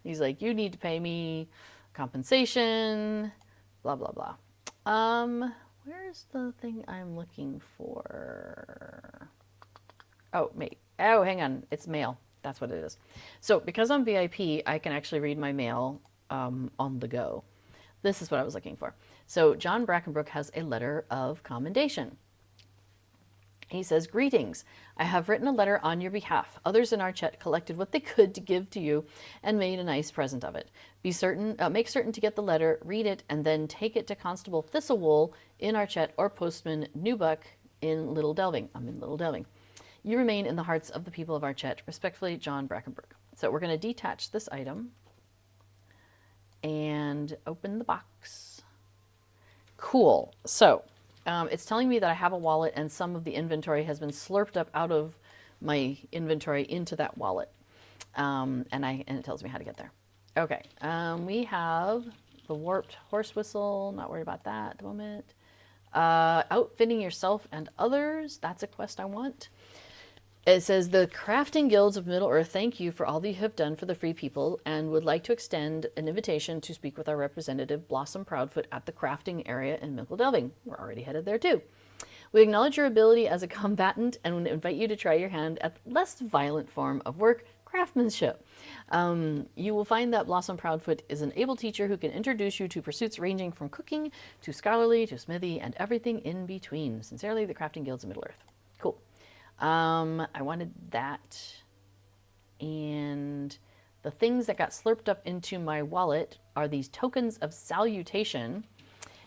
He's like, you need to pay me compensation, blah, blah, blah. Where's the thing I'm looking for? Oh, mate. Oh, hang on. It's mail. That's what it is. So because I'm VIP, I can actually read my mail on the go. This is what I was looking for. So John Brackenbrook has a letter of commendation. He says, "Greetings. I have written a letter on your behalf. Others in Archet collected what they could to give to you and made a nice present of it. Make certain to get the letter, read it, and then take it to Constable Thistlewool in Archet or Postman Newbuck in Little Delving." I'm in Little Delving. "You remain in the hearts of the people of Archet. Respectfully, John Brackenbrook." So we're going to detach this item and open the box. Cool. So it's telling me that I have a wallet and some of the inventory has been slurped up out of my inventory into that wallet. And it tells me how to get there. Okay. We have the warped horse whistle. Not worried about that at the moment. Outfitting yourself and others. That's a quest I want. It says, "The crafting guilds of Middle-earth thank you for all that you have done for the free people and would like to extend an invitation to speak with our representative, Blossom Proudfoot, at the crafting area in Mickle Delving." We're already headed there too. "We acknowledge your ability as a combatant and invite you to try your hand at the less violent form of work, craftsmanship. You will find that Blossom Proudfoot is an able teacher who can introduce you to pursuits ranging from cooking to scholarly to smithy and everything in between. Sincerely, the Crafting Guilds of Middle-earth." Cool. I wanted that. And the things that got slurped up into my wallet are these tokens of salutation,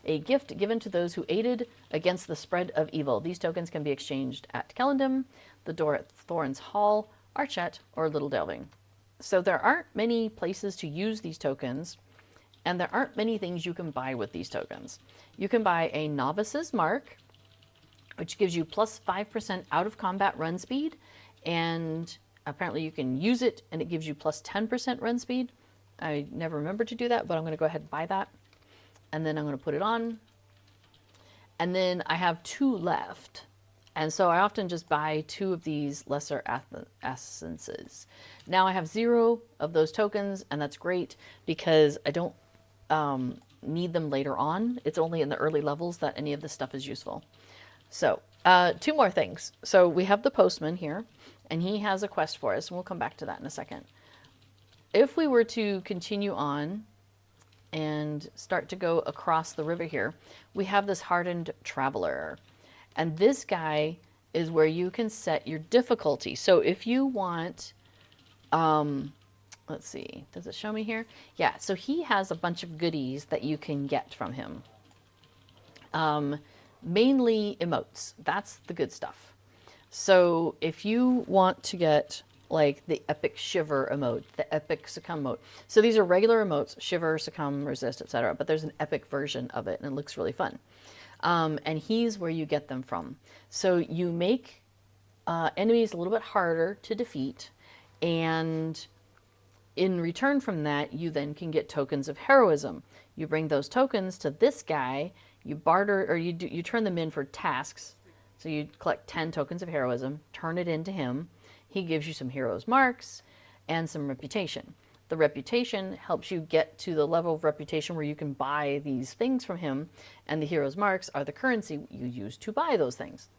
a gift given to those who aided against the spread of evil. These tokens can be exchanged at Kellendam, the door at Thorn's Hall, Archet, or Little Delving. So there aren't many places to use these tokens, and there aren't many things you can buy with these tokens. You can buy a Novice's Mark, which gives you plus 5% out of combat run speed, and apparently you can use it and it gives you plus 10% run speed. I never remembered to do that, but I'm going to go ahead and buy that, and then I'm going to put it on. And then I have 2 left, and so I often just buy 2 of these lesser essences. Now I have 0 of those tokens, and that's great because I don't need them later on. It's only in the early levels that any of this stuff is useful. So, 2 more things. So we have the postman here, and he has a quest for us, and we'll come back to that in a second. If we were to continue on and start to go across the river here, we have this hardened traveler. And this guy is where you can set your difficulty. So if you want, let's see, does it show me here? Yeah, so he has a bunch of goodies that you can get from him. Mainly emotes. That's the good stuff. So if you want to get like the epic shiver emote, the epic succumb emote. So these are regular emotes, shiver, succumb, resist, etc. But there's an epic version of it and it looks really fun. And he's where you get them from. So you make enemies a little bit harder to defeat, and in return from that, you then can get tokens of heroism. You bring those tokens to this guy. You barter, or you turn them in for tasks. So you collect 10 tokens of heroism, turn it into him. He gives you some hero's marks and some reputation. The reputation helps you get to the level of reputation where you can buy these things from him, and the hero's marks are the currency you use to buy those things.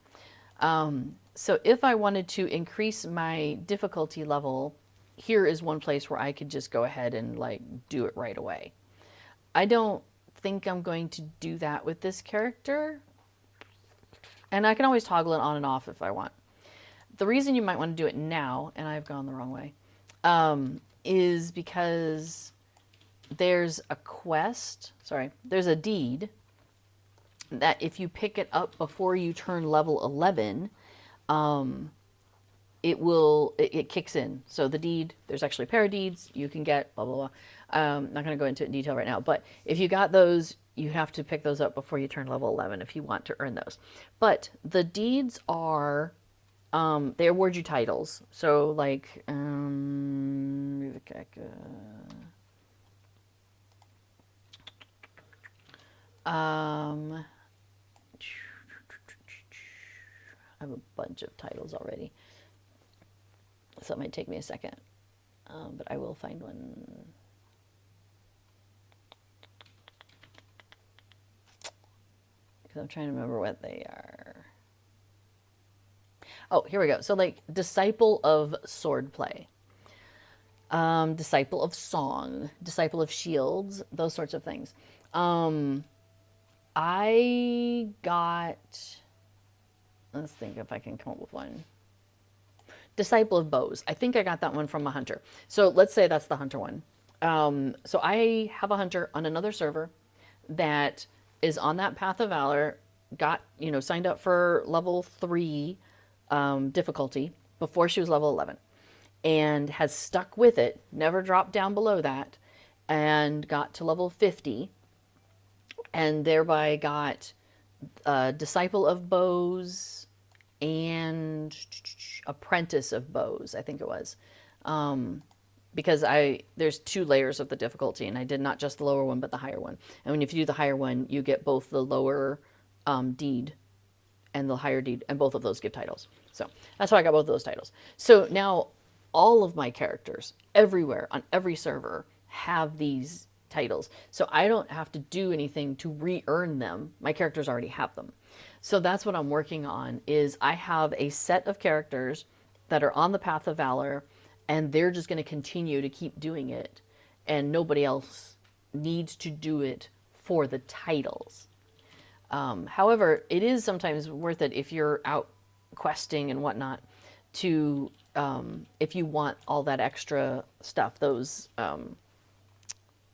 So if I wanted to increase my difficulty level, here is one place where I could just go ahead and like do it right away. I don't think I'm going to do that with this character. And I can always toggle it on and off if I want. The reason you might want to do it now, and I've gone the wrong way, is because there's a quest, there's a deed that if you pick it up before you turn level 11, it kicks in. So the deed, there's actually a pair of deeds you can get, blah, blah, blah. I'm not going to go into it in detail right now, but if you got those, you have to pick those up before you turn level 11 if you want to earn those. But the deeds are, they award you titles. So like, I have a bunch of titles already, so it might take me a second, but I will find one. because I'm trying to remember what they are. Oh, here we go. So like disciple of swordplay, disciple of song, disciple of shields, those sorts of things. I got, let's think if I can come up with one. Disciple of bows. I think I got that one from a hunter. So let's say that's the hunter one. So I have a hunter on another server that is on that path of valor, got, signed up for level 3 difficulty before she was level 11, and has stuck with it, never dropped down below that, and got to level 50, and thereby got Disciple of Bows and Apprentice of Bows, I think it was. Because there's 2 layers of the difficulty, and I did not just the lower one, but the higher one. And when if you do the higher one, you get both the lower deed and the higher deed, and both of those give titles. So that's how I got both of those titles. So now all of my characters everywhere on every server have these titles. So I don't have to do anything to re-earn them. My characters already have them. So that's what I'm working on, is I have a set of characters that are on the path of valor, and they're just going to continue to keep doing it, and nobody else needs to do it for the titles. However, it is sometimes worth it if you're out questing and whatnot to, if you want all that extra stuff, those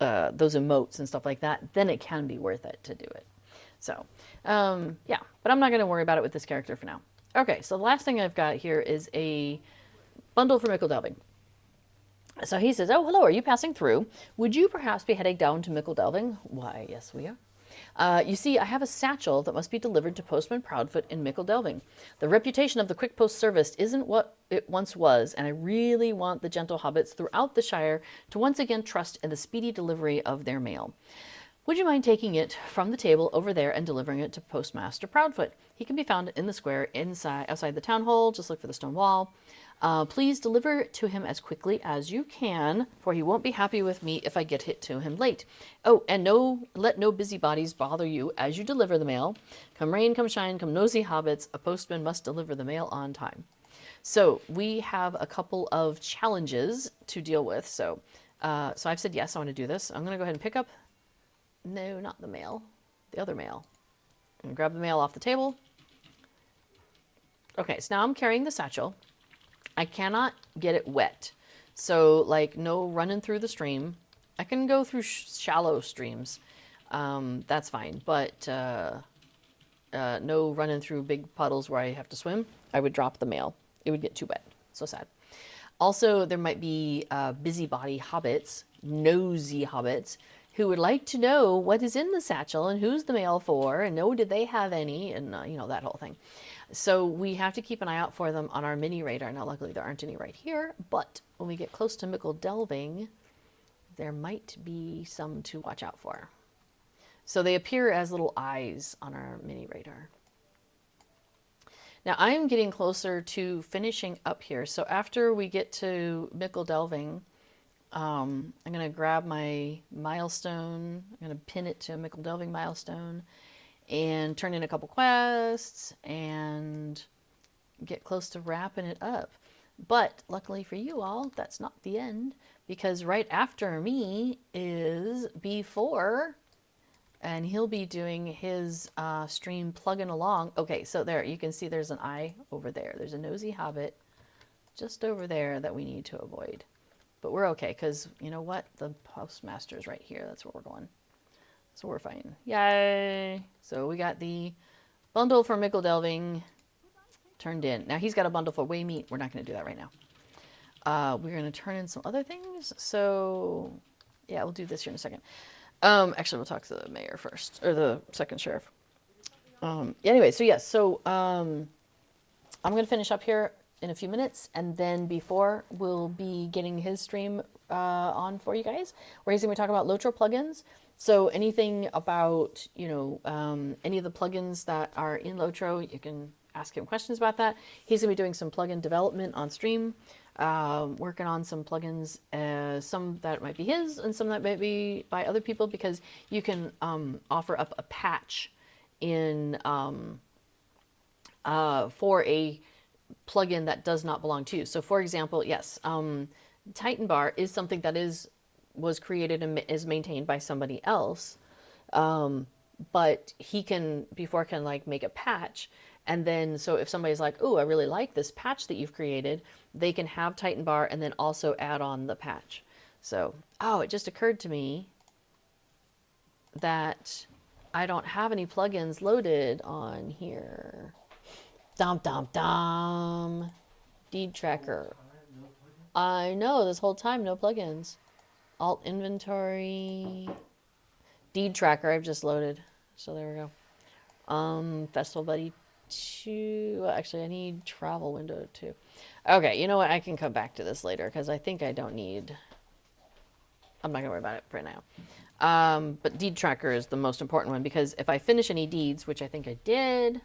emotes and stuff like that, then it can be worth it to do it. So, yeah, but I'm not going to worry about it with this character for now. Okay, so the last thing I've got here is a bundle for Mickle Delving. So he says, "Oh, hello, are you passing through? Would you perhaps be heading down to Mickle Delving?" "Why, yes, we are. You see, I have a satchel that must be delivered to Postman Proudfoot in Mickle Delving. The reputation of the Quick Post Service isn't what it once was, and I really want the gentle hobbits throughout the Shire to once again trust in the speedy delivery of their mail. Would you mind taking it from the table over there and delivering it to Postmaster Proudfoot? He can be found in the square outside the town hall. Just look for the stone wall. Please deliver it to him as quickly as you can, for he won't be happy with me if I get it to him late. Oh, and let no busybodies bother you as you deliver the mail. Come rain, come shine, come nosy hobbits, a postman must deliver the mail on time." So we have a couple of challenges to deal with. So I've said yes, I want to do this. I'm going to go ahead and pick up. No, not the mail. The other mail. I'm going to grab the mail off the table. Okay, so now I'm carrying the satchel. I cannot get it wet. So, like, no running through the stream. I can go through shallow streams. That's fine. But no running through big puddles where I have to swim. I would drop the mail. It would get too wet. So sad. Also, there might be busybody hobbits, nosy hobbits, who would like to know what is in the satchel and who's the mail for, and did they have any, and that whole thing. So we have to keep an eye out for them on our mini radar. Now, luckily, there aren't any right here, but when we get close to Mickle Delving, there might be some to watch out for. So they appear as little eyes on our mini radar. Now, I'm getting closer to finishing up here. So after we get to Mickle Delving, I'm going to grab my milestone. I'm going to pin it to a Mickle Delving milestone and turn in a couple quests and get close to wrapping it up. But luckily for you all, that's not the end, because right after me is B4, and he'll be doing his stream plugging along. Okay, so there, you can see there's an eye over there. There's a nosy hobbit just over there that we need to avoid. But we're okay, because you know what? The postmaster's right here. That's where we're going. So we're fine. Yay! So we got the bundle for Mickle Delving turned in. Now he's got a bundle for Waymeet. We're not going to do that right now. We're going to turn in some other things. So yeah, we'll do this here in a second. Actually, we'll talk to the mayor first, or the second sheriff. Anyway, so yes, so I'm going to finish up here in a few minutes, and then before we'll be getting his stream on for you guys, where he's going to be talking about Lotro plugins. So anything about, any of the plugins that are in Lotro, you can ask him questions about that. He's going to be doing some plugin development on stream, working on some plugins, some that might be his and some that might be by other people, because you can offer up a patch in for a plugin that does not belong to you. So, for example, yes, Titan Bar is something that was created and is maintained by somebody else, but he can before can like make a patch, and then so if somebody's like, "Oh, I really like this patch that you've created," they can have Titan Bar and then also add on the patch. So, oh, it just occurred to me that I don't have any plugins loaded on here. Dum dum dum. Deed tracker. I know this whole time no plugins. Alt inventory. Deed tracker I've just loaded. So there we go. Festival buddy 2. Well, actually I need travel window 2. Okay, you know what? I can come back to this later because I think I don't need. I'm not gonna worry about it for now. But deed tracker is the most important one because if I finish any deeds, which I think I did,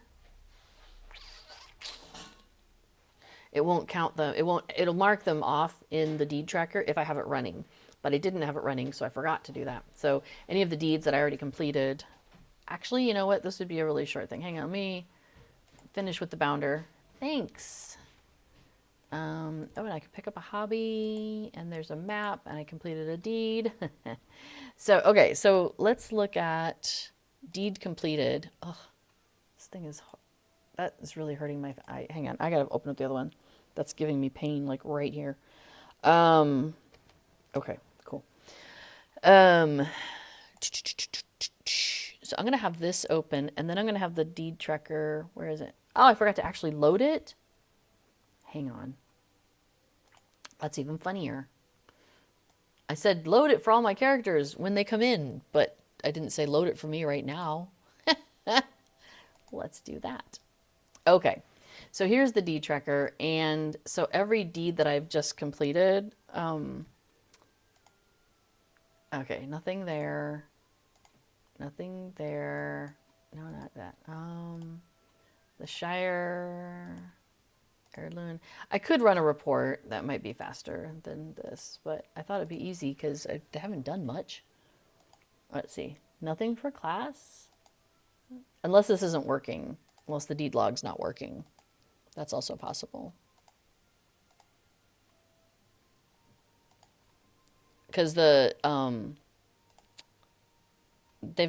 it won't count them. It'll mark them off in the deed tracker if I have it running. But I didn't have it running, so I forgot to do that. So any of the deeds that I already completed, actually, you know what? This would be a really short thing. Hang on, let me finish with the bounder. Thanks. Oh, and I can pick up a hobby, and there's a map, and I completed a deed. So, okay, so let's look at deed completed. Oh, this thing is, that is really hurting my, hang on, I gotta open up the other one. That's giving me pain, like right here. Okay, cool. So I'm gonna have this open, and then I'm gonna have the deed tracker, where is it? Oh, I forgot to actually load it. Hang on. That's even funnier. I said load it for all my characters when they come in, but I didn't say load it for me right now. Let's do that. Okay, so here's the deed tracker, and so every deed that I've just completed, okay, nothing there, nothing there, no, not that, the Shire, Laurelin. I could run a report. That might be faster than this, but I thought it'd be easy because I haven't done much. Let's see. Nothing for class? Unless this isn't working. Unless the deed log's not working. That's also possible. Because they've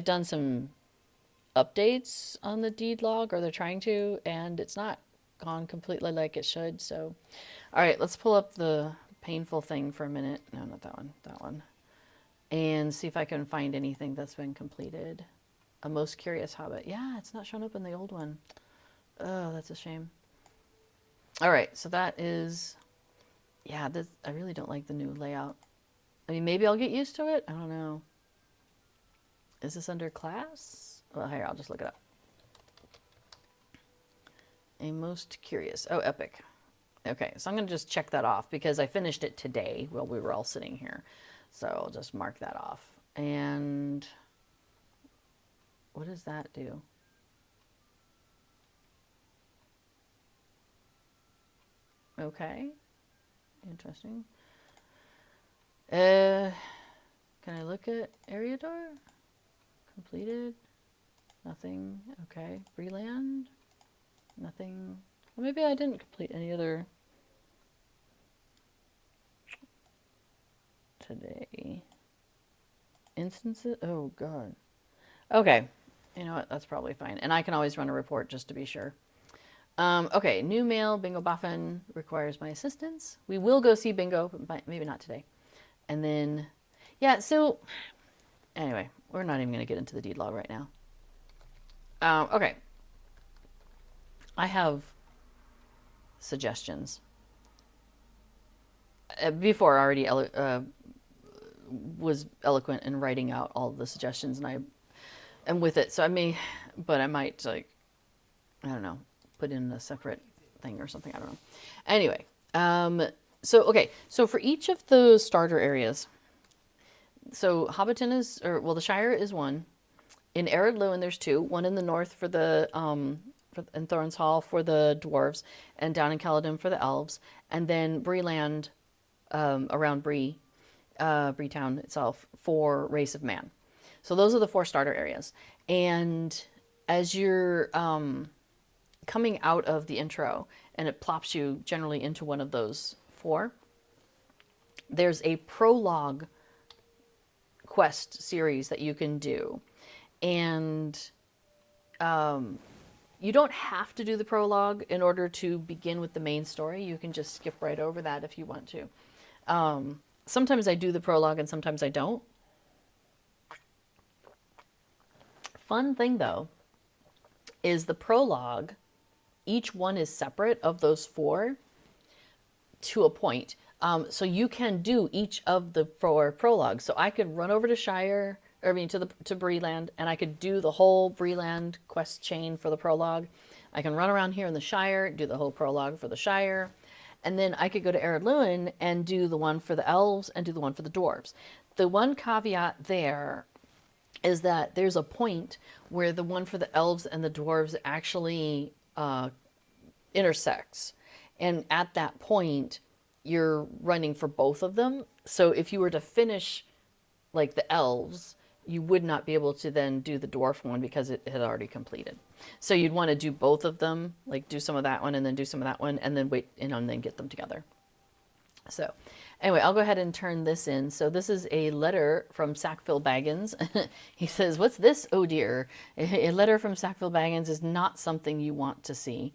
done some updates on the deed log, or they're trying to, and it's not gone completely like it should. So, all right, let's pull up the painful thing for a minute. No, not that one. That one. And see if I can find anything that's been completed. A most curious Hobbit. Yeah, it's not shown up in the old one. Oh, that's a shame. All right, so that is, yeah, this, I really don't like the new layout. I mean, maybe I'll get used to it. I don't know. Is this under class? Well, here, I'll just look it up. A most curious. Oh, epic. Okay, so I'm going to just check that off because I finished it today while we were all sitting here. So I'll just mark that off. And what does that do? Okay, interesting. Can I look at Meriadoc? Completed? Nothing. Okay. Breland? Nothing. Well, maybe I didn't complete any other today. Instances? Oh, God. Okay. You know what? That's probably fine. And I can always run a report just to be sure. Okay. New mail. Bingo Boffin requires my assistance. We will go see Bingo, but maybe not today. And then, yeah, so anyway, we're not even going to get into the deed log right now. Okay. I have suggestions. Before I already was eloquent in writing out all the suggestions, and I am with it. So I may, but I might, like, I don't know, put in a separate thing or something. I don't know. Anyway, so okay, so for each of the starter areas, so Hobbiton is, or well, the Shire is one. In Ered there's two. One in the north for the in Thorns Hall for the dwarves, and down in Caledon for the elves, and then Breland around Breetown itself for Race of Man. So those are the 4 starter areas. And as you're coming out of the intro, and it plops you generally into one of those 4, there's a prologue quest series that you can do. And you don't have to do the prologue in order to begin with the main story. You can just skip right over that if you want to. Sometimes I do the prologue and sometimes I don't. Fun thing though is the prologue, each one is separate of those 4 to a point. So you can do each of the 4 prologues. So I could run over to Shire, or I mean to Breland, and I could do the whole Breland quest chain for the prologue. I can run around here in the Shire, do the whole prologue for the Shire, and then I could go to Laurelin and do the one for the elves and do the one for the dwarves. The one caveat there is that there's a point where the one for the elves and the dwarves actually intersects. And at that point, you're running for both of them. So if you were to finish like the elves, you would not be able to then do the dwarf one because it had already completed. So you'd want to do both of them, like do some of that one and then do some of that one and then wait and then get them together. So anyway, I'll go ahead and turn this in. So this is a letter from Sackville Baggins. He says, "What's this? Oh dear. A letter from Sackville Baggins is not something you want to see.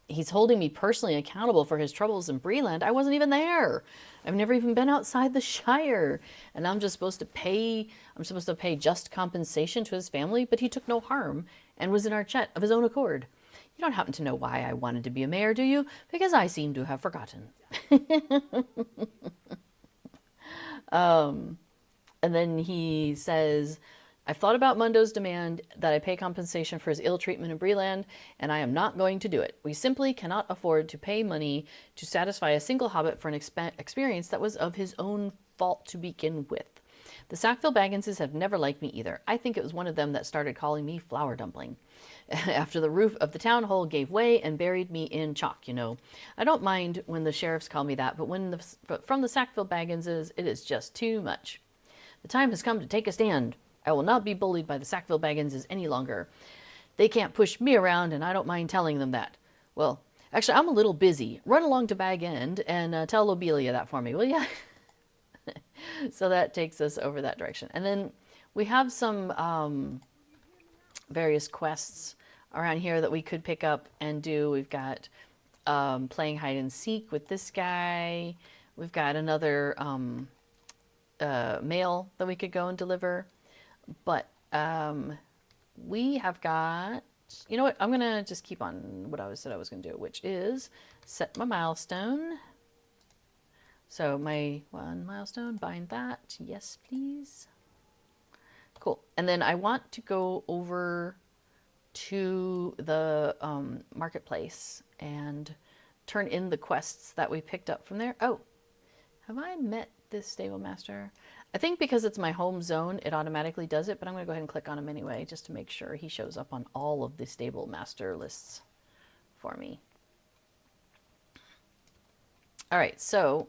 He's holding me personally accountable for his troubles in Breland. I wasn't even there. I've never even been outside the Shire. And I'm supposed to pay just compensation to his family, but he took no harm and was in Archet of his own accord. You don't happen to know why I wanted to be a mayor, do you? Because I seem to have forgotten." And then he says, "I've thought about Mundo's demand that I pay compensation for his ill treatment in Breland, and I am not going to do it. We simply cannot afford to pay money to satisfy a single hobbit for an experience that was of his own fault to begin with. The Sackville Bagginses have never liked me either. I think it was one of them that started calling me Flower Dumpling. After the roof of the town hall gave way and buried me in chalk, you know. I don't mind when the sheriffs call me that, but from the Sackville Bagginses, it is just too much. The time has come to take a stand. I will not be bullied by the Sackville Bagginses any longer. They can't push me around, and I don't mind telling them that. Well, actually, I'm a little busy. Run along to Bag End and tell Lobelia that for me, will ya?" So that takes us over that direction. And then we have some various quests around here that we could pick up and do. We've got playing hide and seek with this guy. We've got another mail that we could go and deliver. But we have got, you know what, I'm going to just keep on what I said I was going to do, which is set my milestone. So my 1 milestone, bind that. Yes, please. Cool. And then I want to go over to the marketplace and turn in the quests that we picked up from there. Oh, have I met this stable master? I think because it's my home zone, it automatically does it, but I'm going to go ahead and click on him anyway, just to make sure he shows up on all of the stable master lists for me. All right, so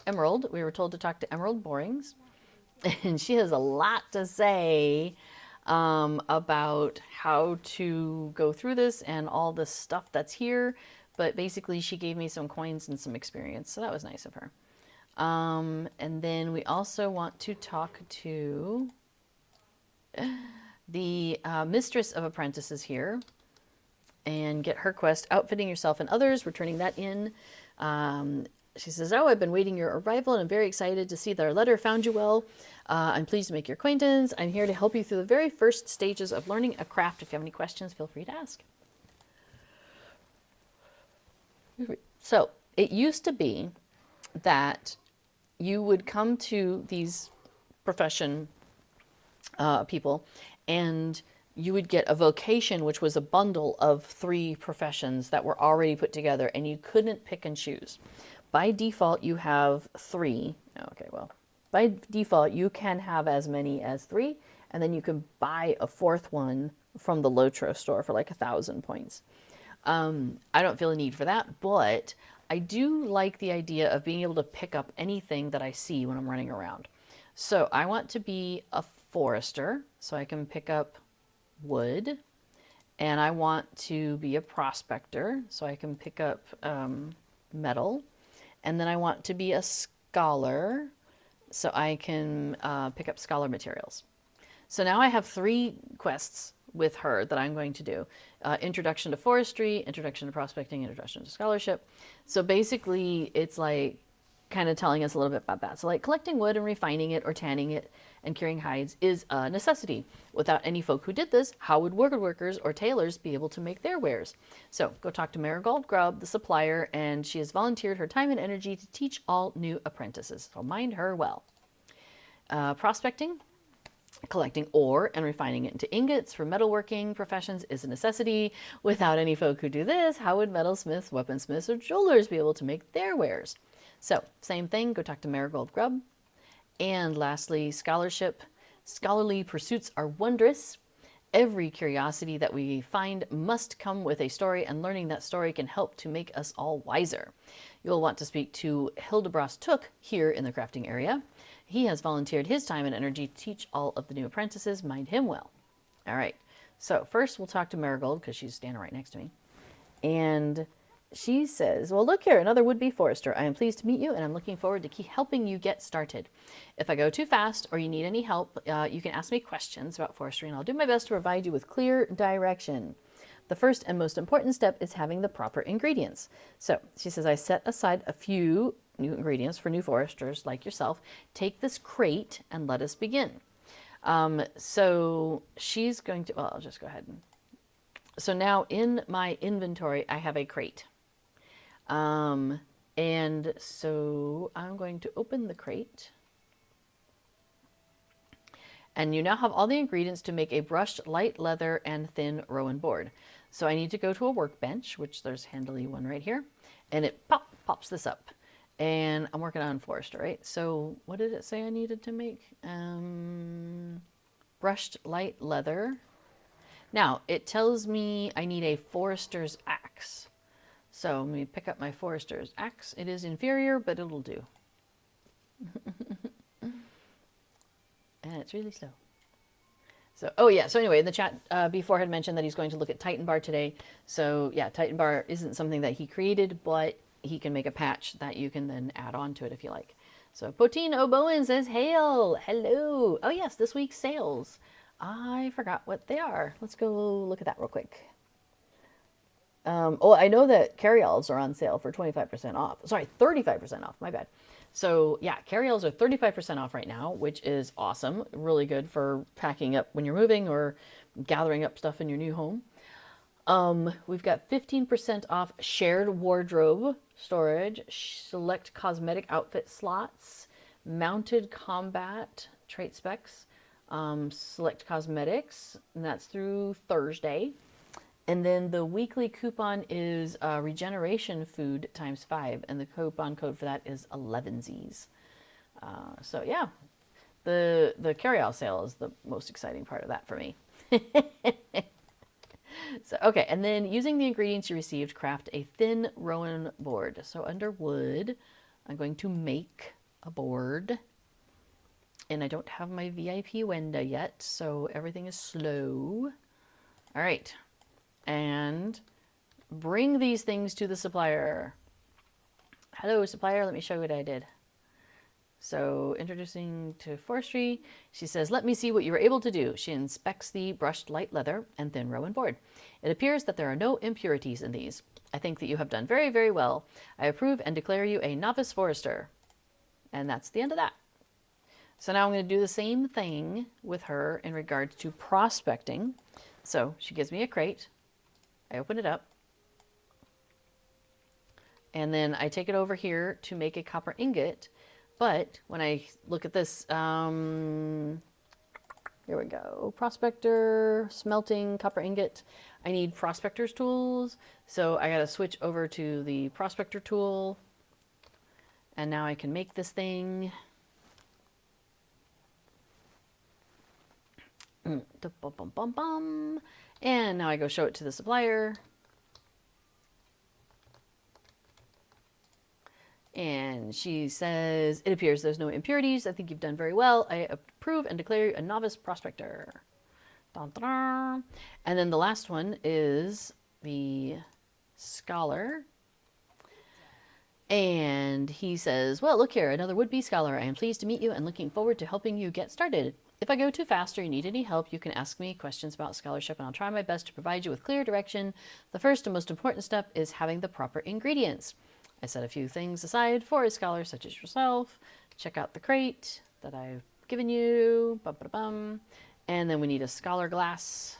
Emerald, we were told to talk to Emerald Borings, and she has a lot to say about how to go through this and all the stuff that's here, but basically she gave me some coins and some experience, so that was nice of her. And then we also want to talk to the Mistress of Apprentices here and get her quest, Outfitting Yourself and Others. We're turning that in. She says, "Oh, I've been waiting your arrival and I'm very excited to see that our letter found you well. I'm pleased to make your acquaintance. I'm here to help you through the very first stages of learning a craft. If you have any questions, feel free to ask." So it used to be that you would come to these profession people and you would get a vocation, which was a bundle of 3 professions that were already put together, and you couldn't pick and choose. By default, you have 3. Okay, well, by default, you can have as many as 3, and then you can buy a 4th one from the Lotro store for like 1,000 points. I don't feel a need for that, but I do like the idea of being able to pick up anything that I see when I'm running around. So I want to be a forester, so I can pick up wood, and I want to be a prospector so I can pick up metal. And then I want to be a scholar so I can pick up scholar materials. So now I have 3 quests with her that I'm going to do. Introduction to Forestry, Introduction to Prospecting, Introduction to Scholarship. So basically it's like kind of telling us a little bit about that. So like collecting wood and refining it or tanning it and curing hides is a necessity. Without any folk who did this, how would woodworkers or tailors be able to make their wares? So go talk to Marigold Grubb, the supplier, and she has volunteered her time and energy to teach all new apprentices. So mind her well. Prospecting, collecting ore and refining it into ingots for metalworking professions is a necessity. Without any folk who do this, how would metalsmiths, weaponsmiths, or jewelers be able to make their wares? So, same thing, go talk to Marigold Grubb. And lastly, scholarship. Scholarly pursuits are wondrous. Every curiosity that we find must come with a story, and learning that story can help to make us all wiser. You'll want to speak to Hildebras Took here in the crafting area. He has volunteered his time and energy to teach all of the new apprentices. Mind him well. All right. So first we'll talk to Marigold because she's standing right next to me. And she says, well, look here, another would-be forester. I am pleased to meet you, and I'm looking forward to keep helping you get started. If I go too fast or you need any help, you can ask me questions about forestry, and I'll do my best to provide you with clear direction. The first and most important step is having the proper ingredients. So she says, I set aside a few new ingredients for new foresters like yourself. Take this crate and let us begin. So she's going to, well, I'll just go ahead and, so now in my inventory, I have a crate. And so I'm going to open the crate. And you now have all the ingredients to make a brushed light leather and thin rowan board. So I need to go to a workbench, which there's handily one right here, and it pops this up. And I'm working on forester, right? So what did it say I needed to make? Brushed light leather. Now it tells me I need a forester's axe. So let me pick up my forester's axe. It is inferior, but it'll do. And it's really slow. So, oh yeah, so anyway, in the chat before had mentioned that he's going to look at Titan Bar today. So yeah, Titan Bar isn't something that he created, but he can make a patch that you can then add on to it if you like. So Potine O'Bowen says, hail, hello. Oh yes, this week's sales. I forgot what they are. Let's go look at that real quick. Oh, I know that carryalls are on sale for 25% off. Sorry, 35% off, my bad. So yeah, carryalls are 35% off right now, which is awesome. Really good for packing up when you're moving or gathering up stuff in your new home. We've got 15% off shared wardrobe storage, select cosmetic outfit slots, mounted combat trait specs, select cosmetics, and that's through Thursday. And then the weekly coupon is regeneration food ×5, and the coupon code for that is 11Zs. So yeah, the carryall sale is the most exciting part of that for me. So okay, and then using the ingredients you received, craft a thin rowan board. So under wood, I'm going to make a board. And I don't have my VIP window yet, so everything is slow. All right. And bring these things to the supplier. Hello, supplier. Let me show you what I did. So introducing to forestry, she says, let me see what you were able to do. She inspects the brushed light leather and thin rowan board. It appears that there are no impurities in these. I think that you have done very, very well. I approve and declare you a novice forester. And that's the end of that. So now I'm going to do the same thing with her in regards to prospecting. So she gives me a crate. I open it up, and then I take it over here to make a copper ingot. But when I look at this, here we go, prospector, smelting, copper ingot, I need prospector's tools. So I got to switch over to the prospector tool, and now I can make this thing. And now I go show it to the supplier. And she says, it appears there's no impurities. I think you've done very well. I approve and declare you a novice prospector. Dun, dun, dun. And then the last one is the scholar. And he says, well, look here, another would-be scholar. I am pleased to meet you and looking forward to helping you get started. If I go too fast or you need any help, you can ask me questions about scholarship and I'll try my best to provide you with clear direction. The first and most important step is having the proper ingredients. I set a few things aside for a scholar such as yourself. Check out the crate that I've given you. Bum-ba-da-bum. And then we need a scholar glass.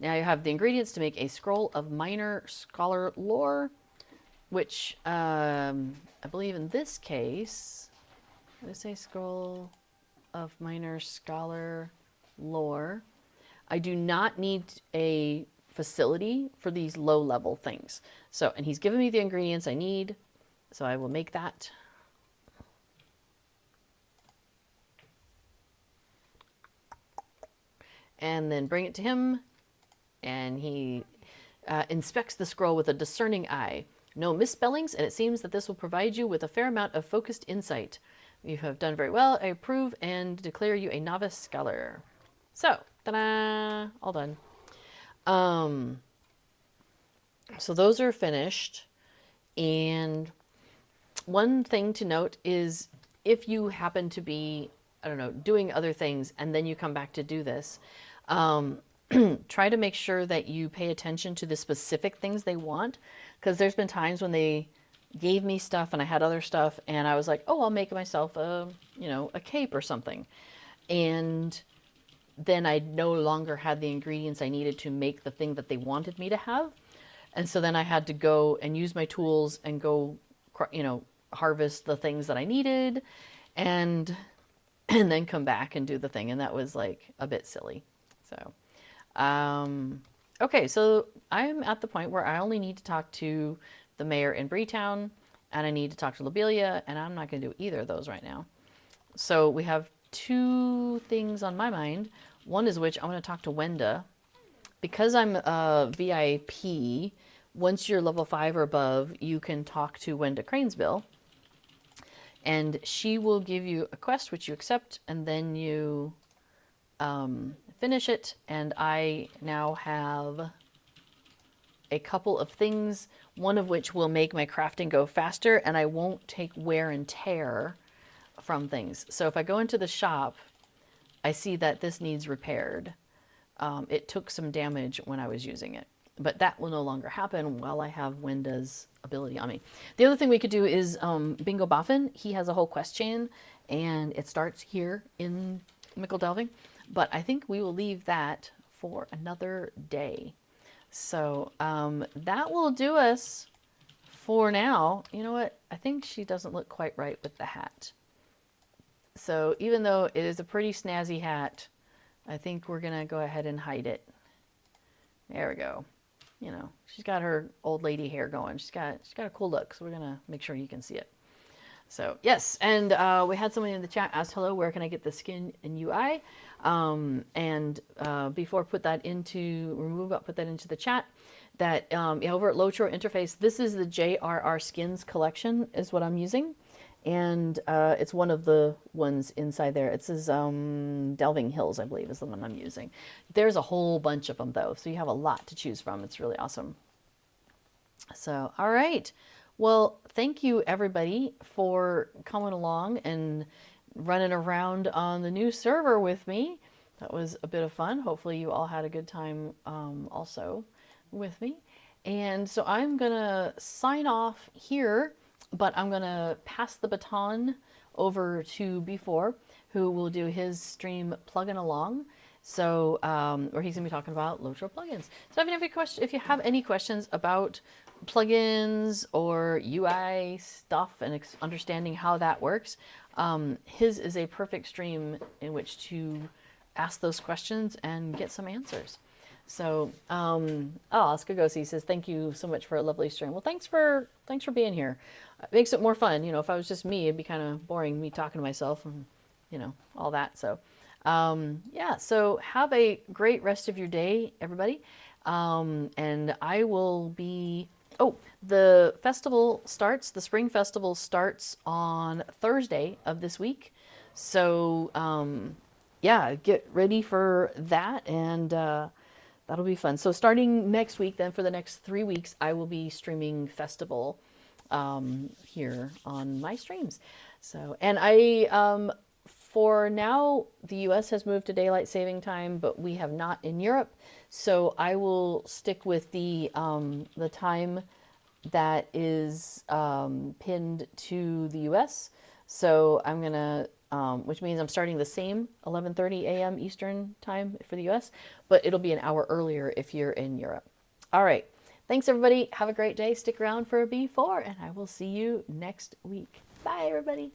Now you have the ingredients to make a scroll of minor scholar lore, which I believe in this case, what did I say, scroll of minor scholar lore. I do not need a facility for these low level things. So, and he's given me the ingredients I need, so I will make that. And then bring it to him, and he inspects the scroll with a discerning eye. No misspellings, and it seems that this will provide you with a fair amount of focused insight. You have done very well. I approve and declare you a novice scholar. So, ta-da! All done. So those are finished. And one thing to note is if you happen to be, I don't know, doing other things and then you come back to do this, try to make sure that you pay attention to the specific things they want, because there's been times when they gave me stuff and I had other stuff and I was like, oh, I'll make myself a, you know, a cape or something. And then I no longer had the ingredients I needed to make the thing that they wanted me to have. And so then I had to go and use my tools and go, you know, harvest the things that I needed and then come back and do the thing. And that was like a bit silly. So, okay, so I'm at the point where I only need to talk to the mayor in Breetown and I need to talk to Lobelia, and I'm not going to do either of those right now. So we have two things on my mind. One is which I'm going to talk to Wenda. Because I'm a VIP, once you're level 5 or above, you can talk to Wenda Cranesbill. And she will give you a quest which you accept, and then you finish it. And I now have a couple of things, one of which will make my crafting go faster, and I won't take wear and tear from things. So if I go into the shop, I see that this needs repaired. It took some damage when I was using it, but that will no longer happen while I have Wenda's ability on me. The other thing we could do is Bingo Boffin. He has a whole quest chain, and it starts here in Mickle Delving, but I think we will leave that for another day. So that will do us for now. You know what? I think she doesn't look quite right with the hat. So even though it is a pretty snazzy hat, I think we're going to go ahead and hide it. There we go. You know, she's got her old lady hair going. She's got a cool look, so we're going to make sure you can see it. So, yes, and we had someone in the chat ask, hello, where can I get the skin in UI? Before put that into the chat, that over at Lotro Interface, this is the JRR Skins collection is what I'm using. And it's one of the ones inside there. It says Delving Hills, I believe, is the one I'm using. There's a whole bunch of them, though, so you have a lot to choose from. It's really awesome. So, all right. Well, thank you, everybody, for coming along and running around on the new server with me. That was a bit of fun. Hopefully you all had a good time also with me. And so I'm going to sign off here, but I'm going to pass the baton over to B4, who will do his stream plugging along. So, where he's going to be talking about Lotro plugins. So if you have any questions about plugins or UI stuff and understanding how that works, his is a perfect stream in which to ask those questions and get some answers. So, Oscar Gossi says, thank you so much for a lovely stream. Well, thanks for being here. It makes it more fun. You know, if I was just me, it'd be kind of boring, me talking to myself and, you know, all that. So, yeah, so have a great rest of your day, everybody. And I will be, the spring festival starts on Thursday of this week. So, yeah, get ready for that, and that'll be fun. So starting next week, then for the next 3 weeks, I will be streaming Festival here on my streams. So, and for now, the U.S. has moved to daylight saving time, but we have not in Europe. So I will stick with the time that is pinned to the U.S. So I'm gonna, which means I'm starting the same 11:30 a.m. Eastern time for the U.S., but it'll be an hour earlier if you're in Europe. All right. Thanks, everybody. Have a great day. Stick around for B4, and I will see you next week. Bye, everybody.